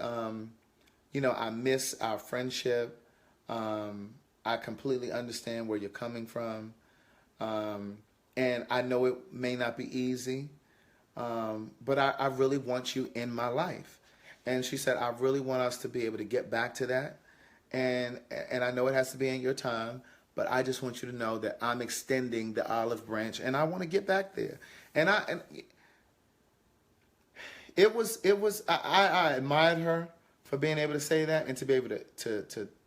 you know, I miss our friendship. I completely understand where you're coming from. And I know it may not be easy. But I really want you in my life. And she said, I really want us to be able to get back to that. And I know it has to be in your time, but I just want you to know that I'm extending the olive branch and I want to get back there. And I admired her for being able to say that and to be able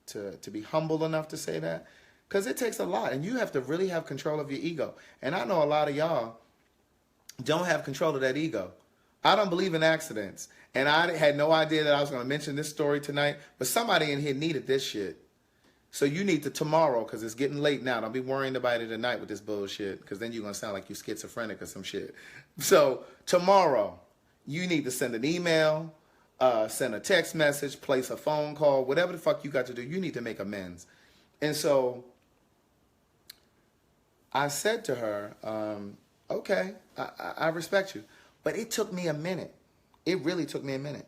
to be humble enough to say that, because it takes a lot and you have to really have control of your ego. And I know a lot of y'all don't have control of that ego. I don't believe in accidents. And I had no idea that I was going to mention this story tonight, but somebody in here needed this shit. So you need to tomorrow, because it's getting late now. Don't be worrying about it tonight with this bullshit, because then you're going to sound like you're schizophrenic or some shit. So tomorrow, you need to send an email, send a text message, place a phone call, whatever the fuck you got to do. You need to make amends. And so I said to her, okay, I respect you. But it took me a minute. It really took me a minute.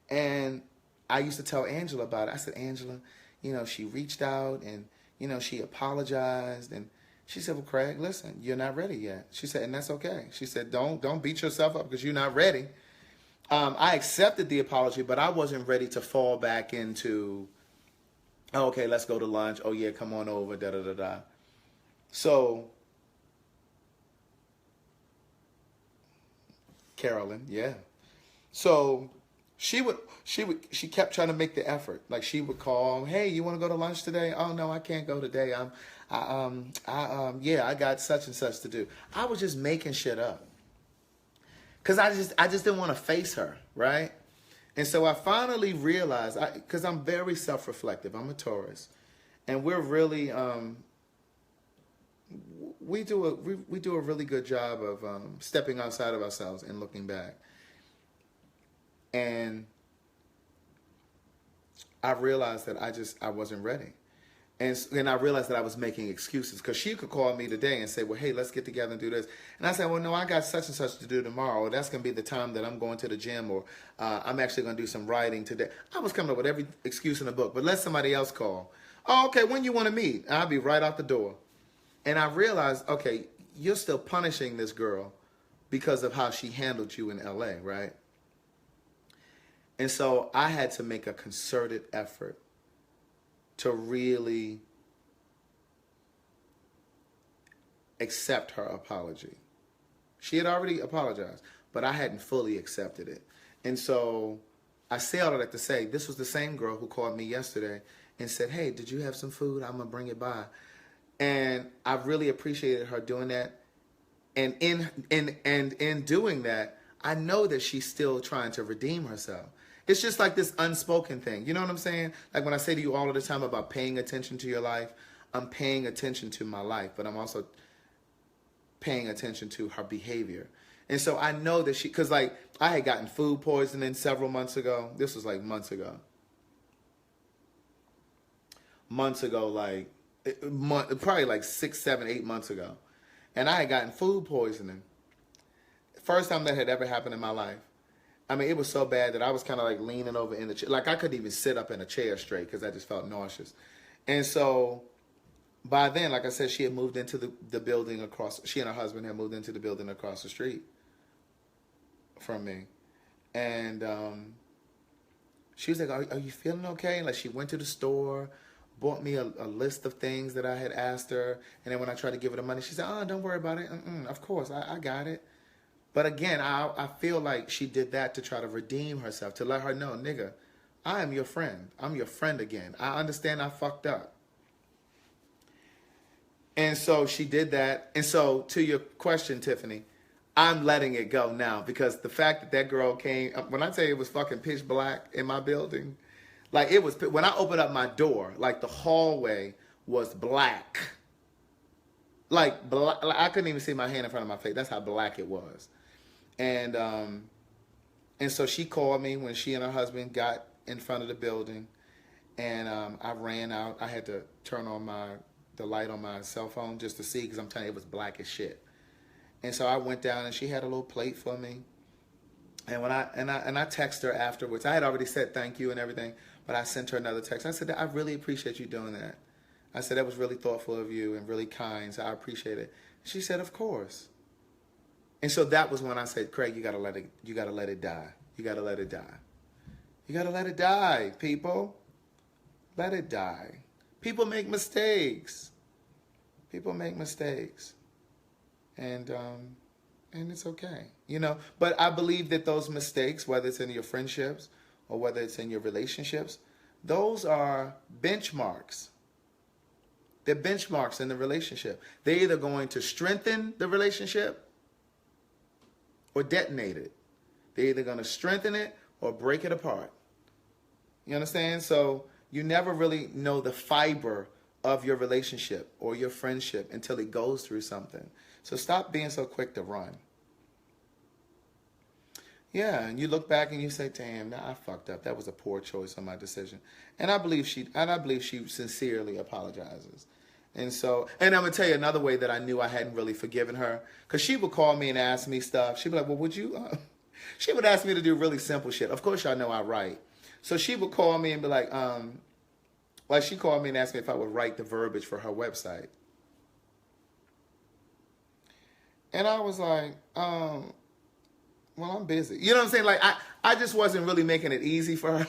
And I used to tell Angela about it. I said, Angela, you know, she reached out and, you know, she apologized. And she said, well, Craig, listen, you're not ready yet. She said, and that's okay. She said, don't beat yourself up because you're not ready. I accepted the apology, but I wasn't ready to fall back into, oh, okay, let's go to lunch. Oh yeah, come on over. Da da da da. So, Carolyn, yeah. So she kept trying to make the effort. Like she would call, hey, you want to go to lunch today? Oh no, I can't go today. Yeah, I got such and such to do. I was just making shit up. Cause I just didn't want to face her, right? And so I finally realized, cause I'm very self-reflective. I'm a Taurus, and we're really we do a really good job of stepping outside of ourselves and looking back. And I realized that I wasn't ready. And I realized that I was making excuses because she could call me today and say, well, hey, let's get together and do this. And I said, well, no, I got such and such to do tomorrow. Or that's going to be the time that I'm going to the gym, or I'm actually going to do some writing today. I was coming up with every excuse in the book, but let somebody else call. Oh, okay, when you want to meet? I'll be right out the door. And I realized, okay, you're still punishing this girl because of how she handled you in LA, right? And so I had to make a concerted effort to really accept her apology. She had already apologized, but I hadn't fully accepted it. And so I say all of that to say, this was the same girl who called me yesterday and said, hey, did you have some food? I'm going to bring it by. And I really appreciated her doing that. And in doing that, I know that she's still trying to redeem herself. It's just like this unspoken thing. You know what I'm saying? Like when I say to you all of the time about paying attention to your life, I'm paying attention to my life, but I'm also paying attention to her behavior. And so I know that because like I had gotten food poisoning several months ago. This was like months ago. Probably like 6, 7, 8 months ago. And I had gotten food poisoning. First time that had ever happened in my life. I mean, it was so bad that I was kind of like leaning over in the chair. Like I couldn't even sit up in a chair straight because I just felt nauseous. And so by then, like I said, she had moved into the building across. She and her husband had moved into the building across the street from me. And she was like, are you feeling okay? Like she went to the store, bought me a list of things that I had asked her. And then when I tried to give her the money, she said, oh, don't worry about it. Of course, I got it. But again, I feel like she did that to try to redeem herself, to let her know, nigga, I am your friend. I'm your friend again. I understand I fucked up. And so she did that. And so to your question, Tiffany, I'm letting it go now because the fact that that girl came, when I tell you it was fucking pitch black in my building, like it was, when I opened up my door, like the hallway was black. Like black, I couldn't even see my hand in front of my face. That's how black it was. And so she called me when she and her husband got in front of the building, and I ran out. I had to turn on the light on my cell phone just to see because I'm telling you it was black as shit. And so I went down and she had a little plate for me. And when I texted her afterwards, I had already said thank you and everything, but I sent her another text. I said, I really appreciate you doing that. I said that was really thoughtful of you and really kind, so I appreciate it. She said, of course. And so that was when I said, Craig, you gotta let it die. You gotta let it die. You gotta let it die, people. Let it die. People make mistakes. And it's okay. You know, but I believe that those mistakes, whether it's in your friendships or whether it's in your relationships, those are benchmarks. They're benchmarks in the relationship. They're either going to strengthen the relationship or detonate it. They're either going to strengthen it or break it apart. You understand? So you never really know the fiber of your relationship or your friendship until it goes through something. So stop being so quick to run. Yeah, and you look back and you say, damn, I fucked up. That was a poor choice on my decision. And I believe she sincerely apologizes. And so, and I'm going to tell you another way that I knew I hadn't really forgiven her. Because she would call me and ask me stuff. She'd be like, well, would you? She would ask me to do really simple shit. Of course, y'all know I write. So she would call me and be like she called me and asked me if I would write the verbiage for her website. And I was like, well, I'm busy. You know what I'm saying? Like, I just wasn't really making it easy for her.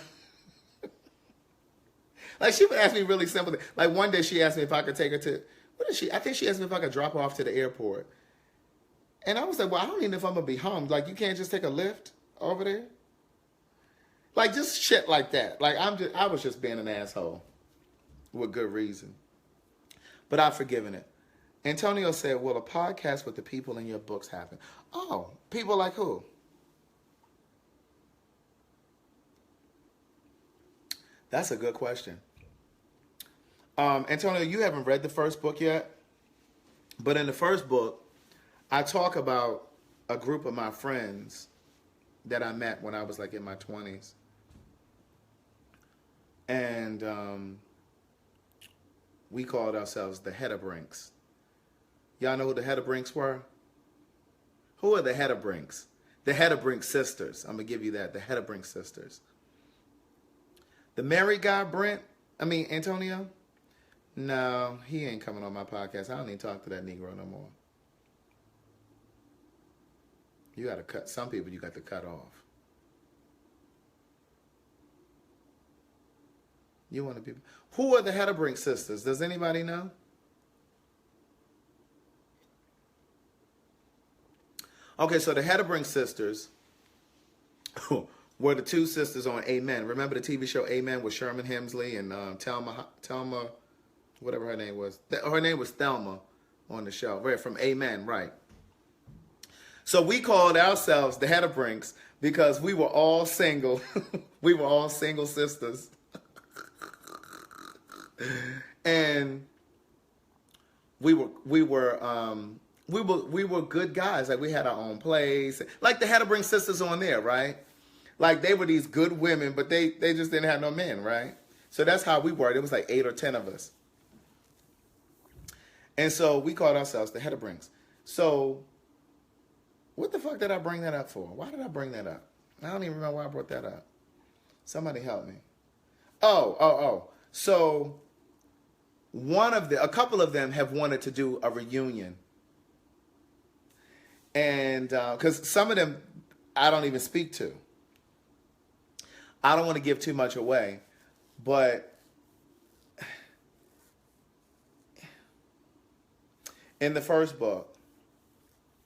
Like, she would ask me really simple things. Like, one day she asked me if I could take her to, what is she? I think she asked me if I could drop her off to the airport. And I was like, well, I don't even know if I'm going to be home. Like, you can't just take a lift over there? Like, just shit like that. Like, I was just being an asshole with good reason. But I've forgiven it. Antonio said, will a podcast with the people in your books happen? Oh, people like who? That's a good question. Antonio, you haven't read the first book yet. But in the first book, I talk about a group of my friends that I met when I was like in my 20s. And we called ourselves the Hedabrinks. Y'all know who the Hedabrinks were? Who are the Hedabrinks? The Hedabrink sisters. I'm going to give you that. The Hedabrink sisters. The married guy, Antonio? No, he ain't coming on my podcast. I don't even talk to that Negro no more. You got to cut. Some people you got to cut off. You want to be... Who are the Hedabrink sisters? Does anybody know? Okay, so the Hedabrink sisters were the two sisters on Amen. Remember the TV show Amen with Sherman Hemsley and Thelma, whatever her name was. Her name was Thelma on the show. Right, from Amen, right. So we called ourselves the Hedabrinks because we were all single. We were all single sisters. And we were good guys. Like, we had our own place. Like the Hedabring sisters on there, right? Like, they were these good women, but they just didn't have no men, right? So that's how we were. It was like 8 or 10 of us. And so we called ourselves the Hedabrinks. So what the fuck did I bring that up for? Why did I bring that up? I don't even remember why I brought that up. Somebody help me. Oh. So a couple of them have wanted to do a reunion. And because some of them I don't even speak to. I don't want to give too much away, but in the first book,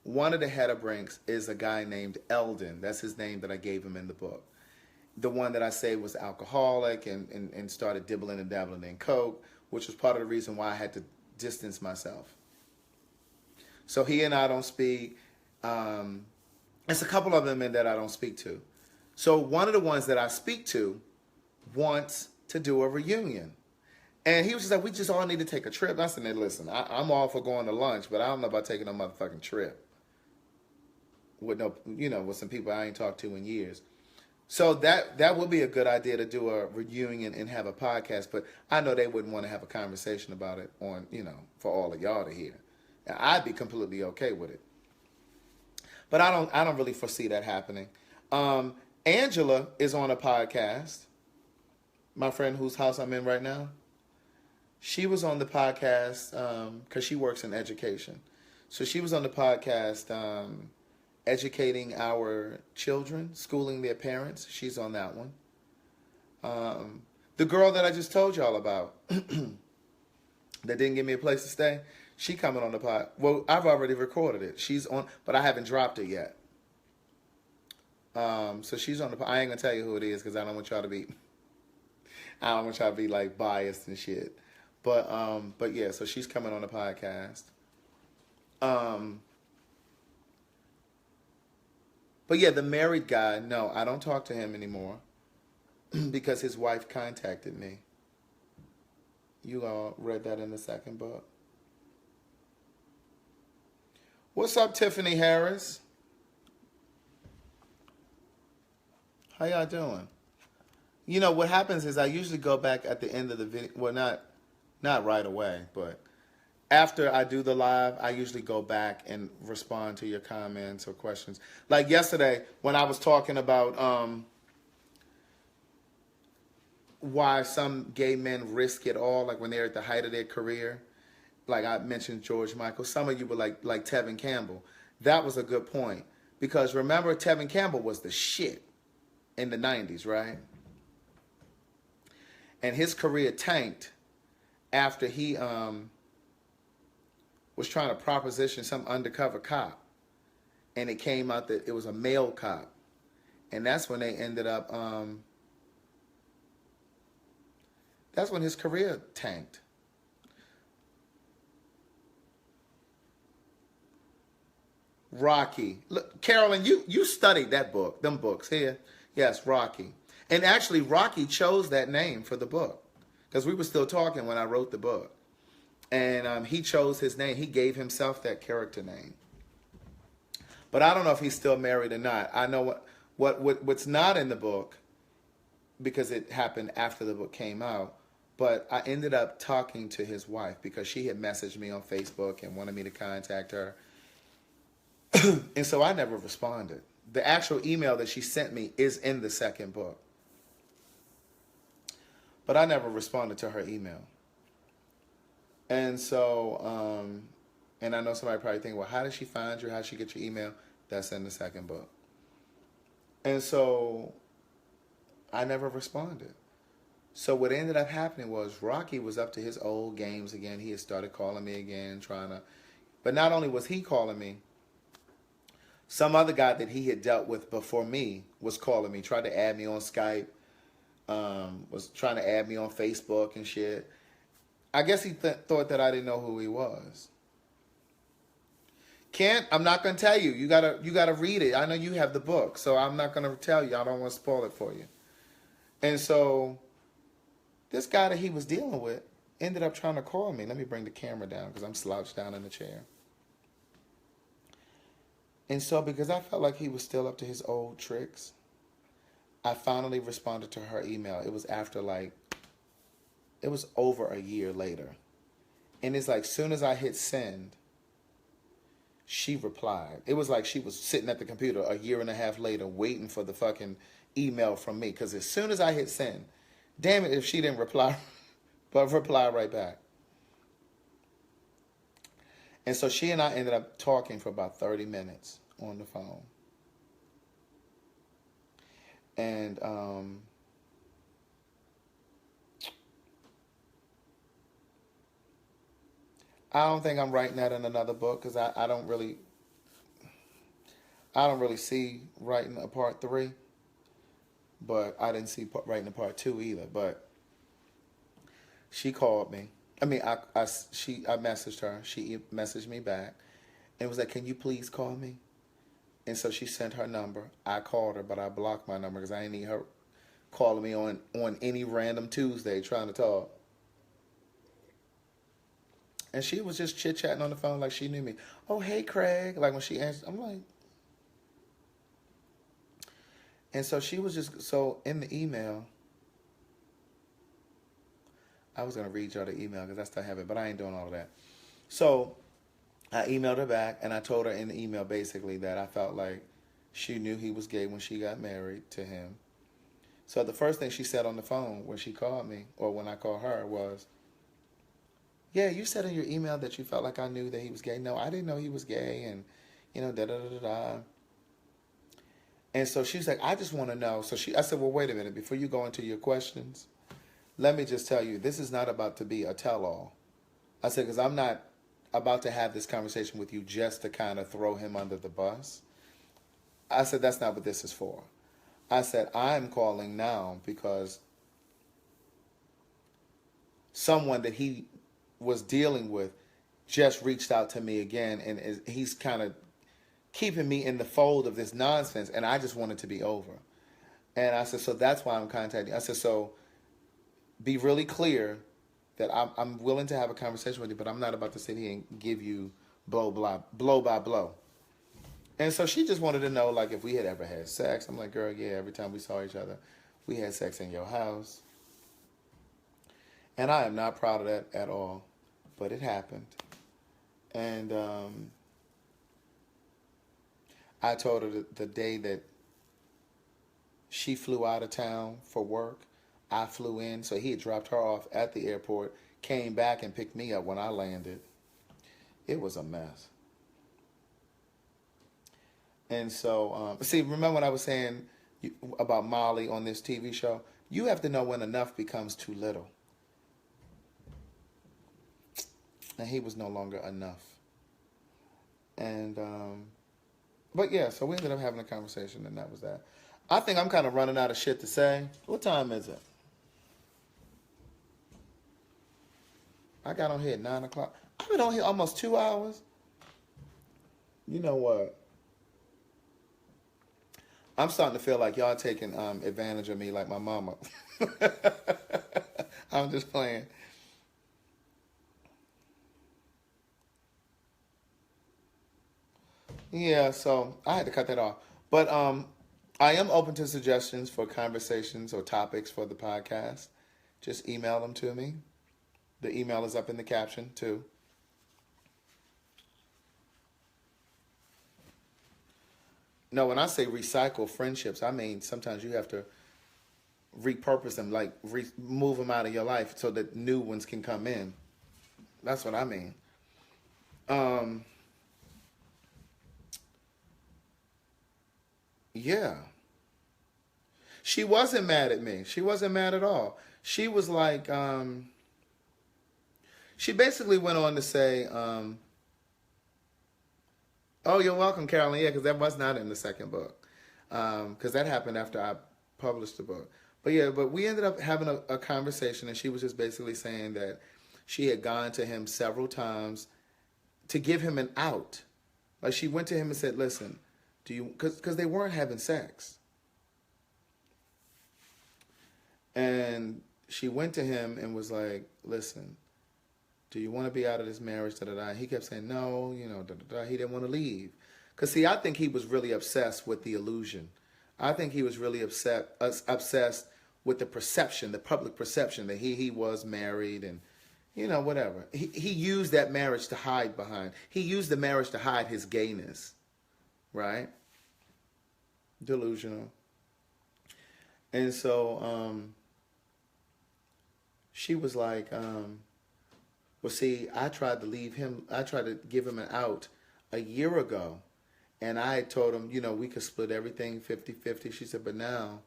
one of the Hedabrinks is a guy named Eldon. That's his name that I gave him in the book. The one that I say was alcoholic and started dibbling and dabbling in coke, which was part of the reason why I had to distance myself. So he and I don't speak. There's a couple of them in that I don't speak to. So one of the ones that I speak to wants to do a reunion. And he was just like, we just all need to take a trip. I said, listen, I'm all for going to lunch, but I don't know about taking a motherfucking trip with with some people I ain't talked to in years. So that would be a good idea to do a reunion and have a podcast, but I know they wouldn't want to have a conversation about it on, for all of y'all to hear. And I'd be completely okay with it. But I don't really foresee that happening. Angela is on a podcast. My friend whose house I'm in right now. She was on the podcast because she works in education. So she was on the podcast educating our children, schooling their parents. She's on that one. The girl that I just told y'all about that didn't give me a place to stay, she coming on the pod. Well, I've already recorded it. She's on, but I haven't dropped it yet. So she's on the. I ain't gonna tell you who it is because I don't want y'all to be. I don't want y'all to be like biased and shit. But yeah. So she's coming on the podcast. But yeah, the married guy. No, I don't talk to him anymore because his wife contacted me. You all read that in the second book. What's up, Tiffany Harris? How y'all doing? What happens is I usually go back at the end of the video. Well, not right away, but after I do the live, I usually go back and respond to your comments or questions. Like yesterday when I was talking about why some gay men risk it all, like when they're at the height of their career. Like I mentioned George Michael. Some of you were like Tevin Campbell. That was a good point. Because remember, Tevin Campbell was the shit. in the 90s, right? And his career tanked after he was trying to proposition some undercover cop. And it came out that it was a male cop. And that's when they ended up, that's when his career tanked. Rocky. Look, Carolyn, you studied that book, them books here. Yes, Rocky. And actually, Rocky chose that name for the book because we were still talking when I wrote the book. And he chose his name. He gave himself that character name. But I don't know if he's still married or not. I know what's not in the book because it happened after the book came out. But I ended up talking to his wife because she had messaged me on Facebook and wanted me to contact her. And so I never responded. The actual email that she sent me is in the second book. But I never responded to her email. And so, and I know somebody probably thinking, well, how did she find you? How did she get your email? That's in the second book. And so I never responded. So what ended up happening was Rocky was up to his old games again. He had started calling me again, but not only was he calling me, some other guy that he had dealt with before me was calling me, tried to add me on Skype, was trying to add me on Facebook and shit. I guess he thought that I didn't know who he was. Kent, I'm not going to tell you. You gotta read it. I know you have the book, so I'm not going to tell you. I don't want to spoil it for you. And so this guy that he was dealing with ended up trying to call me. Let me bring the camera down because I'm slouched down in the chair. And so because I felt like he was still up to his old tricks, I finally responded to her email. It was after it was over a year later. And it's like, soon as I hit send, she replied. It was like she was sitting at the computer a year and a half later waiting for the fucking email from me. Because as soon as I hit send, damn it if she didn't reply, but reply right back. And so she and I ended up talking for about 30 minutes on the phone. And I don't think I'm writing that in another book because I don't really see writing a part 3. But I didn't see writing a part 2 either. But she called me. I mean, I messaged her. She messaged me back and was like, "Can you please call me?" And so she sent her number. I called her, but I blocked my number because I didn't need her calling me on any random Tuesday trying to talk. And she was just chit-chatting on the phone like she knew me. "Oh, hey, Craig." Like when she answered, I'm like... And so she was just... So in the email... I was going to read y'all the email because I still have it, but I ain't doing all of that. So I emailed her back and I told her in the email basically that I felt like she knew he was gay when she got married to him. So the first thing she said on the phone when she called me, or when I called her, was, "Yeah, you said in your email that you felt like I knew that he was gay." "No, I didn't know he was gay," and, da-da-da-da-da. And so she was like, "I just want to know." So I said, "Well, wait a minute. Before you go into your questions, let me just tell you, this is not about to be a tell-all." I said, because I'm not about to have this conversation with you just to kind of throw him under the bus. I said, that's not what this is for. I said, I'm calling now because someone that he was dealing with just reached out to me again, and he's kind of keeping me in the fold of this nonsense, and I just want it to be over. And I said, so that's why I'm contacting you. I said, so be really clear that I'm willing to have a conversation with you, but I'm not about to sit here and give you blow by blow. And so she just wanted to know, like, if we had ever had sex. I'm like, girl, yeah, every time we saw each other, we had sex in your house. And I am not proud of that at all, but it happened. And I told her the day that she flew out of town for work, I flew in. So he had dropped her off at the airport, came back and picked me up when I landed. It was a mess. And so, see, remember when I was saying about Molly on this TV show. You have to know when enough becomes too little. And he was no longer enough. And, but yeah, so we ended up having a conversation, and that was that. I think I'm kind of running out of shit to say. What time is it? I got on here at 9 o'clock. I've been on here almost 2 hours. You know what? I'm starting to feel like y'all taking advantage of me like my mama. I'm just playing. Yeah, so I had to cut that off. But I am open to suggestions for conversations or topics for the podcast. Just email them to me. The email is up in the caption, too. No, when I say recycle friendships, I mean sometimes you have to repurpose them, like move them out of your life so that new ones can come in. That's what I mean. Yeah. She wasn't mad at me. She wasn't mad at all. She was like, she basically went on to say, oh, you're welcome, Carolyn. Yeah, because that was not in the second book. Because that happened after I published the book. But yeah, but we ended up having a conversation, and she was just basically saying that she had gone to him several times to give him an out. Like she went to him and said, listen, do you, because they weren't having sex. And she went to him and was like, listen, do you want to be out of this marriage? Da, da, da. He kept saying, no, you know, da, da, da. He didn't want to leave. Because, see, I think he was really obsessed with the illusion. I think he was really obsessed with the perception, the public perception that he was married and, you know, whatever. He used that marriage to hide behind. He used the marriage to hide his gayness, right? Delusional. And so she was like, well, see, I tried to give him an out a year ago. And I told him, you know, we could split everything 50-50. She said, but now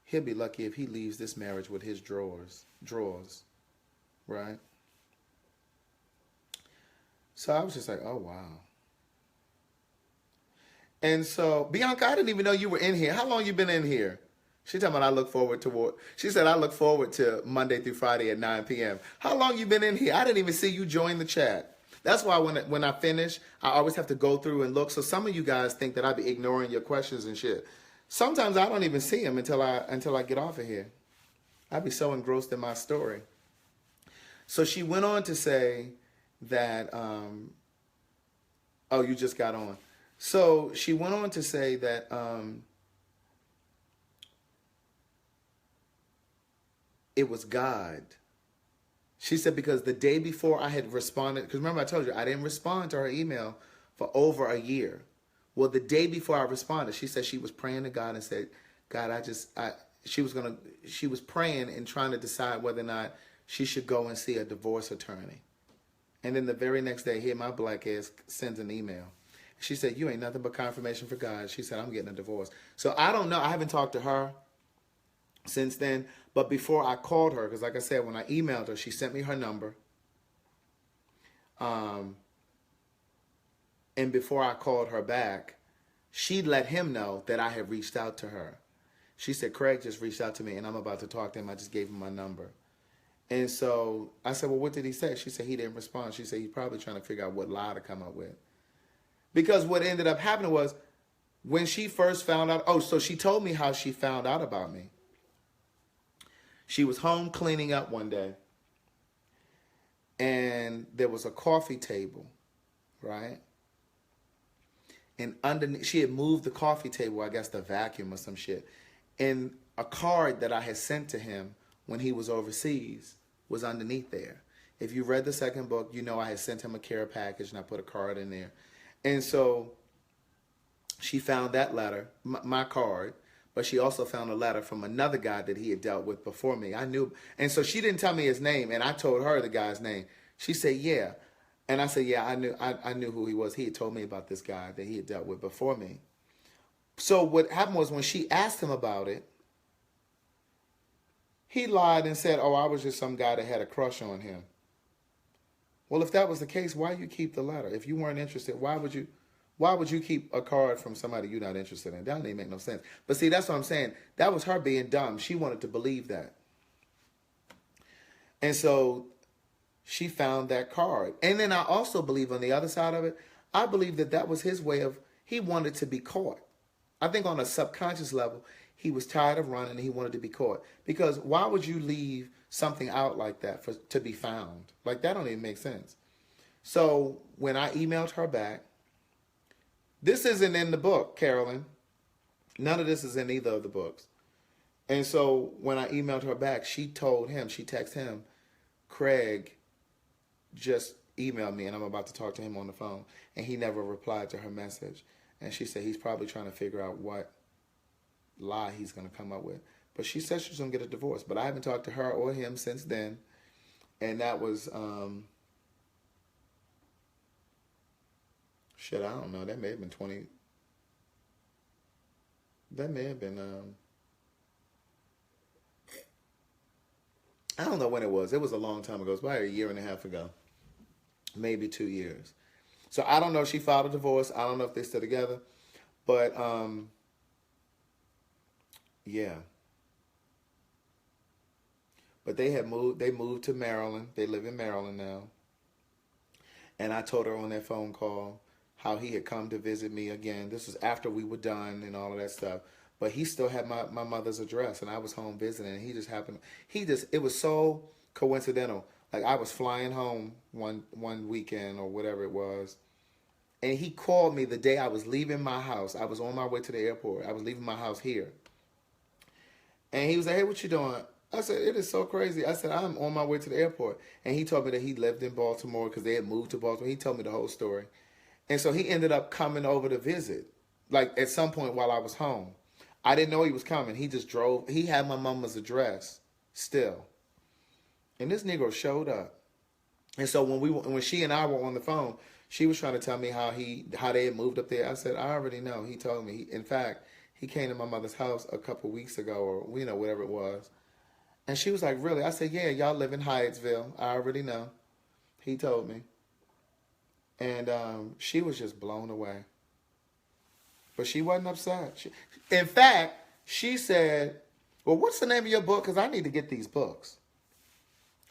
he'll be lucky if he leaves this marriage with his drawers, right? So I was just like, oh, wow. And so, Bianca, I didn't even know you were in here. How long you been in here? She talking about she said I look forward to Monday through Friday at 9 p.m. How long you been in here? I didn't even see you join the chat. That's why when I finish, I always have to go through and look. So some of you guys think that I be ignoring your questions and shit. Sometimes I don't even see them until I get off of here. I be so engrossed in my story. So she went on to say that, oh, you just got on. So she went on to say that it was God. She said because the day before I had responded, because remember I told you I didn't respond to her email for over a year. Well, the day before I responded, she said she was praying to God and said, God, she was praying and trying to decide whether or not she should go and see a divorce attorney. And then the very next day, here my black ass sends an email. She said, you ain't nothing but confirmation for God. She said, I'm getting a divorce. So I don't know. I haven't talked to her since then. But before I called her, because like I said, when I emailed her, she sent me her number. And before I called her back, she let him know that I had reached out to her. She said, Craig just reached out to me and I'm about to talk to him. I just gave him my number. And so I said, well, what did he say? She said he didn't respond. She said he's probably trying to figure out what lie to come up with. Because what ended up happening was when she first found out, so she told me how she found out about me. She was home cleaning up one day, and there was a coffee table, right? And underneath, she had moved the coffee table, I guess the vacuum or some shit, and a card that I had sent to him when he was overseas was underneath there. If you read the second book, you know I had sent him a care package, and I put a card in there. And so she found that letter, my card, but she also found a letter from another guy that he had dealt with before me. I knew. And so she didn't tell me his name, and I told her the guy's name. She said, yeah. And I said, yeah, I knew who he was. He had told me about this guy that he had dealt with before me. So what happened was when she asked him about it, he lied and said, "Oh, I was just some guy that had a crush on him." Well, if that was the case, why you keep the letter? If you weren't interested, why would you keep a card from somebody you're not interested in? That doesn't even make no sense. But see, that's what I'm saying. That was her being dumb. She wanted to believe that. And so she found that card. And then I also believe on the other side of it, I believe that that was his way of, he wanted to be caught. I think on a subconscious level, he was tired of running and he wanted to be caught. Because why would you leave something out like that to be found? Like, that don't even make sense. So when I emailed her back, this isn't in the book, Carolyn. None of this is in either of the books. And so when I emailed her back, she texted him, Craig just emailed me and I'm about to talk to him on the phone. And he never replied to her message. And she said he's probably trying to figure out what lie he's going to come up with. But she said she's going to get a divorce. But I haven't talked to her or him since then. And that was, I don't know. That may have been I don't know when it was. It was a long time ago. It was probably a year and a half ago. Maybe 2 years. So I don't know if she filed a divorce. I don't know if they're still together. But, yeah. But they moved to Maryland. They live in Maryland now. And I told her on that phone call how he had come to visit me again. This was after we were done and all of that stuff. But he still had my mother's address, and I was home visiting, and it was so coincidental. Like, I was flying home one weekend or whatever it was, and he called me the day I was leaving my house. I was on my way to the airport. I was leaving my house here. And he was like, "Hey, what you doing?" I said, "It is so crazy." I said, "I'm on my way to the airport." And he told me that he lived in Baltimore because they had moved to Baltimore. He told me the whole story. And so he ended up coming over to visit, like, at some point while I was home. I didn't know he was coming. He just drove. He had my mama's address still. And this Negro showed up. And so when she and I were on the phone, she was trying to tell me how they had moved up there. I said, "I already know." He told me. In fact, he came to my mother's house a couple weeks ago, or whatever it was. And she was like, "Really?" I said, "Yeah, y'all live in Hyattsville. I already know." He told me. And she was just blown away. But she wasn't upset. In fact, she said, "Well, what's the name of your book? Because I need to get these books.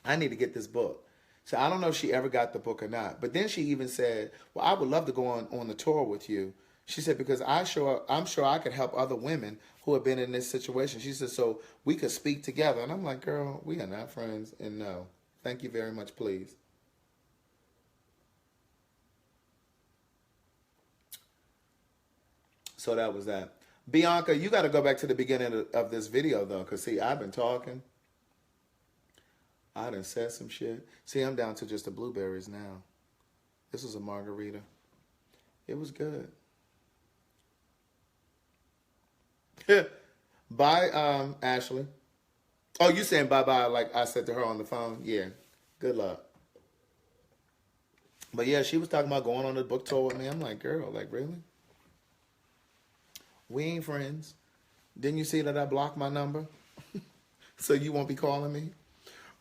I need to get this book." So I don't know if she ever got the book or not. But then she even said, "Well, I would love to go on the tour with you." She said, "Because I'm sure I could help other women who have been in this situation." She said, "So we could speak together." And I'm like, "Girl, we are not friends. And no, thank you very much, please." So that was that. Bianca, you got to go back to the beginning of this video, though, because, see, I've been talking. I done said some shit. See, I'm down to just the blueberries now. This was a margarita. It was good. Bye, Ashley. Oh, you saying bye-bye like I said to her on the phone? Yeah. Good luck. But, yeah, she was talking about going on the book tour with me. I'm like, girl, like, really? We ain't friends. Didn't you see that I blocked my number? So you won't be calling me?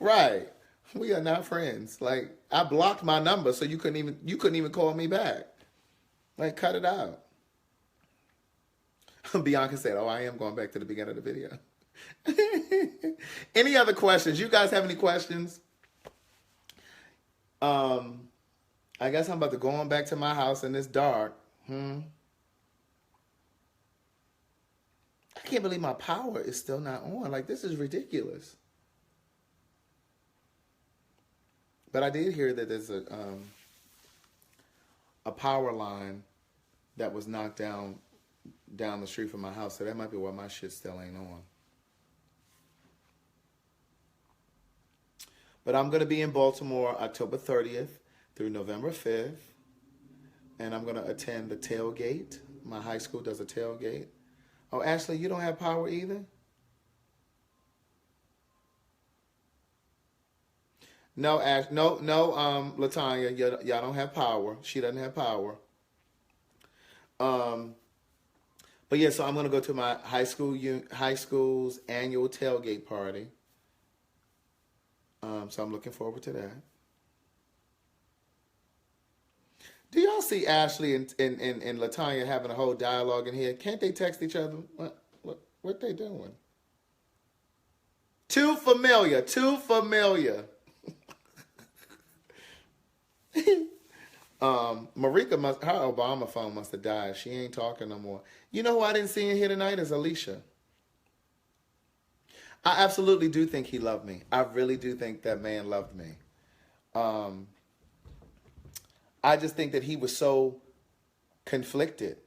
Right. We are not friends. Like, I blocked my number so you couldn't even call me back. Like, cut it out. Bianca said, "Oh, I am going back to the beginning of the video." Any other questions? You guys have any questions? I guess I'm about to go on back to my house and it's dark. I can't believe my power is still not on. Like, this is ridiculous. But I did hear that there's a power line that was knocked down the street from my house. So that might be why my shit still ain't on. But I'm going to be in Baltimore October 30th through November 5th. And I'm going to attend the tailgate. My high school does a tailgate. Oh, Ashley, you don't have power either? No, Latanya, y'all don't have power. She doesn't have power. But yeah, so I'm gonna go to my high school's annual tailgate party. So I'm looking forward to that. Do y'all see Ashley and Latanya having a whole dialogue in here? Can't they text each other? What they doing? Too familiar. Too familiar. Marika her Obama phone must have died. She ain't talking no more. You know who I didn't see in here tonight is Alicia. I absolutely do think he loved me. I really do think that man loved me. Um, I just think that he was so conflicted.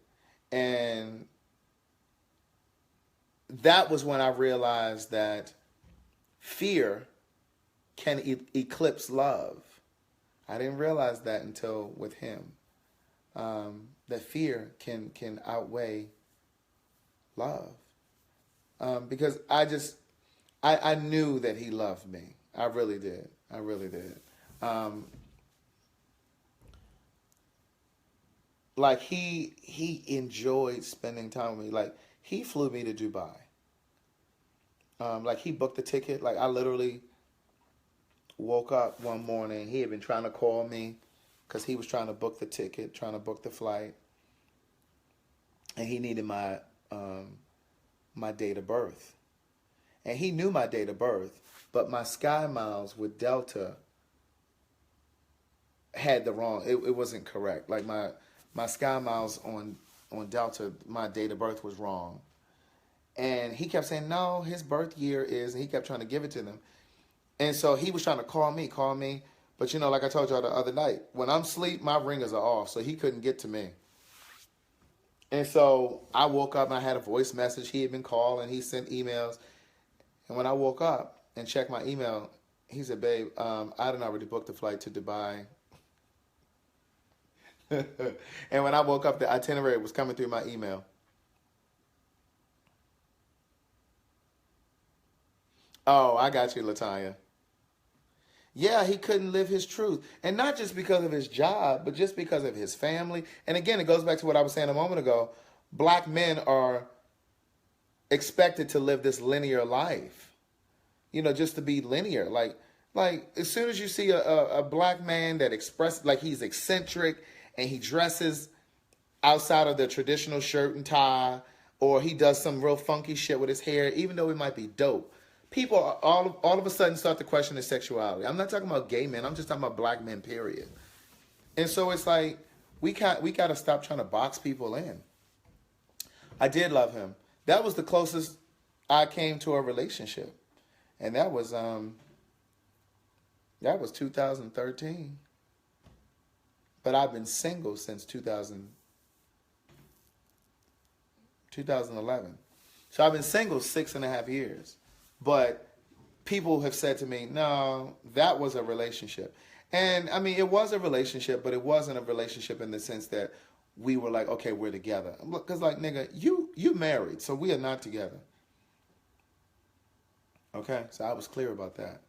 And that was when I realized that fear can eclipse love. I didn't realize that until with him. That fear can outweigh love. Because I knew that he loved me. I really did. I really did. Like he enjoyed spending time with me. Like he flew me to Dubai. Like he booked the ticket. Like I literally woke up one morning. He had been trying to call me because he was trying to book the ticket, trying to book the flight, and he needed my date of birth. And he knew my date of birth, but my Sky Miles with Delta had the wrong. It wasn't correct. Like my Sky Miles on Delta, my date of birth was wrong. And he kept saying, no, his birth year is, and he kept trying to give it to them. And so he was trying to call me. But you know, like I told y'all the other night, when I'm asleep, my ringers are off, so he couldn't get to me. And so I woke up and I had a voice message. He had been calling, he sent emails. And when I woke up and checked my email, he said, babe, I done already booked the flight to Dubai. And when I woke up, the itinerary was coming through my email. Oh, I got you, Latanya. Yeah, he couldn't live his truth. And not just because of his job, but just because of his family. And again, it goes back to what I was saying a moment ago. Black men are expected to live this linear life. You know, just to be linear. Like as soon as you see a black man that expresses, like he's eccentric and he dresses outside of the traditional shirt and tie, or he does some real funky shit with his hair, even though it might be dope, people are all of a sudden start to question his sexuality. I'm not talking about gay men. I'm just talking about black men, period. And so it's like we got to stop trying to box people in. I did love him. That was the closest I came to a relationship, and that was 2013. But I've been single since 2011. So I've been single 6.5 years. But people have said to me, no, that was a relationship. And I mean, it was a relationship, but it wasn't a relationship in the sense that we were like, okay, we're together. Because like, nigga, you married, so we are not together. Okay, so I was clear about that.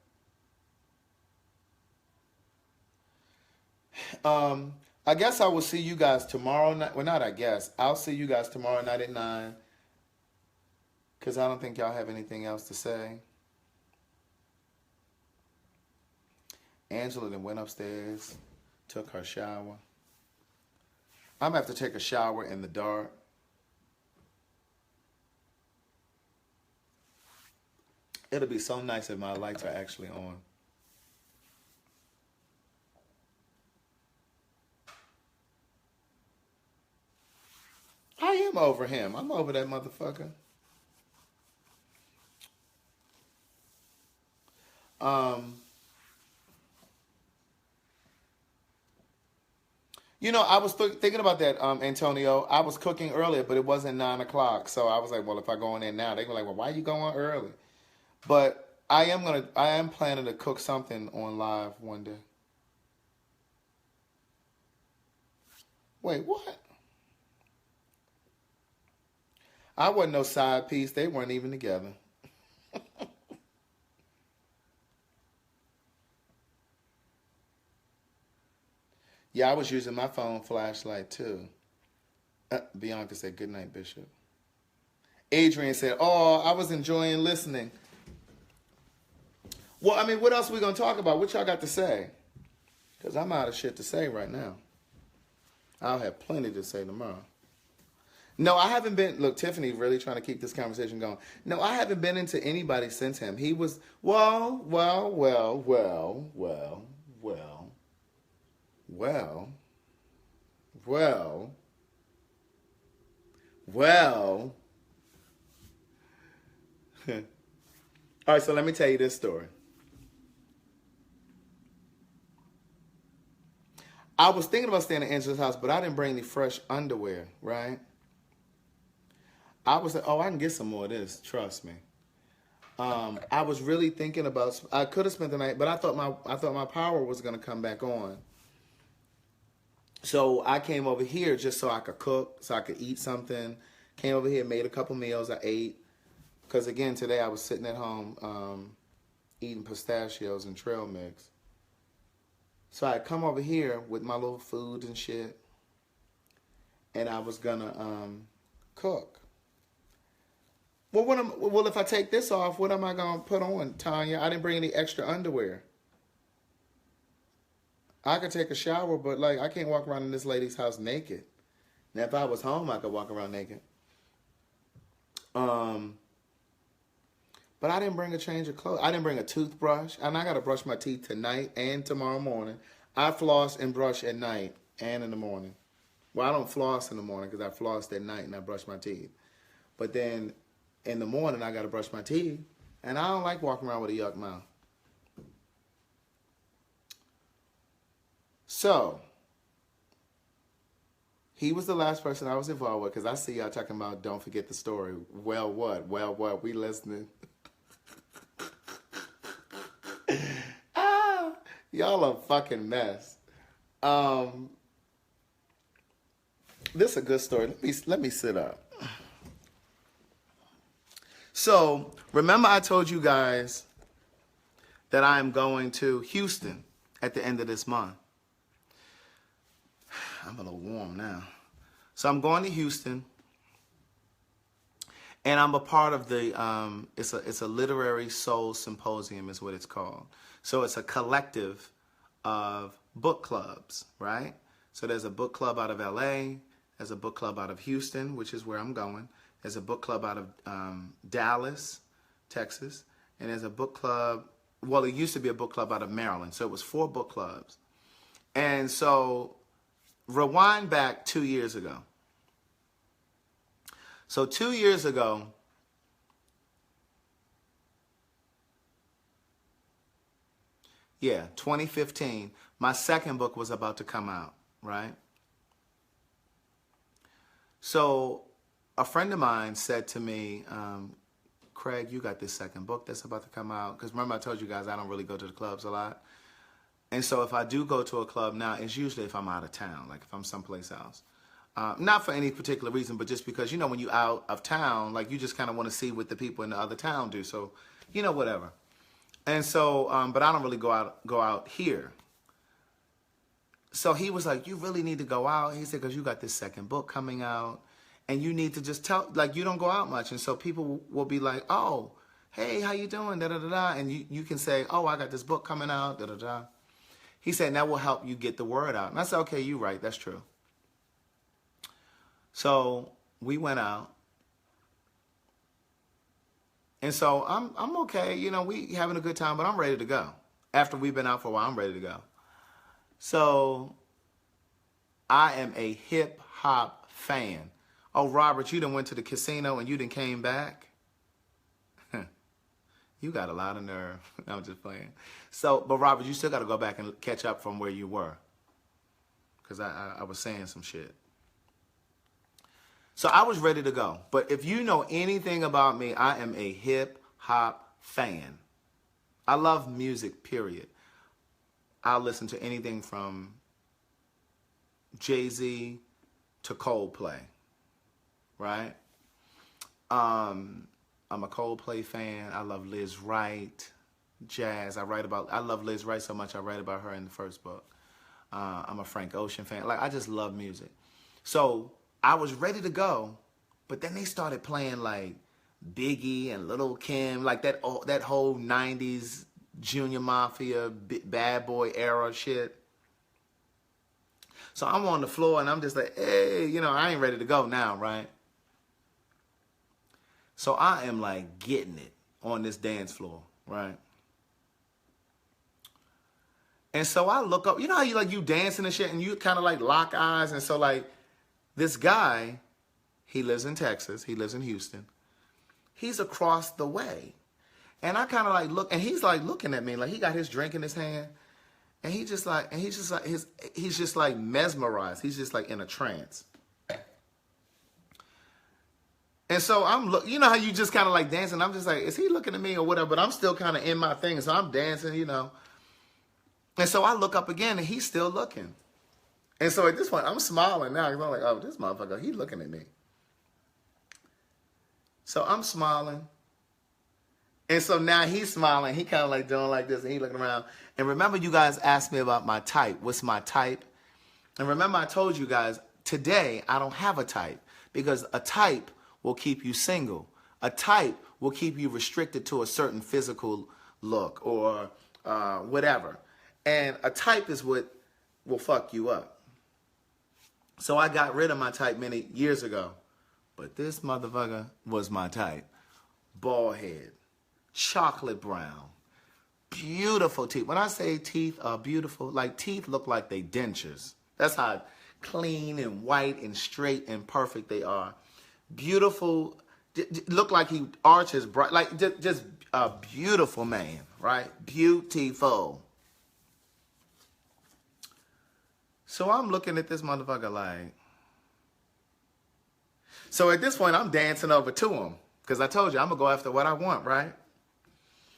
I guess I will see you guys tomorrow night. Well, not I guess. I'll see you guys tomorrow night at 9. Because I don't think y'all have anything else to say. Angela then went upstairs, took her shower. I'm going to have to take a shower in the dark. It'll be so nice if my lights are actually on. I am over him. I'm over that motherfucker. You know, I was thinking about that, Antonio. I was cooking earlier, but it wasn't 9 o'clock. So I was like, well, if I go in there now, they were like, well, why are you going early? But I am planning to cook something on live one day. Wait, what? I wasn't no side piece. They weren't even together. Yeah, I was using my phone flashlight too. Bianca said, good night, Bishop. Adrian said, "Oh, I was enjoying listening." Well, I mean, what else are we gonna talk about? What y'all got to say? Because I'm out of shit to say right now. I'll have plenty to say tomorrow. No, I haven't been. Look, Tiffany really trying to keep this conversation going. No, I haven't been into anybody since him. He was, well, well, well, well, well, well, well, well, well. All right, so let me tell you this story. I was thinking about staying at Angela's house, but I didn't bring any fresh underwear, right? I was like, oh, I can get some more of this. Trust me. I was really thinking about. I could have spent the night, but I thought my power was gonna come back on. So I came over here just so I could cook, so I could eat something. Came over here, made a couple meals. I ate. Because again, today I was sitting at home eating pistachios and trail mix. So I come over here with my little food and shit, and I was gonna cook. Well, if I take this off, what am I gonna put on, Tanya? I didn't bring any extra underwear. I could take a shower, but like I can't walk around in this lady's house naked. Now, if I was home, I could walk around naked. But I didn't bring a change of clothes. I didn't bring a toothbrush. And I got to brush my teeth tonight and tomorrow morning. I floss and brush at night and in the morning. Well, I don't floss in the morning because I flossed at night and I brush my teeth. But then in the morning, I got to brush my teeth. And I don't like walking around with a yuck mouth. So, he was the last person I was involved with because I see y'all talking about don't forget the story. Well, what? Well, what? We listening. Y'all a fucking mess. This is a good story. Let me sit up. So, remember I told you guys that I am going to Houston at the end of this month. I'm a little warm now. So I'm going to Houston. And I'm a part of the, it's a literary soul symposium is what it's called. So it's a collective of book clubs, right? So there's a book club out of LA. There's a book club out of Houston, which is where I'm going. There's a book club out of Dallas, Texas. And there's a book club, well, it used to be a book club out of Maryland. So it was 4 book clubs. And so rewind back 2 years ago. So 2 years ago, yeah, 2015, my second book was about to come out, right? So a friend of mine said to me, Craig, you got this second book that's about to come out. Because remember I told you guys I don't really go to the clubs a lot. And so if I do go to a club now, it's usually if I'm out of town, like if I'm someplace else. Not for any particular reason, but just because, you know, when you out of town, like you just kind of want to see what the people in the other town do. So, you know, whatever. And so, but I don't really go out here. So he was like, you really need to go out. He said, because you got this second book coming out and you need to just tell, like, you don't go out much. And so people will be like, oh, hey, how you doing? Da, da, da, da. And you can say, oh, I got this book coming out. Da, da, da. He said, that will help you get the word out. And I said, okay, you're right. That's true. So we went out. And so I'm okay. You know, we having a good time, but I'm ready to go. After we've been out for a while, I'm ready to go. So I am a hip hop fan. Oh, Robert, you done went to the casino and you done came back? You got a lot of nerve. I'm just playing. So, but Robert, you still got to go back and catch up from where you were. Because I was saying some shit. So I was ready to go. But if you know anything about me, I am a hip hop fan. I love music, period. I'll listen to anything from Jay-Z to Coldplay, right? I'm a Coldplay fan. I love Liz Wright, jazz. I love Liz Wright so much I write about her in the first book. I'm a Frank Ocean fan. Like, I just love music. So I was ready to go But then they started playing like Biggie and Little Kim, like that whole 90s Junior Mafia, Bad Boy era shit. So I'm on the floor and I'm just like, hey, you know, I ain't ready to go now, right? So I am like getting it on this dance floor, right? And so I look up, you know how you dancing and shit and you kind of like lock eyes. And so like this guy, he lives in Texas, he lives in Houston. He's across the way. And I kind of like look, and he's like looking at me, like he got his drink in his hand. And he's just like mesmerized. He's just like in a trance. And so you know how you just kind of like dancing. I'm just like, is he looking at me or whatever? But I'm still kind of in my thing. So I'm dancing, you know. And so I look up again and he's still looking. And so at this point, I'm smiling now. I'm like, oh, this motherfucker, he's looking at me. So I'm smiling. And so now he's smiling. He kind of like doing like this and he looking around. And remember you guys asked me about my type. What's my type? And remember I told you guys, today I don't have a type. Because a type will keep you single. A type will keep you restricted to a certain physical look or whatever. And a type is what will fuck you up. So I got rid of my type many years ago. But this motherfucker was my type. Bald head. Chocolate brown. Beautiful teeth. When I say teeth are beautiful, like teeth look like they dentures. That's how clean and white and straight and perfect they are. Beautiful. Look like he arches bright. Like just a beautiful man, right? Beautiful. So I'm looking at this motherfucker like. So at this point, I'm dancing over to him. Because I told you, I'm going to go after what I want, right?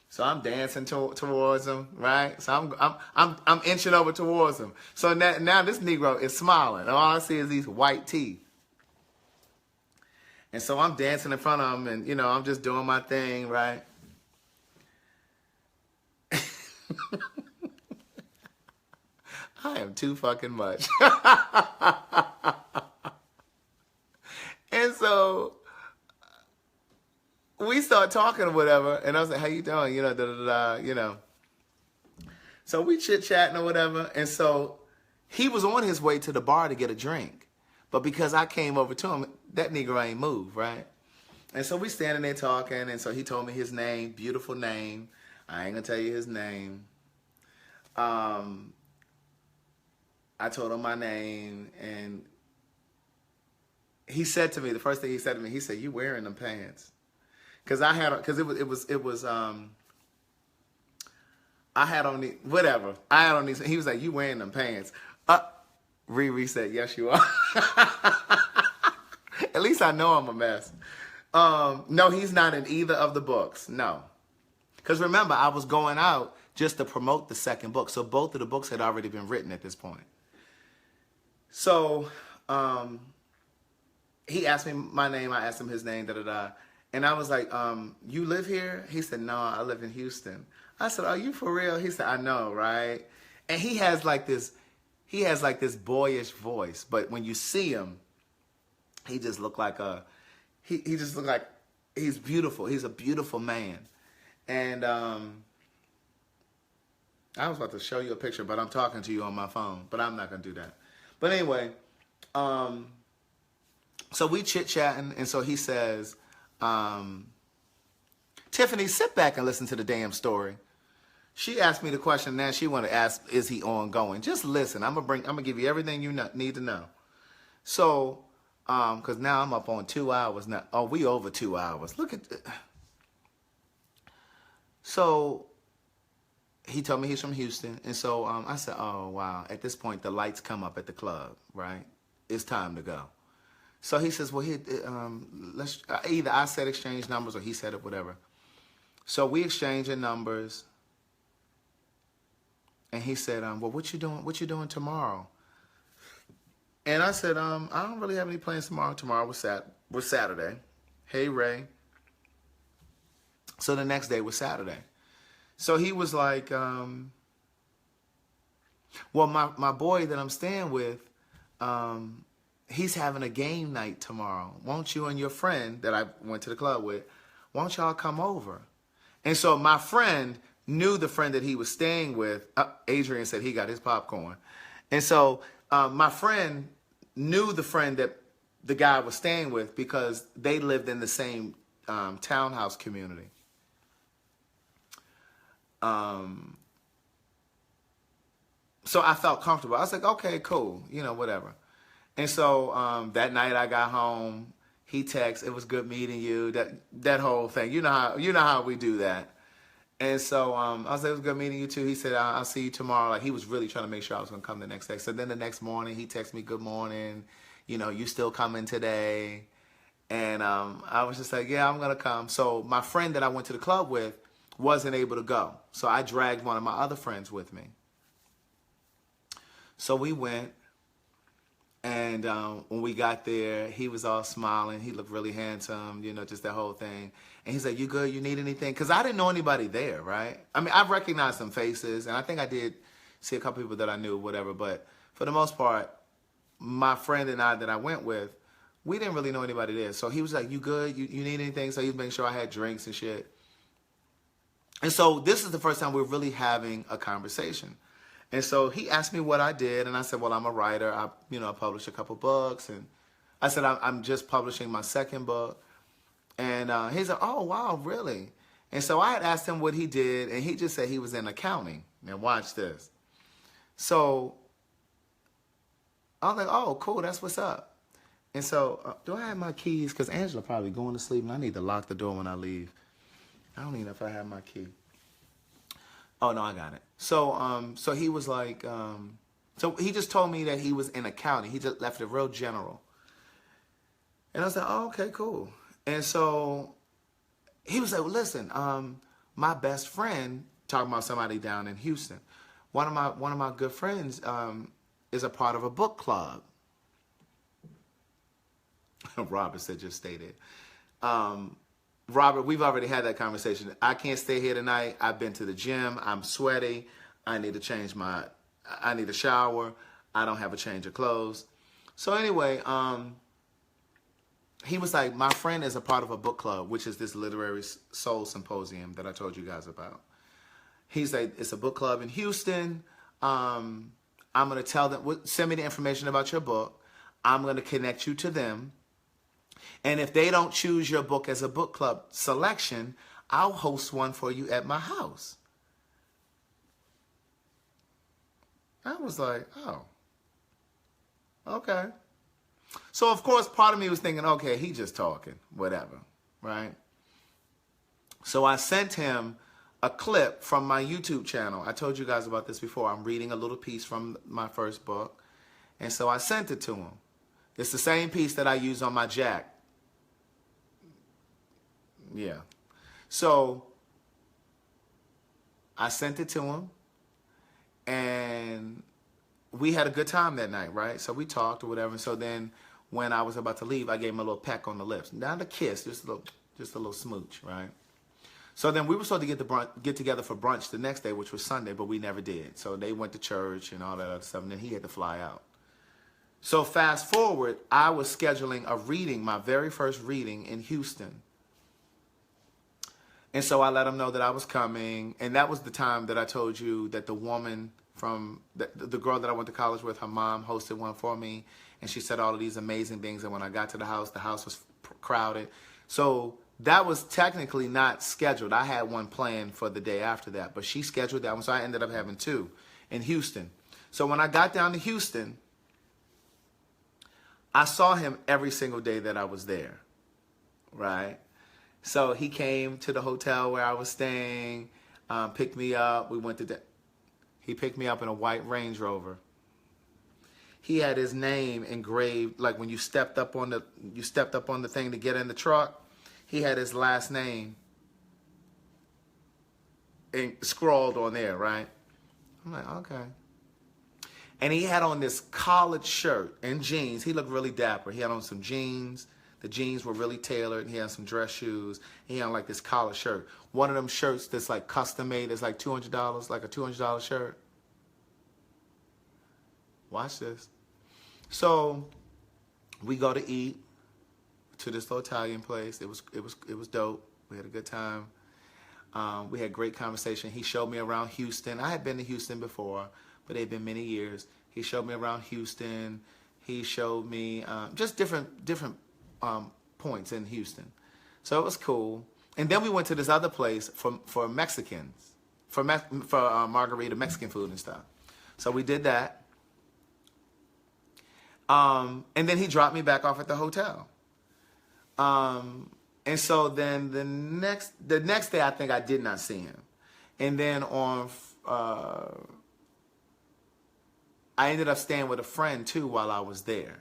So I'm dancing towards him, right? So I'm inching over towards him. So now this Negro is smiling. And all I see is these white teeth. And so I'm dancing in front of him and, you know, I'm just doing my thing, right? I am too fucking much. And so we start talking or whatever, and I was like, how you doing? You know, da-da-da, you know. So we chit-chatting or whatever, and so he was on his way to the bar to get a drink. But because I came over to him, that nigga ain't moved, right? And so we standing there talking, and so he told me his name, beautiful name. I ain't gonna tell you his name. I told him my name, and he said to me, the first thing he said to me, he said, you wearing them pants? Because I had on the, whatever. I had on these, he was like, you wearing them pants? Riri said, yes, you are. At least I know I'm a mess. No, he's not in either of the books. No. Because remember, I was going out just to promote the second book. So both of the books had already been written at this point. So, he asked me my name. I asked him his name, da-da-da. And I was like, you live here? He said, no, I live in Houston. I said, are you for real? He said, I know, right? And he has like this boyish voice. But when you see him, he just looked like he's beautiful. He's a beautiful man. And I was about to show you a picture, but I'm talking to you on my phone. But I'm not going to do that. But anyway, so we chit-chatting, and so he says, Tiffany, sit back and listen to the damn story. She asked me the question, now she want to ask, is he ongoing? Just listen. I'm gonna give you everything you need to know. So, because now I'm up on 2 hours now. Oh, we over 2 hours. Look at. So, he told me he's from Houston, and so I said, oh wow. At this point, the lights come up at the club, right? It's time to go. So he says, well, let's either I said exchange numbers or he said it, whatever. So we exchanging numbers, and he said, well, what you doing? What you doing tomorrow? And I said, I don't really have any plans tomorrow. Tomorrow was Saturday. Hey, Ray. So the next day was Saturday. So he was like, well, my boy that I'm staying with, he's having a game night tomorrow. Won't you and your friend that I went to the club with, won't y'all come over? And so my friend knew the friend that he was staying with. Adrian said he got his popcorn. And so my friend knew the friend that the guy was staying with because they lived in the same townhouse community. So I felt comfortable. I was like, okay, cool, whatever. And so that night I got home. He texted, "It was good meeting you." That whole thing. You know how we do that. And so I was like, "It was good meeting you too." He said, "I'll see you tomorrow." Like he was really trying to make sure I was gonna come the next day. So then the next morning he texted me, "Good morning. You still coming today?" And I was just like, "Yeah, I'm gonna come." So my friend that I went to the club with wasn't able to go. So I dragged one of my other friends with me. So we went, and when we got there, he was all smiling. He looked really handsome, just that whole thing. And he's like, "You good? You need anything?" Because I didn't know anybody there, right? I mean, I've recognized some faces, and I think I did see a couple people that I knew, whatever. But for the most part, my friend and I that I went with, we didn't really know anybody there. So he was like, "You good? You need anything?" So he was making sure I had drinks and shit. And so this is the first time we're really having a conversation. And so he asked me what I did, and I said, "Well, I'm a writer. I published a couple books." And I said, I'm just publishing my second book. And he's like, "Oh, wow, really?" And so I had asked him what he did, and he just said he was in accounting. Now watch this. So I was like, "Oh, cool, that's what's up." And so do I have my keys? Because Angela probably going to sleep, and I need to lock the door when I leave. I don't even know if I have my key. Oh, no, I got it. So he was like, so he just told me that he was in accounting. He just left it real general. And I was like, "Oh, okay, cool." And so he was like, "Well, listen, my best friend," talking about somebody down in Houston, one of my good friends is a part of a book club. Robert said, "Just stay there." Robert, we've already had that conversation. I can't stay here tonight. I've been to the gym. I'm sweaty. I need a shower. I don't have a change of clothes. So anyway, he was like, "My friend is a part of a book club, which is this literary soul symposium that I told you guys about." He's like, "It's a book club in Houston. I'm going to tell them, send me the information about your book. I'm going to connect you to them. And if they don't choose your book as a book club selection, I'll host one for you at my house." I was like, "Oh, okay." So, of course, part of me was thinking, okay, he just talking, whatever, right? So I sent him a clip from my YouTube channel. I told you guys about this before. I'm reading a little piece from my first book. And so I sent it to him. It's the same piece that I use on my jack. Yeah. So I sent it to him, and we had a good time that night, right? So we talked or whatever. And so then when I was about to leave, I gave him a little peck on the lips. Not a kiss, just a little smooch, right? So then we were supposed to get together for brunch the next day, which was Sunday, but we never did. So they went to church and all that other stuff, and then he had to fly out. So fast forward, I was scheduling a reading, my very first reading in Houston. And so I let him know that I was coming. And that was the time that I told you that the woman from the girl that I went to college with, her mom hosted one for me. And she said all of these amazing things. And when I got to the house was crowded. So that was technically not scheduled. I had one planned for the day after that. But she scheduled that one. So I ended up having two in Houston. So when I got down to Houston, I saw him every single day that I was there, right? So he came to the hotel where I was staying, picked me up. He picked me up in a white Range Rover. He had his name engraved, like when you stepped up on the thing to get in the truck. He had his last name scrawled on there, right? I'm like, okay. And he had on this collared shirt and jeans. He looked really dapper. He had on some jeans. The jeans were really tailored. He had some dress shoes. He had like this collared shirt. One of them shirts that's like custom made. It's like $200, like a $200 shirt. Watch this. So we go to eat to this little Italian place. It was dope. We had a good time. We had great conversation. He showed me around Houston. I had been to Houston before, but it had been many years. He showed me around Houston. He showed me just different points in Houston. So it was cool. And then we went to this other place for Mexicans, for margarita, Mexican food and stuff. So we did that. And then he dropped me back off at the hotel. And so then the next day, I think I did not see him. And then I ended up staying with a friend too while I was there.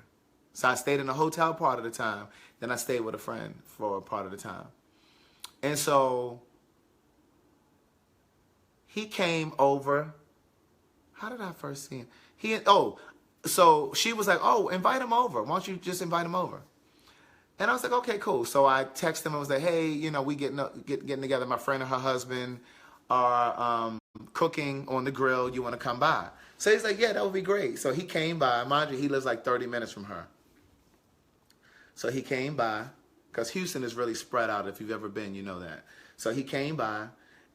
So I stayed in a hotel part of the time. Then I stayed with a friend for a part of the time. And so he came over. How did I first see him? So she was like, oh, invite him over. Why don't you just invite him over? And I was like, okay, cool. So I texted him and was like, hey, we getting together. My friend and her husband are cooking on the grill. You want to come by? So he's like, yeah, that would be great. So he came by. Mind you, he lives like 30 minutes from her. So he came by, because Houston is really spread out. If you've ever been, you know that. So he came by,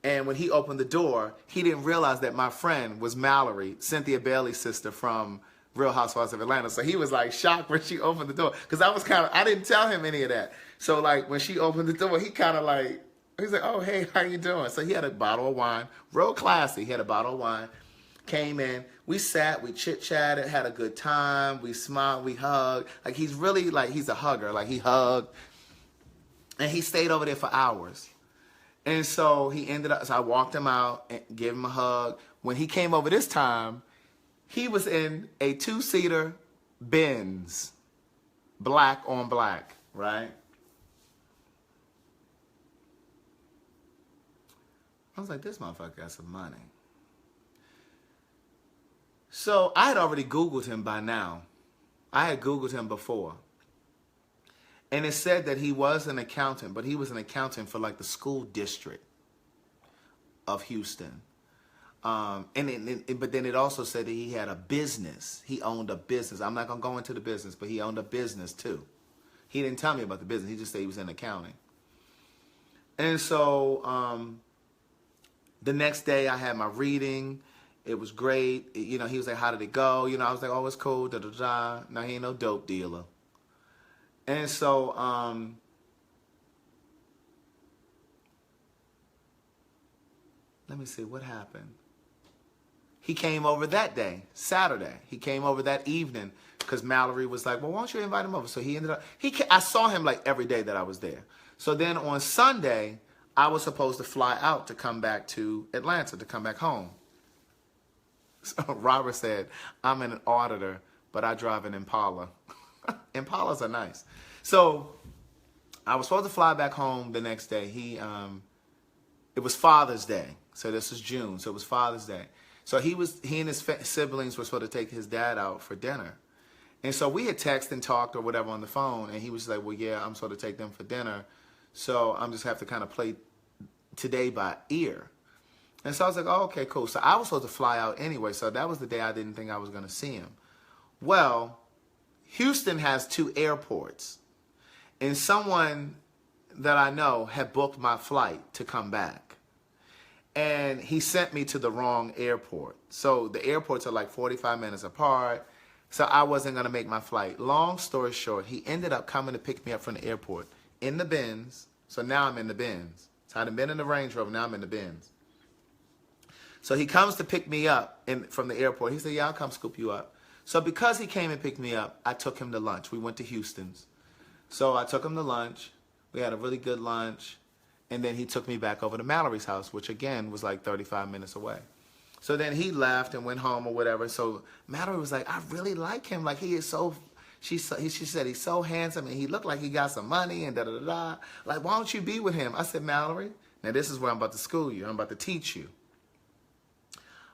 and when he opened the door, he didn't realize that my friend was Mallory, Cynthia Bailey's sister from Real Housewives of Atlanta. So he was like shocked when she opened the door, because I didn't tell him any of that. So like when she opened the door, he's like, oh, hey, how you doing? So he had a bottle of wine, real classy. He had a bottle of wine, came in, we sat, we chit-chatted, had a good time, we smiled, we hugged. Like he's really he's a hugger. Like he hugged, and he stayed over there for hours. And so so I walked him out and gave him a hug. When he came over this time, he was in a 2-seater Benz, black on black, right? I was like, this motherfucker got some money. So I had already Googled him by now. I had Googled him before. And it said that he was an accountant, but he was an accountant for like the school district of Houston. But then it also said that he had a business. He owned a business. I'm not going to go into the business, but he owned a business too. He didn't tell me about the business. He just said he was in accounting. And so the next day I had my reading. It was great. He was like, how did it go? I was like, oh, it's cool. Da-da-da. Now, he ain't no dope dealer. And so let me see what happened. He came over that day, Saturday. He came over that evening because Mallory was like, well, why don't you invite him over? So he ended up, I saw him like every day that I was there. So then on Sunday, I was supposed to fly out to come back to Atlanta, to come back home. So Robert said, I'm an auditor, but I drive an Impala. Impalas are nice. So I was supposed to fly back home the next day. It was Father's Day. So this is June. So it was Father's Day. So he and his siblings were supposed to take his dad out for dinner. And so we had texted and talked or whatever on the phone. And he was like, well, yeah, I'm supposed to take them for dinner. So I'm just have to kind of play today by ear. And so I was like, oh, okay, cool. So I was supposed to fly out anyway. So that was the day I didn't think I was going to see him. Well, Houston has 2 airports. And someone that I know had booked my flight to come back. And he sent me to the wrong airport. So the airports are like 45 minutes apart. So I wasn't going to make my flight. Long story short, he ended up coming to pick me up from the airport in the Benz. So now I'm in the Benz. So I'd been in the Range Rover, now I'm in the Benz. So he comes to pick me up from the airport. He said, yeah, I'll come scoop you up. So because he came and picked me up, I took him to lunch. We went to Houston's. So I took him to lunch. We had a really good lunch. And then he took me back over to Mallory's house, which again was like 35 minutes away. So then he left and went home or whatever. So Mallory was like, I really like him. Like he is so, she said he's so handsome and he looked like he got some money and da-da-da-da. Like, why don't you be with him? I said, Mallory, now this is where I'm about to school you. I'm about to teach you.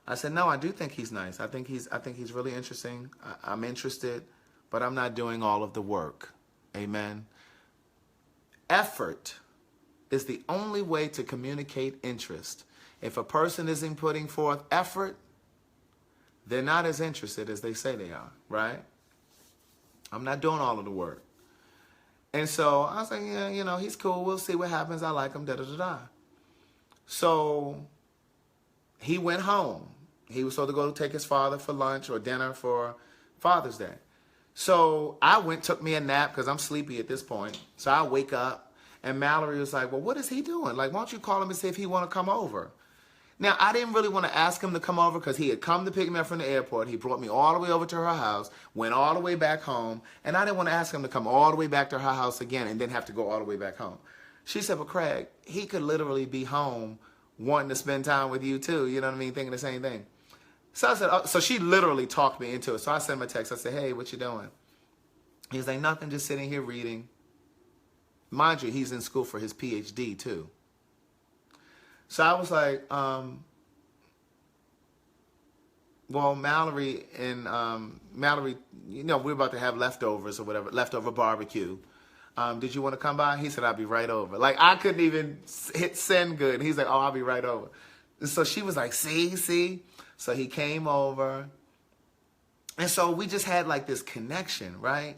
I said, no, I do think he's nice. I think he's really interesting. I'm interested, but I'm not doing all of the work. Amen. Effort is the only way to communicate interest. If a person isn't putting forth effort, they're not as interested as they say they are, right? I'm not doing all of the work. And so I was like, yeah, you know, he's cool. We'll see what happens. I like him, da-da-da-da. So he went home. He was supposed to go take his father for lunch or dinner for Father's Day. So I took me a nap because I'm sleepy at this point. So I wake up and Mallory was like, well, what is he doing? Like, why don't you call him and see if he want to come over? Now, I didn't really want to ask him to come over because he had come to pick me up from the airport. He brought me all the way over to her house, went all the way back home, and I didn't want to ask him to come all the way back to her house again and then have to go all the way back home. She said, well, Craig, he could literally be home wanting to spend time with you too, you know what I mean, thinking the same thing. So I said, oh, so she literally talked me into it. So I sent him a text. I said, hey, what you doing? He's like, nothing, just sitting here reading. Mind you, he's in school for his PhD too. So I was like, well, Mallory, you know, we're about to have leftovers or whatever, leftover barbecue. Did you want to come by? He said, I'll be right over. Like, I couldn't even hit send good. He's like, oh, I'll be right over. And so she was like, see? So he came over. And so we just had like this connection, right?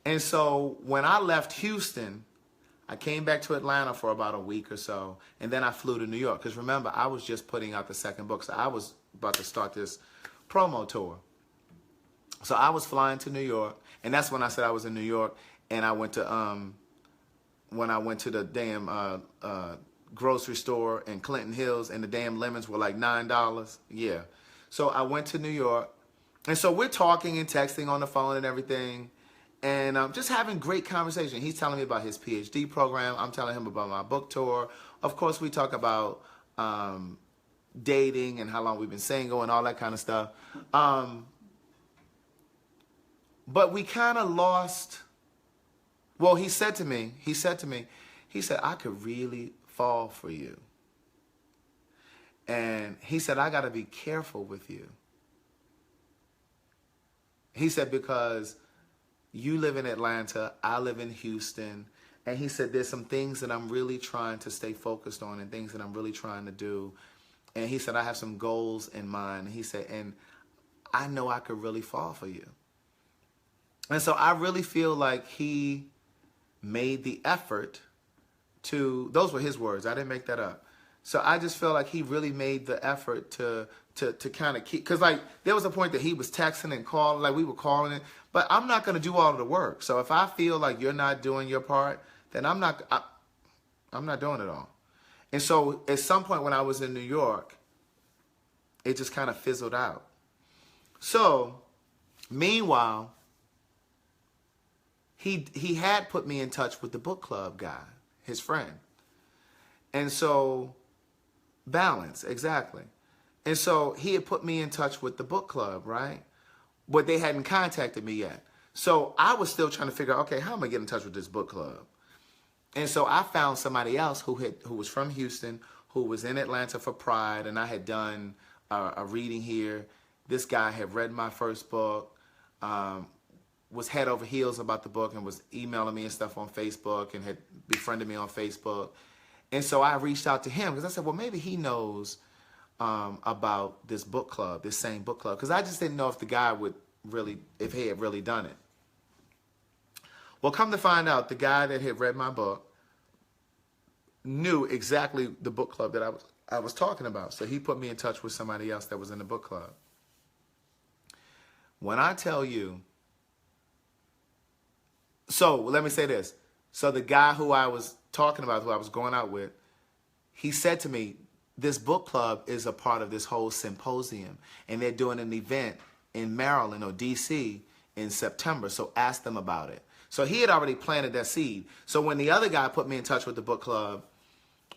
And so when I left Houston, I came back to Atlanta for about a week or so, and then I flew to New York. Because remember, I was just putting out the second book, so I was about to start this promo tour. So I was flying to New York, and that's when I said I was in New York, and I went to when I went to the damn grocery store in Clinton Hills, and the damn lemons were like $9. Yeah. So I went to New York, and so we're talking and texting on the phone and everything. And just having great conversation. He's telling me about his PhD program. I'm telling him about my book tour. Of course, we talk about dating and how long we've been single and all that kind of stuff. But we kind of lost. Well, he said to me, I could really fall for you. And he said, I got to be careful with you. He said, because you live in Atlanta, I live in Houston. And he said, there's some things that I'm really trying to stay focused on and things that I'm really trying to do. And he said, I have some goals in mind. And he said, and I know I could really fall for you. And so I really feel like he made the effort to, those were his words, I didn't make that up. So I just feel like he really made the effort to kind of keep, because like there was a point that he was texting and calling, like we were calling it, but I'm not going to do all of the work. So if I feel like you're not doing your part, then I'm not doing it all. And so at some point when I was in New York, it just kind of fizzled out. So meanwhile, he had put me in touch with the book club guy, his friend. And so balance, exactly. And so he had put me in touch with the book club, right? But they hadn't contacted me yet. So I was still trying to figure out, okay, how am I getting in touch with this book club? And so I found somebody else who was from Houston, who was in Atlanta for Pride, and I had done a reading here. This guy had read my first book, was head over heels about the book, and was emailing me and stuff on Facebook, and had befriended me on Facebook. And so I reached out to him because I said, well, maybe he knows about this book club, this same book club. Because I just didn't know if the guy would really, if he had really done it. Well, come to find out, the guy that had read my book knew exactly the book club that I was talking about. So he put me in touch with somebody else that was in the book club. When I tell you, so let me say this. So the guy who I was talking about, who I was going out with, he said to me, this book club is a part of this whole symposium, and they're doing an event in Maryland or DC in September, so ask them about it. So he had already planted that seed. So when the other guy put me in touch with the book club,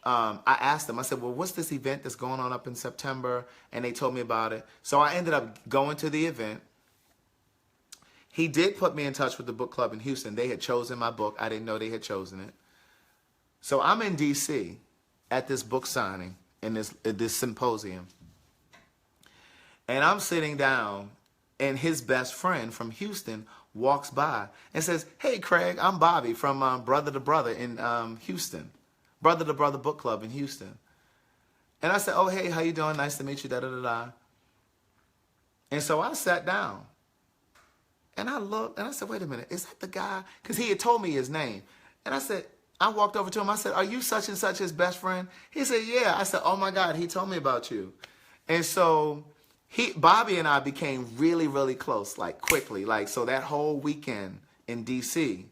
I asked them, I said, well, what's this event that's going on up in September? And they told me about it. So I ended up going to the event. He did put me in touch with the book club in Houston. They had chosen my book. I didn't know they had chosen it. So I'm in DC at this book signing in this symposium. And I'm sitting down, and his best friend from Houston walks by and says, hey, Craig, I'm Bobby from Brother to Brother in Houston. Brother to Brother Book Club in Houston. And I said, oh, hey, how you doing? Nice to meet you, da-da-da-da. And so I sat down. And I looked and I said, wait a minute, is that the guy? Because he had told me his name. And I said, I walked over to him. I said, are you such and such his best friend? He said, yeah. I said, oh my God, he told me about you. And so Bobby and I became really, really close, like quickly. Like, so that whole weekend in DC,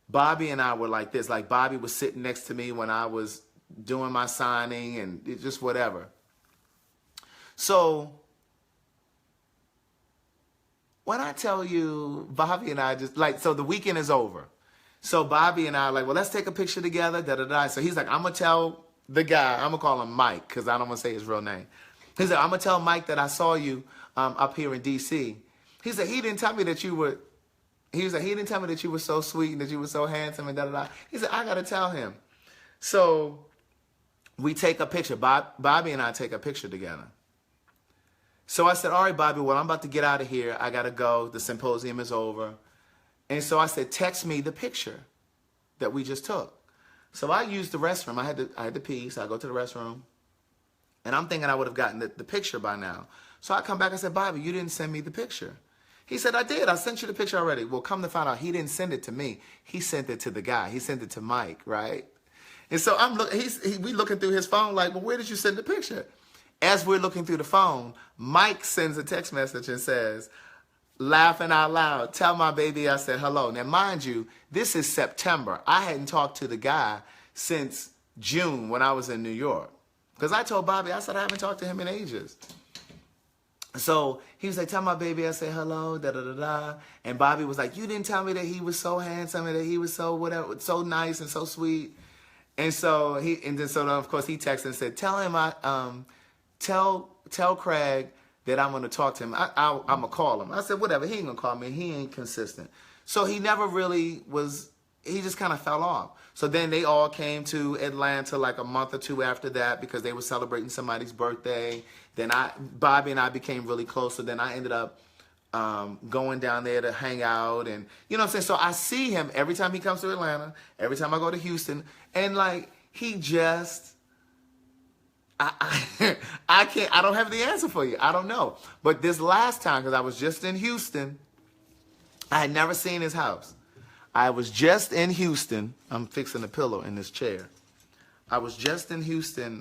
Bobby and I were like this. Like, Bobby was sitting next to me when I was doing my signing and just whatever. So when I tell you, Bobby and I just, like, so the weekend is over. So Bobby and I are like, well, let's take a picture together, da-da-da. So he's like, I'm going to tell the guy, I'm going to call him Mike, because I don't want to say his real name. He's like, I'm going to tell Mike that I saw you up here in D.C. He said, he didn't tell me that you were, he was like, he didn't tell me that you were so sweet and that you were so handsome and da-da-da. He said, I got to tell him. So we take a picture. Bobby and I take a picture together. So I said, all right, Bobby, well, I'm about to get out of here. I got to go. The symposium is over. And so I said, text me the picture that we just took. So I used the restroom. I had to pee, so I go to the restroom. And I'm thinking I would have gotten the picture by now. So I come back and said, Bobby, you didn't send me the picture. He said, I did. I sent you the picture already. Well, come to find out, he didn't send it to me. He sent it to the guy. He sent it to Mike, right? And so we looking through his phone like, well, where did you send the picture? As we're looking through the phone, Mike sends a text message and says, laughing out loud, tell my baby I said hello. Now, mind you, this is September. I hadn't talked to the guy since June when I was in New York. Because I told Bobby, I said, I haven't talked to him in ages. So he was like, tell my baby I said hello, da-da-da-da. And Bobby was like, you didn't tell me that he was so handsome and that he was so whatever, so nice and so sweet. And so of course he texted and said, tell him tell Craig that I'm going to talk to him. I'm going to call him. I said, whatever, he ain't going to call me. He ain't consistent. So he never really was, he just kind of fell off. So then they all came to Atlanta like a month or two after that because they were celebrating somebody's birthday. Then Bobby and I became really close. So then I ended up going down there to hang out. And you know what I'm saying? So I see him every time he comes to Atlanta, every time I go to Houston. And like, he just... I don't have the answer for you. I don't know. But this last time, because I was just in Houston, I had never seen his house. I was just in Houston. I'm fixing a pillow in this chair. I was just in Houston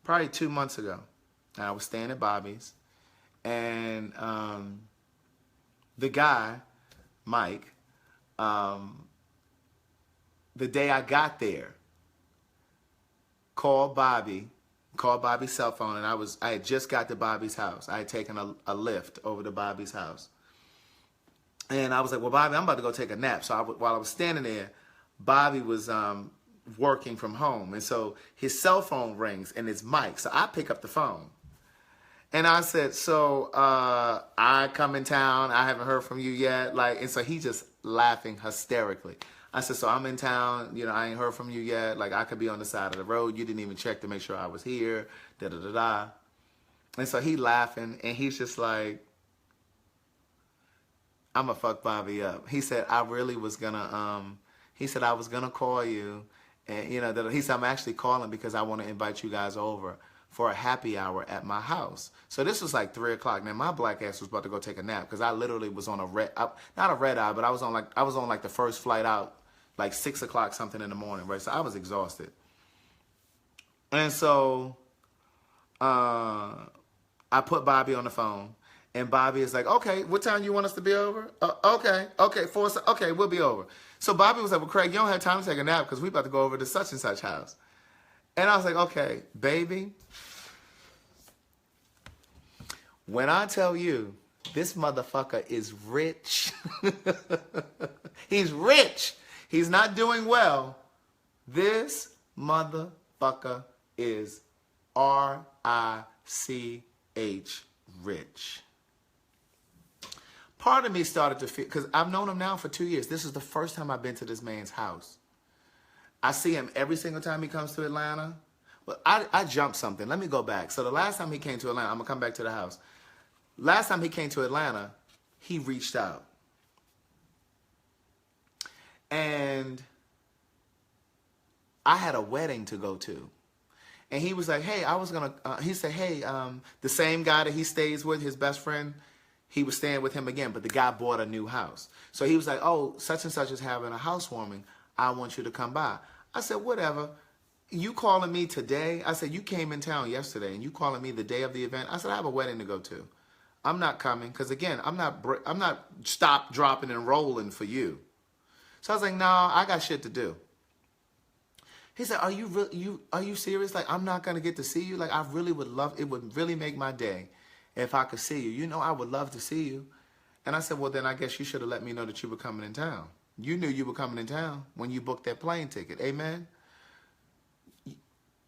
probably 2 months ago. And I was staying at Bobby's. And the guy, Mike, the day I got there, called Bobby's cell phone, and I had just got to Bobby's house. I had taken a lift over to Bobby's house. And I was like, well, Bobby, I'm about to go take a nap. So while I was standing there, Bobby was working from home. And so his cell phone rings, and it's Mike. So I pick up the phone. And I said, so I come in town. I haven't heard from you yet. And so he just laughing hysterically. I said, so I'm in town, you know, I ain't heard from you yet. Like, I could be on the side of the road. You didn't even check to make sure I was here, da-da-da-da. And so he laughing, and he's just like, I'm going to fuck Bobby up. He said, I really was going to, he said, I was going to call you. And, you know, he said, I'm actually calling because I want to invite you guys over for a happy hour at my house. So this was like 3 o'clock. Now my black ass was about to go take a nap because I literally was on not a red eye, but I was on like the first flight out, like 6 o'clock something in the morning, right? So I was exhausted. And so I put Bobby on the phone, and Bobby is like, okay, what time you want us to be over? Okay, we'll be over. So Bobby was like, well, Craig, you don't have time to take a nap because we about to go over to such and such house. And I was like, okay, baby, when I tell you this motherfucker is rich, he's rich. He's not doing well. This motherfucker is R-I-C-H rich. Part of me started to feel, because I've known him now for 2 years. This is the first time I've been to this man's house. I see him every single time he comes to Atlanta. But I jumped something. Let me go back. So the last time he came to Atlanta, I'm going to come back to the house. Last time he came to Atlanta, he reached out. And I had a wedding to go to. And he was like, hey, he said, hey, the same guy that he stays with, his best friend, he was staying with him again, but the guy bought a new house. So he was like, oh, such and such is having a housewarming. I want you to come by. I said, whatever. You calling me today? I said, you came in town yesterday and you calling me the day of the event? I said, I have a wedding to go to. I'm not coming because, again, I'm not stop, dropping, and rolling for you. So I was like, no, I got shit to do. He said, are you serious? Like, I'm not going to get to see you? Like, I really would love, it would really make my day if I could see you. You know, I would love to see you. And I said, well, then I guess you should have let me know that you were coming in town. You knew you were coming in town when you booked that plane ticket. Amen?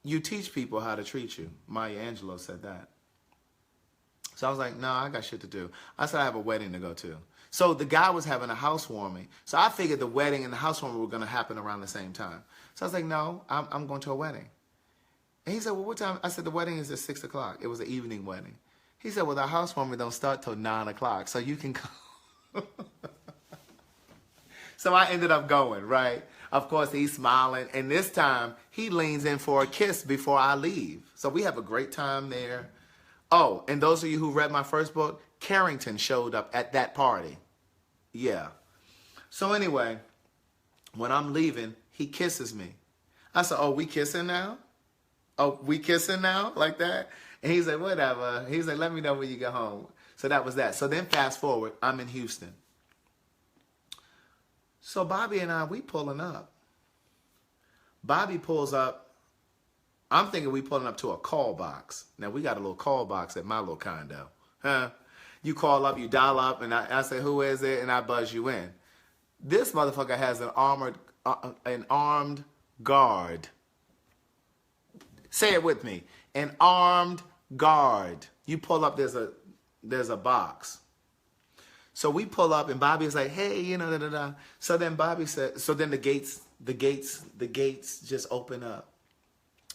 You teach people how to treat you. Maya Angelou said that. So I was like, no, I got shit to do. I said, I have a wedding to go to. So the guy was having a housewarming. So I figured the wedding and the housewarming were going to happen around the same time. So I was like, no, I'm going to a wedding. And he said, well, what time? I said, the wedding is at 6 o'clock. It was an evening wedding. He said, well, the housewarming don't start till 9 o'clock, so you can go. So I ended up going, right? Of course, he's smiling. And this time, he leans in for a kiss before I leave. So we have a great time there. Oh, and those of you who read my first book, Carrington showed up at that party. Yeah. So anyway, when I'm leaving, he kisses me. I said, oh, we kissing now? Oh, we kissing now? Like that? And he's like, whatever. He's like, let me know when you get home. So that was that. So then fast forward, I'm in Houston. So Bobby and I, we pulling up. Bobby pulls up. I'm thinking we pulling up to a call box. Now, we got a little call box at my little condo. Huh? You call up, you dial up, and I say, who is it? And I buzz you in. This motherfucker has an armed guard. Say it with me. An armed guard. You pull up, there's a box. So we pull up, and Bobby's like, hey, you know, da da da. So then Bobby said, so then the gates just open up.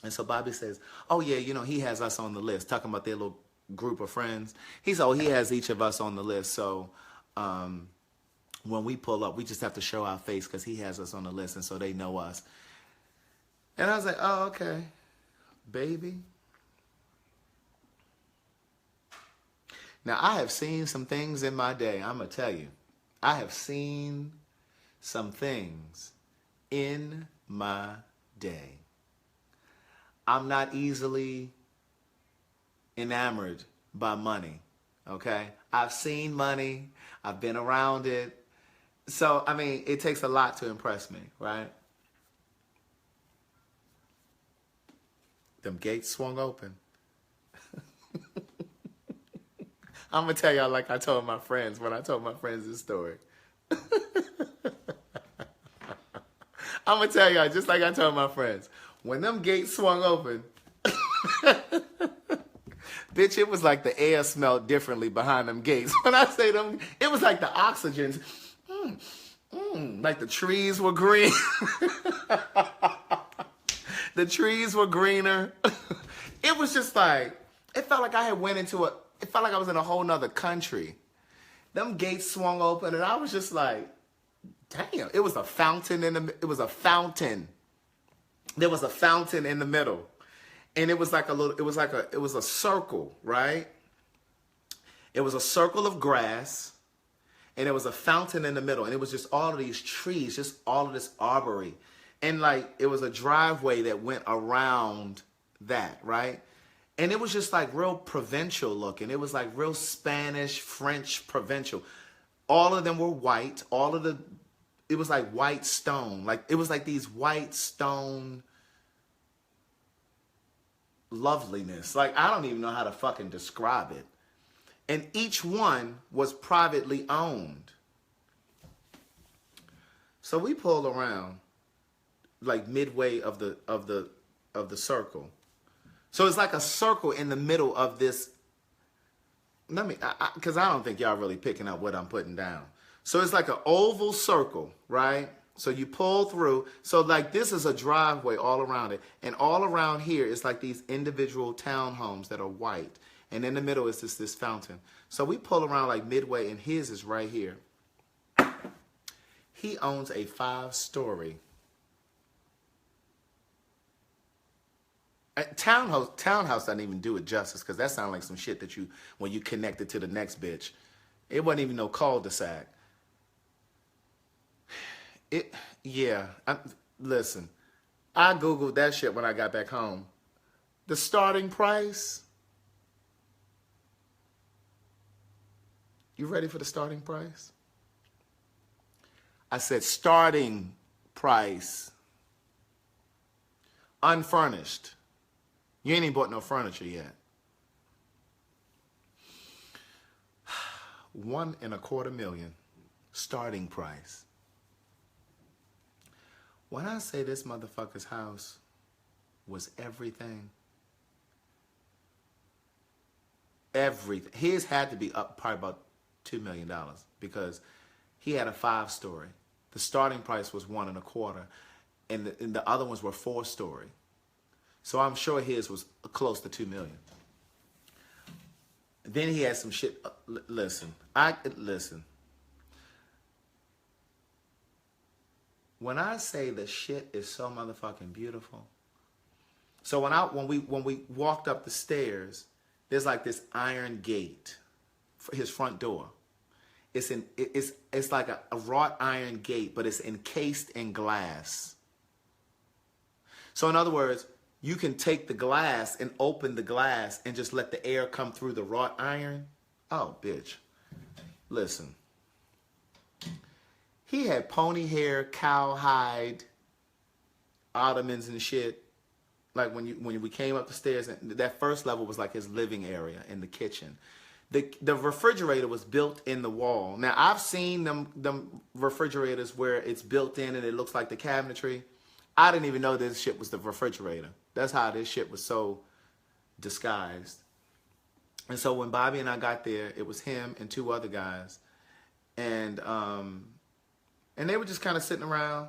And so Bobby says, oh yeah, you know, he has us on the list, talking about their little group of friends. He said, oh, he has each of us on the list. So when we pull up, we just have to show our face because he has us on the list, and so they know us. And I was like, oh, okay, baby. Now, I have seen some things in my day. I'm going to tell you. I have seen some things in my day. I'm not easily enamored by money, okay? I've seen money. I've been around it. So, I mean, it takes a lot to impress me, right? Them gates swung open. I'm going to tell y'all like I told my friends when I told my friends this story. I'm going to tell y'all just like I told my friends. When them gates swung open, bitch, it was like the air smelled differently behind them gates. When I say them, it was like the oxygen. Like the trees were green. The trees were greener. It was just like, it felt like I had went into it felt like I was in a whole nother country. Them gates swung open and I was just like, damn, it was a fountain it was a fountain. There was a fountain in the middle. And it was like it was a circle, right? It was a circle of grass and there was a fountain in the middle. And it was just all of these trees, just all of this arbory. And like, it was a driveway that went around that, right? And it was just like real provincial looking. It was like real Spanish, French, provincial. All of them were white. It was like white stone. Like, it was like these white stone loveliness. Like, I don't even know how to fucking describe it. And each one was privately owned. So we pulled around like midway of the circle. So it's like a circle in the middle of this. Because I don't think y'all really picking up what I'm putting down. So it's like an oval circle, right? So you pull through. So like this is a driveway all around it. And all around here is like these individual townhomes that are white. And in the middle is this fountain. So we pull around like midway and his is right here. He owns a 5-story townhouse doesn't even do it justice because that sounds like some shit that when you connect it to the next bitch, It wasn't even no cul-de-sac. Yeah. Listen, I Googled that shit when I got back home. The starting price. You ready for the starting price? I said starting price. Unfurnished. You ain't even bought no furniture yet. $1.25 million starting price. When I say this motherfucker's house was everything, his had to be up probably about $2 million because he had a 5-story. The starting price was 1.25, and the other ones were 4-story. So I'm sure his was close to $2 million. Then he had some shit. Listen. When I say the shit is so motherfucking beautiful. So when we walked up the stairs, there's like this iron gate for his front door. It's like a wrought iron gate, but it's encased in glass. So in other words, you can take the glass and open the glass and just let the air come through the wrought iron. Oh, bitch. Listen. He had pony hair, cowhide, ottomans and shit. Like when we came up the stairs, and that first level was like his living area in the kitchen. The refrigerator was built in the wall. Now I've seen them refrigerators where it's built in and it looks like the cabinetry. I didn't even know this shit was the refrigerator. That's how this shit was so disguised. And so when Bobby and I got there, it was him and 2 other guys. And they were just kind of sitting around.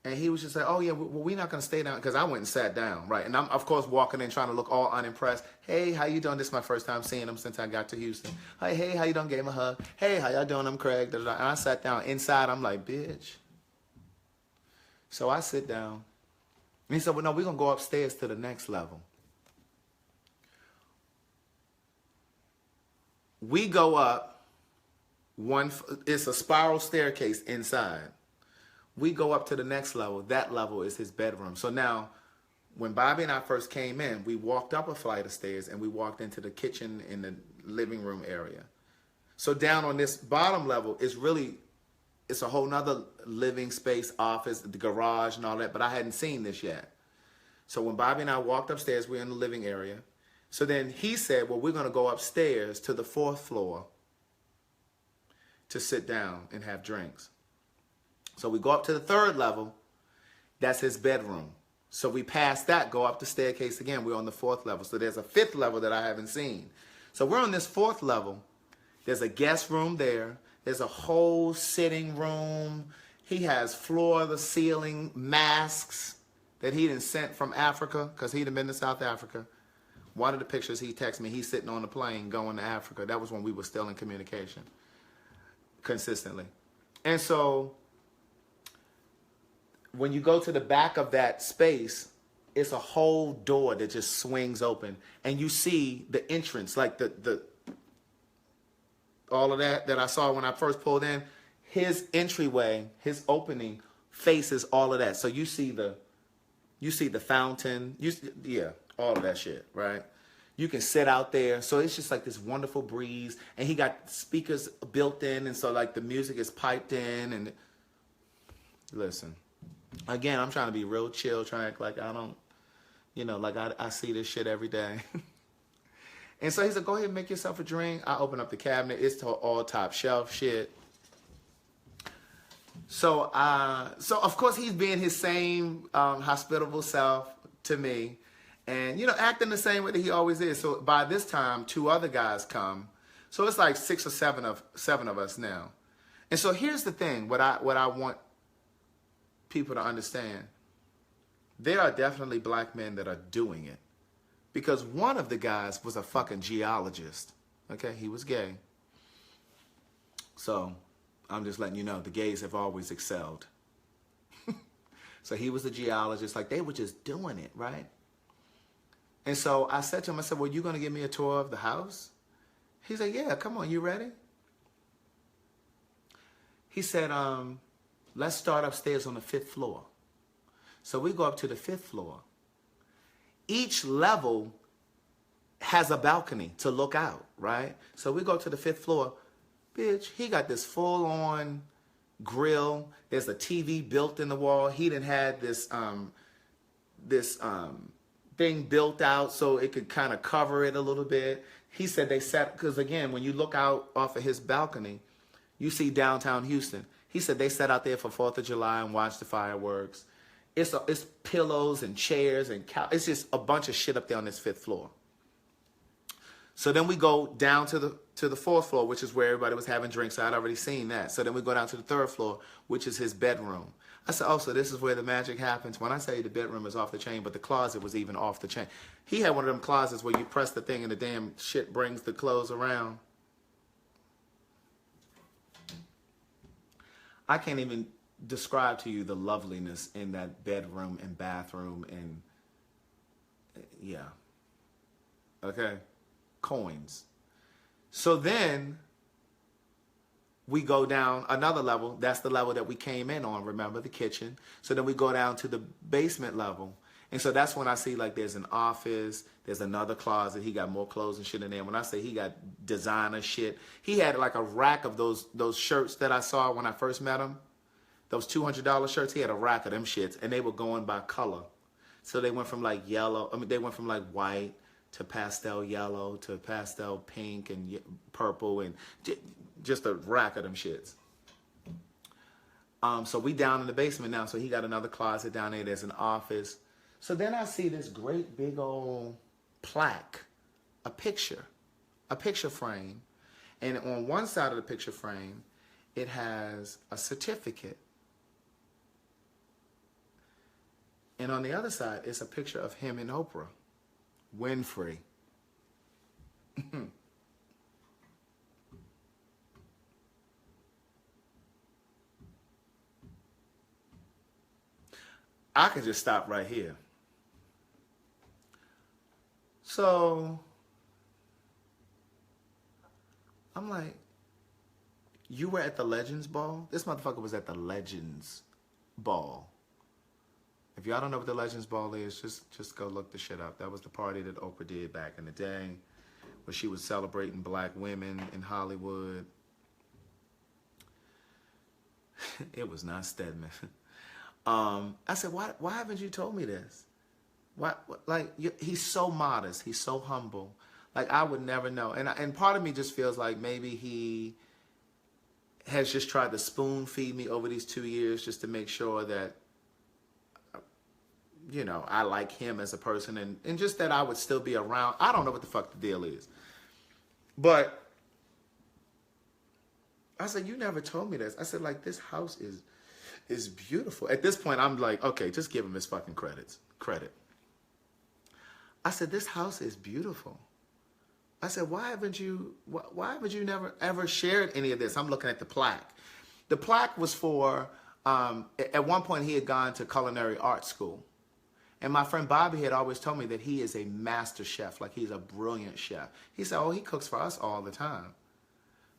And he was just like, oh, yeah, well, we're not going to stay down. Because I went and sat down, right? And I'm, of course, walking in trying to look all unimpressed. Hey, how you doing? This is my first time seeing him since I got to Houston. Hey, how you doing? Gave him a hug. Hey, how y'all doing? I'm Craig. And I sat down. Inside, I'm like, bitch. So I sit down. And he said, well, no, we're going to go upstairs to the next level. We go up. It's a spiral staircase inside. We go up to the next level. That level is his bedroom. So now, when Bobby and I first came in, we walked up a flight of stairs and we walked into the kitchen in the living room area. So down on this bottom level is really, it's a whole nother living space, office, the garage and all that, but I hadn't seen this yet. So when Bobby and I walked upstairs, we were in the living area. So then he said, well, we're going to go upstairs to the 4th floor to sit down and have drinks. So we go up to the 3rd level. That's his bedroom. So we pass that, go up the staircase again. We're on the 4th level. So there's a 5th level that I haven't seen. So we're on this 4th level. There's a guest room there. There's a whole sitting room. He has floor-to-ceiling masks that he done sent from Africa because he'd been to South Africa. One of the pictures he texted me, he's sitting on the plane going to Africa. That was when we were still in communication consistently. And so when you go to the back of that space, it's a whole door that just swings open. And you see the entrance, like the all of that I saw when I first pulled in. His entryway, his opening faces all of that. So you see the fountain, all of that shit, right? You can sit out there. So it's just like this wonderful breeze. And he got speakers built in. And so like the music is piped in. And listen, again, I'm trying to be real chill, trying to act like I don't, like I see this shit every day. And so he said, go ahead and make yourself a drink. I open up the cabinet. It's all top shelf shit. So of course he's being his same hospitable self to me. And, acting the same way that he always is. So by this time, 2 other guys come. So it's like 6 or 7 of us now. And so here's the thing, what I want people to understand. There are definitely black men that are doing it. Because one of the guys was a fucking geologist. Okay, he was gay. So I'm just letting you know, the gays have always excelled. So he was a geologist. Like, they were just doing it, right? And so I said to him, well, you going to give me a tour of the house? He's like, yeah, come on, you ready? He said, let's start upstairs on the 5th floor. So we go up to the 5th floor. Each level has a balcony to look out, right? So we go to the 5th floor. Bitch, he got this full-on grill. There's a TV built in the wall. He done had this thing built out so it could kind of cover it a little bit. He said they sat, because again, when you look out off of his balcony, you see downtown Houston. He said they sat out there for 4th of July and watched the fireworks. It's pillows and chairs and it's just a bunch of shit up there on this 5th floor. So then we go down to the 4th floor, which is where everybody was having drinks. So I'd already seen that. So then we go down to the 3rd floor, which is his bedroom. I said, oh, so this is where the magic happens. When I say the bedroom is off the chain, but the closet was even off the chain. He had one of them closets where you press the thing and the damn shit brings the clothes around. I can't even describe to you the loveliness in that bedroom and bathroom and, yeah. Okay? Coins. So then we go down another level. That's the level that we came in on, remember, the kitchen. So then we go down to the basement level. And so that's when I see, like, there's an office, there's another closet. He got more clothes and shit in there. When I say he got designer shit, he had like a rack of those shirts that I saw when I first met him. Those $200 shirts, he had a rack of them shits, and they were going by color. So they went from like yellow, they went from like white to pastel yellow to pastel pink and purple and just a rack of them shits. So we down in the basement now. So he got another closet down there. There's an office. So then I see this great big old plaque, a picture frame. And on one side of the picture frame, it has a certificate. And on the other side, it's a picture of him and Oprah Winfrey. I could just stop right here. So I'm like, you were at the Legends Ball? This motherfucker was at the Legends Ball. If y'all don't know what the Legends Ball is, just go look the shit up. That was the party that Oprah did back in the day, where she was celebrating black women in Hollywood. It was not Stedman. I said, why haven't you told me this? He's so modest. He's so humble. Like, I would never know. And part of me just feels like maybe he has just tried to spoon feed me over these 2 years just to make sure that, you know, I like him as a person and just that I would still be around. I don't know what the fuck the deal is. But I said, you never told me this. I said, like, this house is beautiful. At this point, I'm like, okay, just give him his fucking credit. I said, this house is beautiful. I said, why haven't you never ever shared any of this? I'm looking at the plaque. The plaque was for, at one point he had gone to culinary art school. And my friend Bobby had always told me that he is a master chef, like he's a brilliant chef. He said, oh, he cooks for us all the time.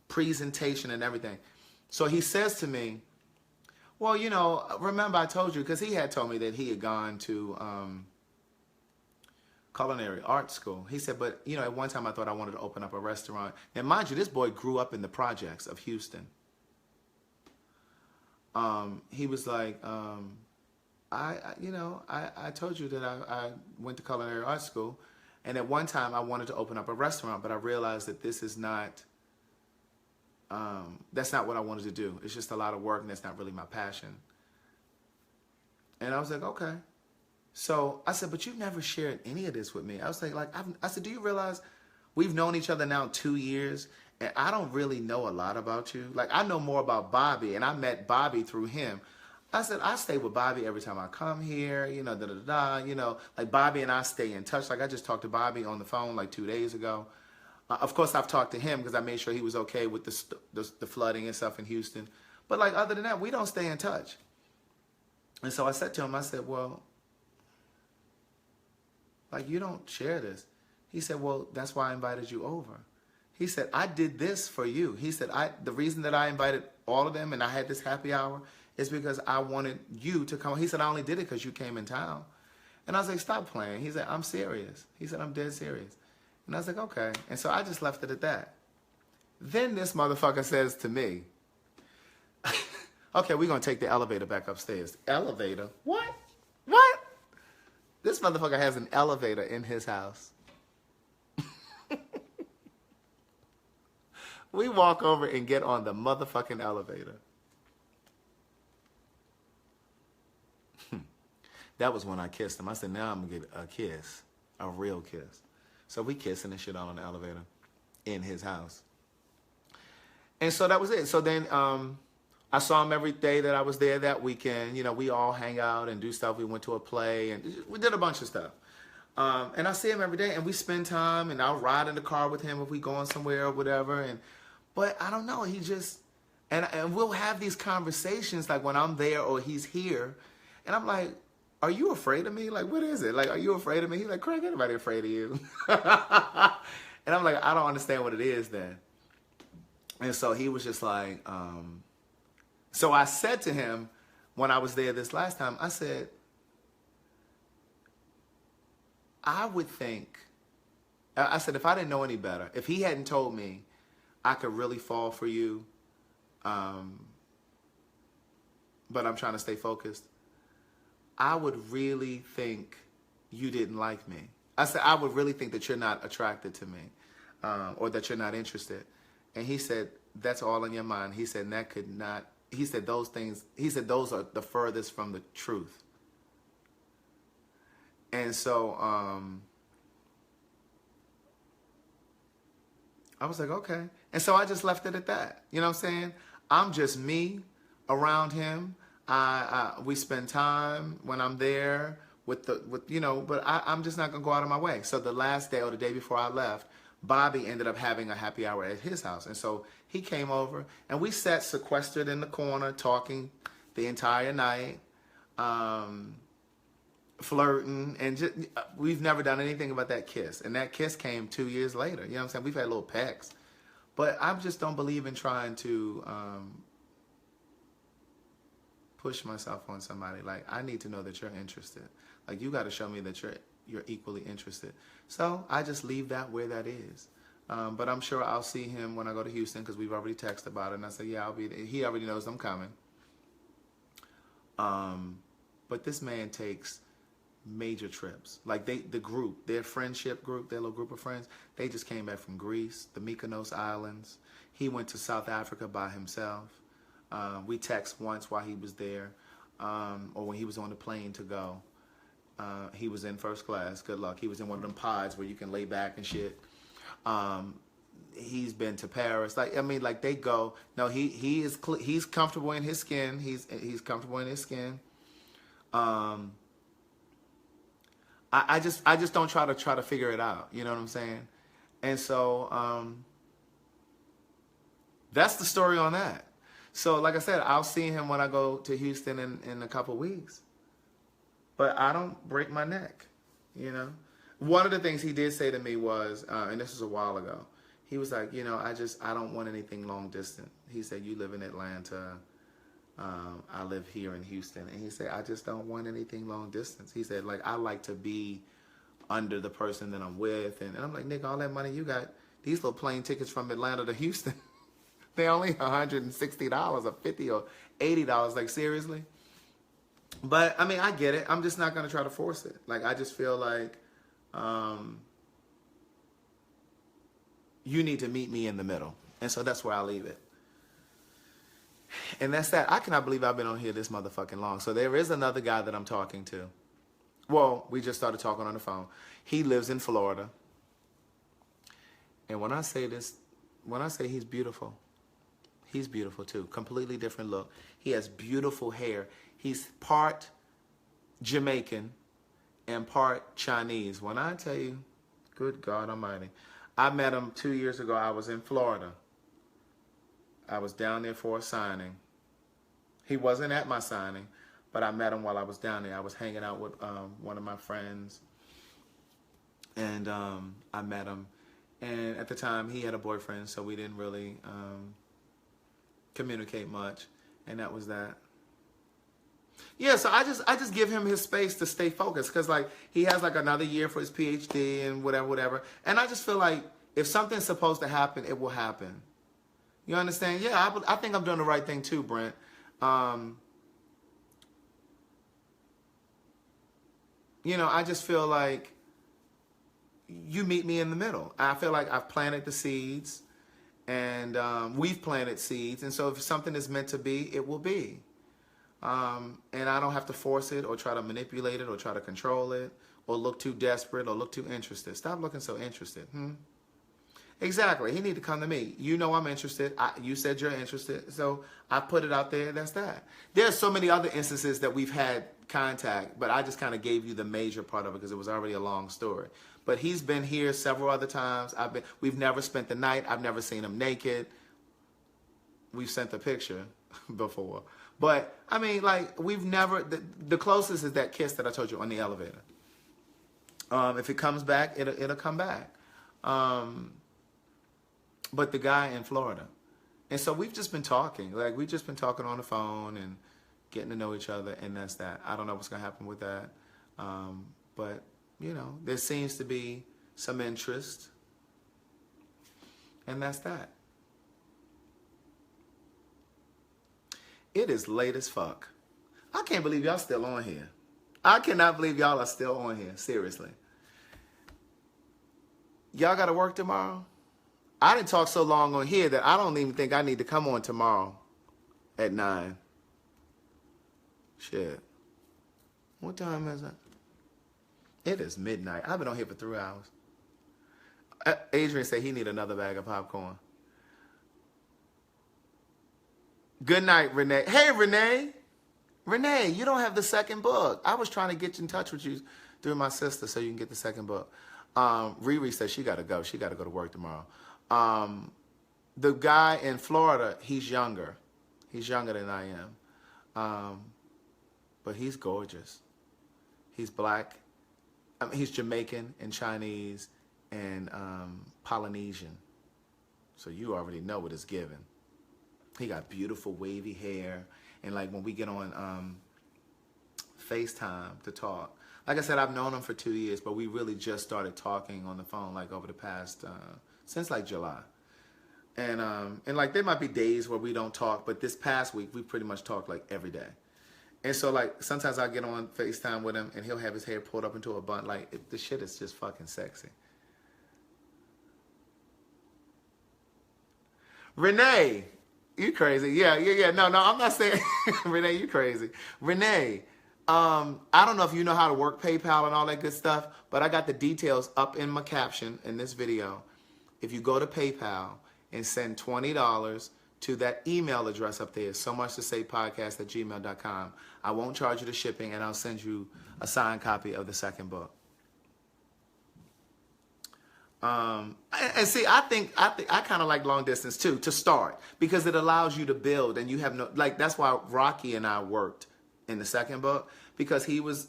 Presentation and everything. So he says to me, well, you know, remember I told you, because he had told me that he had gone to culinary art school. He said, but, you know, at one time I thought I wanted to open up a restaurant. And mind you, this boy grew up in the projects of Houston. He was like, I told you that I went to culinary art school. And at one time I wanted to open up a restaurant, but I realized that this is not, that's not what I wanted to do. It's just a lot of work and that's not really my passion. And I was like, okay. So I said, but you've never shared any of this with me. I was like, I said, do you realize we've known each other now 2 years and I don't really know a lot about you? Like, I know more about Bobby and I met Bobby through him. I said, I stay with Bobby every time I come here, you know, you know, like Bobby and I stay in touch. Like, I just talked to Bobby on the phone like 2 days ago. Of course, I've talked to him because I made sure he was okay with the flooding and stuff in Houston. But like, other than that, we don't stay in touch. And so I said to him, I said, well, like, you don't share this. He said, well, that's why I invited you over. He said, I did this for you. He said, the reason that I invited all of them and I had this happy hour is because I wanted you to come. He said, I only did it because you came in town. And I was like, stop playing. He said, I'm serious. He said, I'm dead serious. And I was like, okay. And so I just left it at that. Then this motherfucker says to me, okay, we're going to take the elevator back upstairs. Elevator? What? What? This motherfucker has an elevator in his house. We walk over and get on the motherfucking elevator. That was when I kissed him. I said, now I'm going to get a kiss, a real kiss. So we kissing and shit on the elevator in his house. And so that was it. So then I saw him every day that I was there that weekend. You know, we all hang out and do stuff. We went to a play and we did a bunch of stuff. And I see him every day and we spend time and I'll ride in the car with him if we going somewhere or whatever. But I don't know, he just, and we'll have these conversations like when I'm there or he's here. And I'm like, are you afraid of me? Like, what is it? Like, are you afraid of me? He's like, Craig, anybody afraid of you? And I'm like, I don't understand what it is then. And so he was just like, so I said to him when I was there this last time, I said, I would think, I said, if I didn't know any better, if he hadn't told me I could really fall for you, but I'm trying to stay focused, I would really think you didn't like me. I said, I would really think that you're not attracted to me, or that you're not interested. And he said, that's all in your mind. He said, that could not, he said, those things, he said, those are the furthest from the truth. And so, I was like, okay. And so I just left it at that. You know what I'm saying? I'm just me around him. We spend time when I'm there with but I'm just not going to go out of my way. So the last day or the day before I left, Bobby ended up having a happy hour at his house. And so he came over and we sat sequestered in the corner talking the entire night, flirting, and just, we've never done anything about that kiss. And that kiss came 2 years later. You know what I'm saying? We've had little pecks. But I just don't believe in trying to push myself on somebody. Like, I need to know that you're interested. Like, you got to show me that you're equally interested. So I just leave that where that is. But I'm sure I'll see him when I go to Houston because we've already texted about it. And I said, yeah, I'll be there. He already knows I'm coming. But this man takes major trips. Like their friendship group, their little group of friends, they just came back from Greece, the Mykonos Islands. He went to South Africa by himself. We text once while he was there, or when he was on the plane to go. He was in first class. Good luck. He was in one of them pods where you can lay back and shit. He's been to Paris. Like, I mean, like they go. No, he's comfortable in his skin. He's comfortable in his skin. I just don't try to figure it out. You know what I'm saying? And so that's the story on that. So like I said, I'll see him when I go to Houston in a couple weeks. But I don't break my neck, you know? One of the things he did say to me was, and this was a while ago, he was like, you know, I don't want anything long distance. He said, you live in Atlanta. I live here in Houston. And he said, I just don't want anything long distance. He said, like, I like to be under the person that I'm with. And I'm like, nigga, all that money you got, these little plane tickets from Atlanta to Houston, they only $160 or $50 or $80. Like, seriously? But, I mean, I get it. I'm just not going to try to force it. Like, I just feel like you need to meet me in the middle. And so that's where I leave it. And that's that. I cannot believe I've been on here this motherfucking long. So there is another guy that I'm talking to. Well, we just started talking on the phone. He lives in Florida. And when I say this, when I say he's beautiful too. Completely different look. He has beautiful hair. He's part Jamaican and part Chinese. When I tell you, good God Almighty. I met him 2 years ago. I was in Florida. I was down there for a signing. He wasn't at my signing, but I met him while I was down there. I was hanging out with one of my friends, and I met him, And at the time, he had a boyfriend, so we didn't really communicate much, and that was that. Yeah, so I just give him his space to stay focused, because like he has like another year for his PhD and whatever. And I just feel like if something's supposed to happen, it will happen. You understand? Yeah, I think I'm doing the right thing too, Brent. You know, I just feel like you meet me in the middle. I feel like I've planted the seeds, and we've planted seeds. And so if something is meant to be, it will be. And I don't have to force it or try to manipulate it or try to control it or look too desperate or look too interested. Stop looking so interested. Exactly. He need to come to me. You know I'm interested. You said you're interested. So I put it out there. That's that. There's so many other instances that we've had contact, but I just kind of gave you the major part of it because it was already a long story. But he's been here several other times. We've never spent the night. I've never seen him naked. We've sent a picture before. But, I mean, like, we've never, the closest is that kiss that I told you on the elevator. If it comes back, it'll come back. But the guy in Florida. And so we've just been talking. Like, we've just been talking on the phone and getting to know each other, and that's that. I don't know what's going to happen with that. But, you know, there seems to be some interest. And that's that. It is late as fuck. I can't believe y'all still on here. I cannot believe y'all are still on here. Seriously. Y'all got to work tomorrow? I didn't talk so long on here that I don't even think I need to come on tomorrow at 9. Shit. What time is it? It is midnight. I've been on here for 3 hours. Adrian said he need another bag of popcorn. Good night, Renee. Hey, Renee. Renee, you don't have the second book. I was trying to get in touch with you through my sister so you can get the second book. Riri said she got to go. She got to go to work tomorrow. The guy in Florida, he's younger. He's younger than I am. But he's gorgeous. He's black. I mean, he's Jamaican and Chinese and Polynesian. So you already know what it's given. He got beautiful wavy hair. And like when we get on FaceTime to talk, like I said, I've known him for 2 years, but we really just started talking on the phone like over the past, since like July. And like there might be days where we don't talk, but this past week we pretty much talk like every day. And so like sometimes I get on FaceTime with him and he'll have his hair pulled up into a bun. Like the shit is just fucking sexy. Renee. You crazy. Yeah. No, I'm not saying, Renee, you crazy. Renee, I don't know if you know how to work PayPal and all that good stuff, but I got the details up in my caption in this video. If you go to PayPal and send $20 to that email address up there, so much to say podcast@gmail.com, I won't charge you the shipping and I'll send you a signed copy of the second book. And see, I think I kind of like long distance too, to start, because it allows you to build and you have no, like, that's why Rocky and I worked in the second book, because he was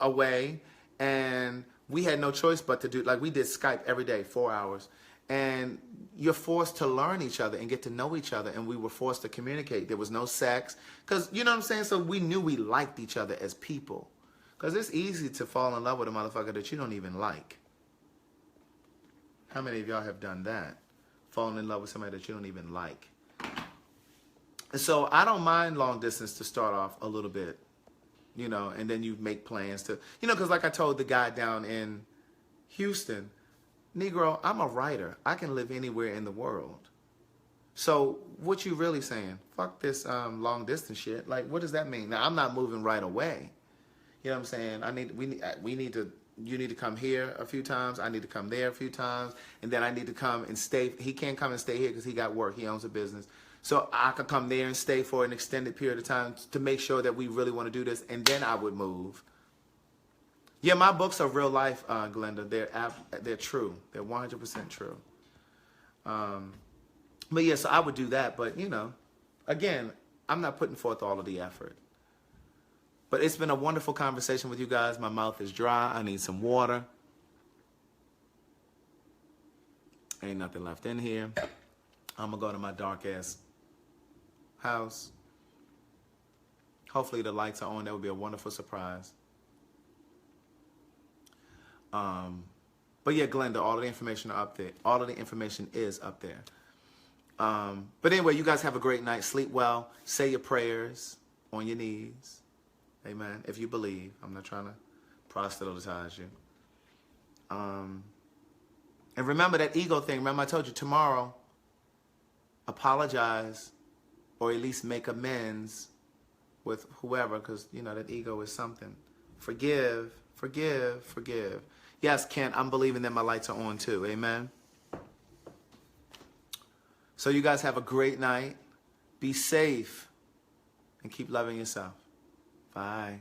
away and we had no choice but to do, like we did Skype every day, 4 hours, and you're forced to learn each other and get to know each other. And we were forced to communicate. There was no sex, because you know what I'm saying? So we knew we liked each other as people, because it's easy to fall in love with a motherfucker that you don't even like. How many of y'all have done that? Fallen in love with somebody that you don't even like. And so I don't mind long distance to start off a little bit, you know, and then you make plans to, you know, because like I told the guy down in Houston, Negro, I'm a writer. I can live anywhere in the world. So what you really saying? Fuck this long distance shit. Like, what does that mean? Now, I'm not moving right away. You know what I'm saying? You need to come here a few times. I need to come there a few times. And then I need to come and stay. He can't come and stay here because he got work. He owns a business. So I could come there and stay for an extended period of time to make sure that we really want to do this. And then I would move. Yeah, my books are real life, Glenda. They're true. They're 100% true. But yeah, so I would do that. But, you know, again, I'm not putting forth all of the effort. But it's been a wonderful conversation with you guys. My mouth is dry. I need some water. Ain't nothing left in here. I'm going to go to my dark-ass house. Hopefully the lights are on. That would be a wonderful surprise. But yeah, Glenda, all of the information are up there. All of the information is up there. But anyway, you guys have a great night. Sleep well. Say your prayers on your knees. Amen. If you believe. I'm not trying to proselytize you. And remember that ego thing. Remember I told you tomorrow, apologize or at least make amends with whoever, because, you know, that ego is something. Forgive, forgive, forgive. Yes, Kent, I'm believing that my lights are on too. Amen. So you guys have a great night. Be safe and keep loving yourself. Bye.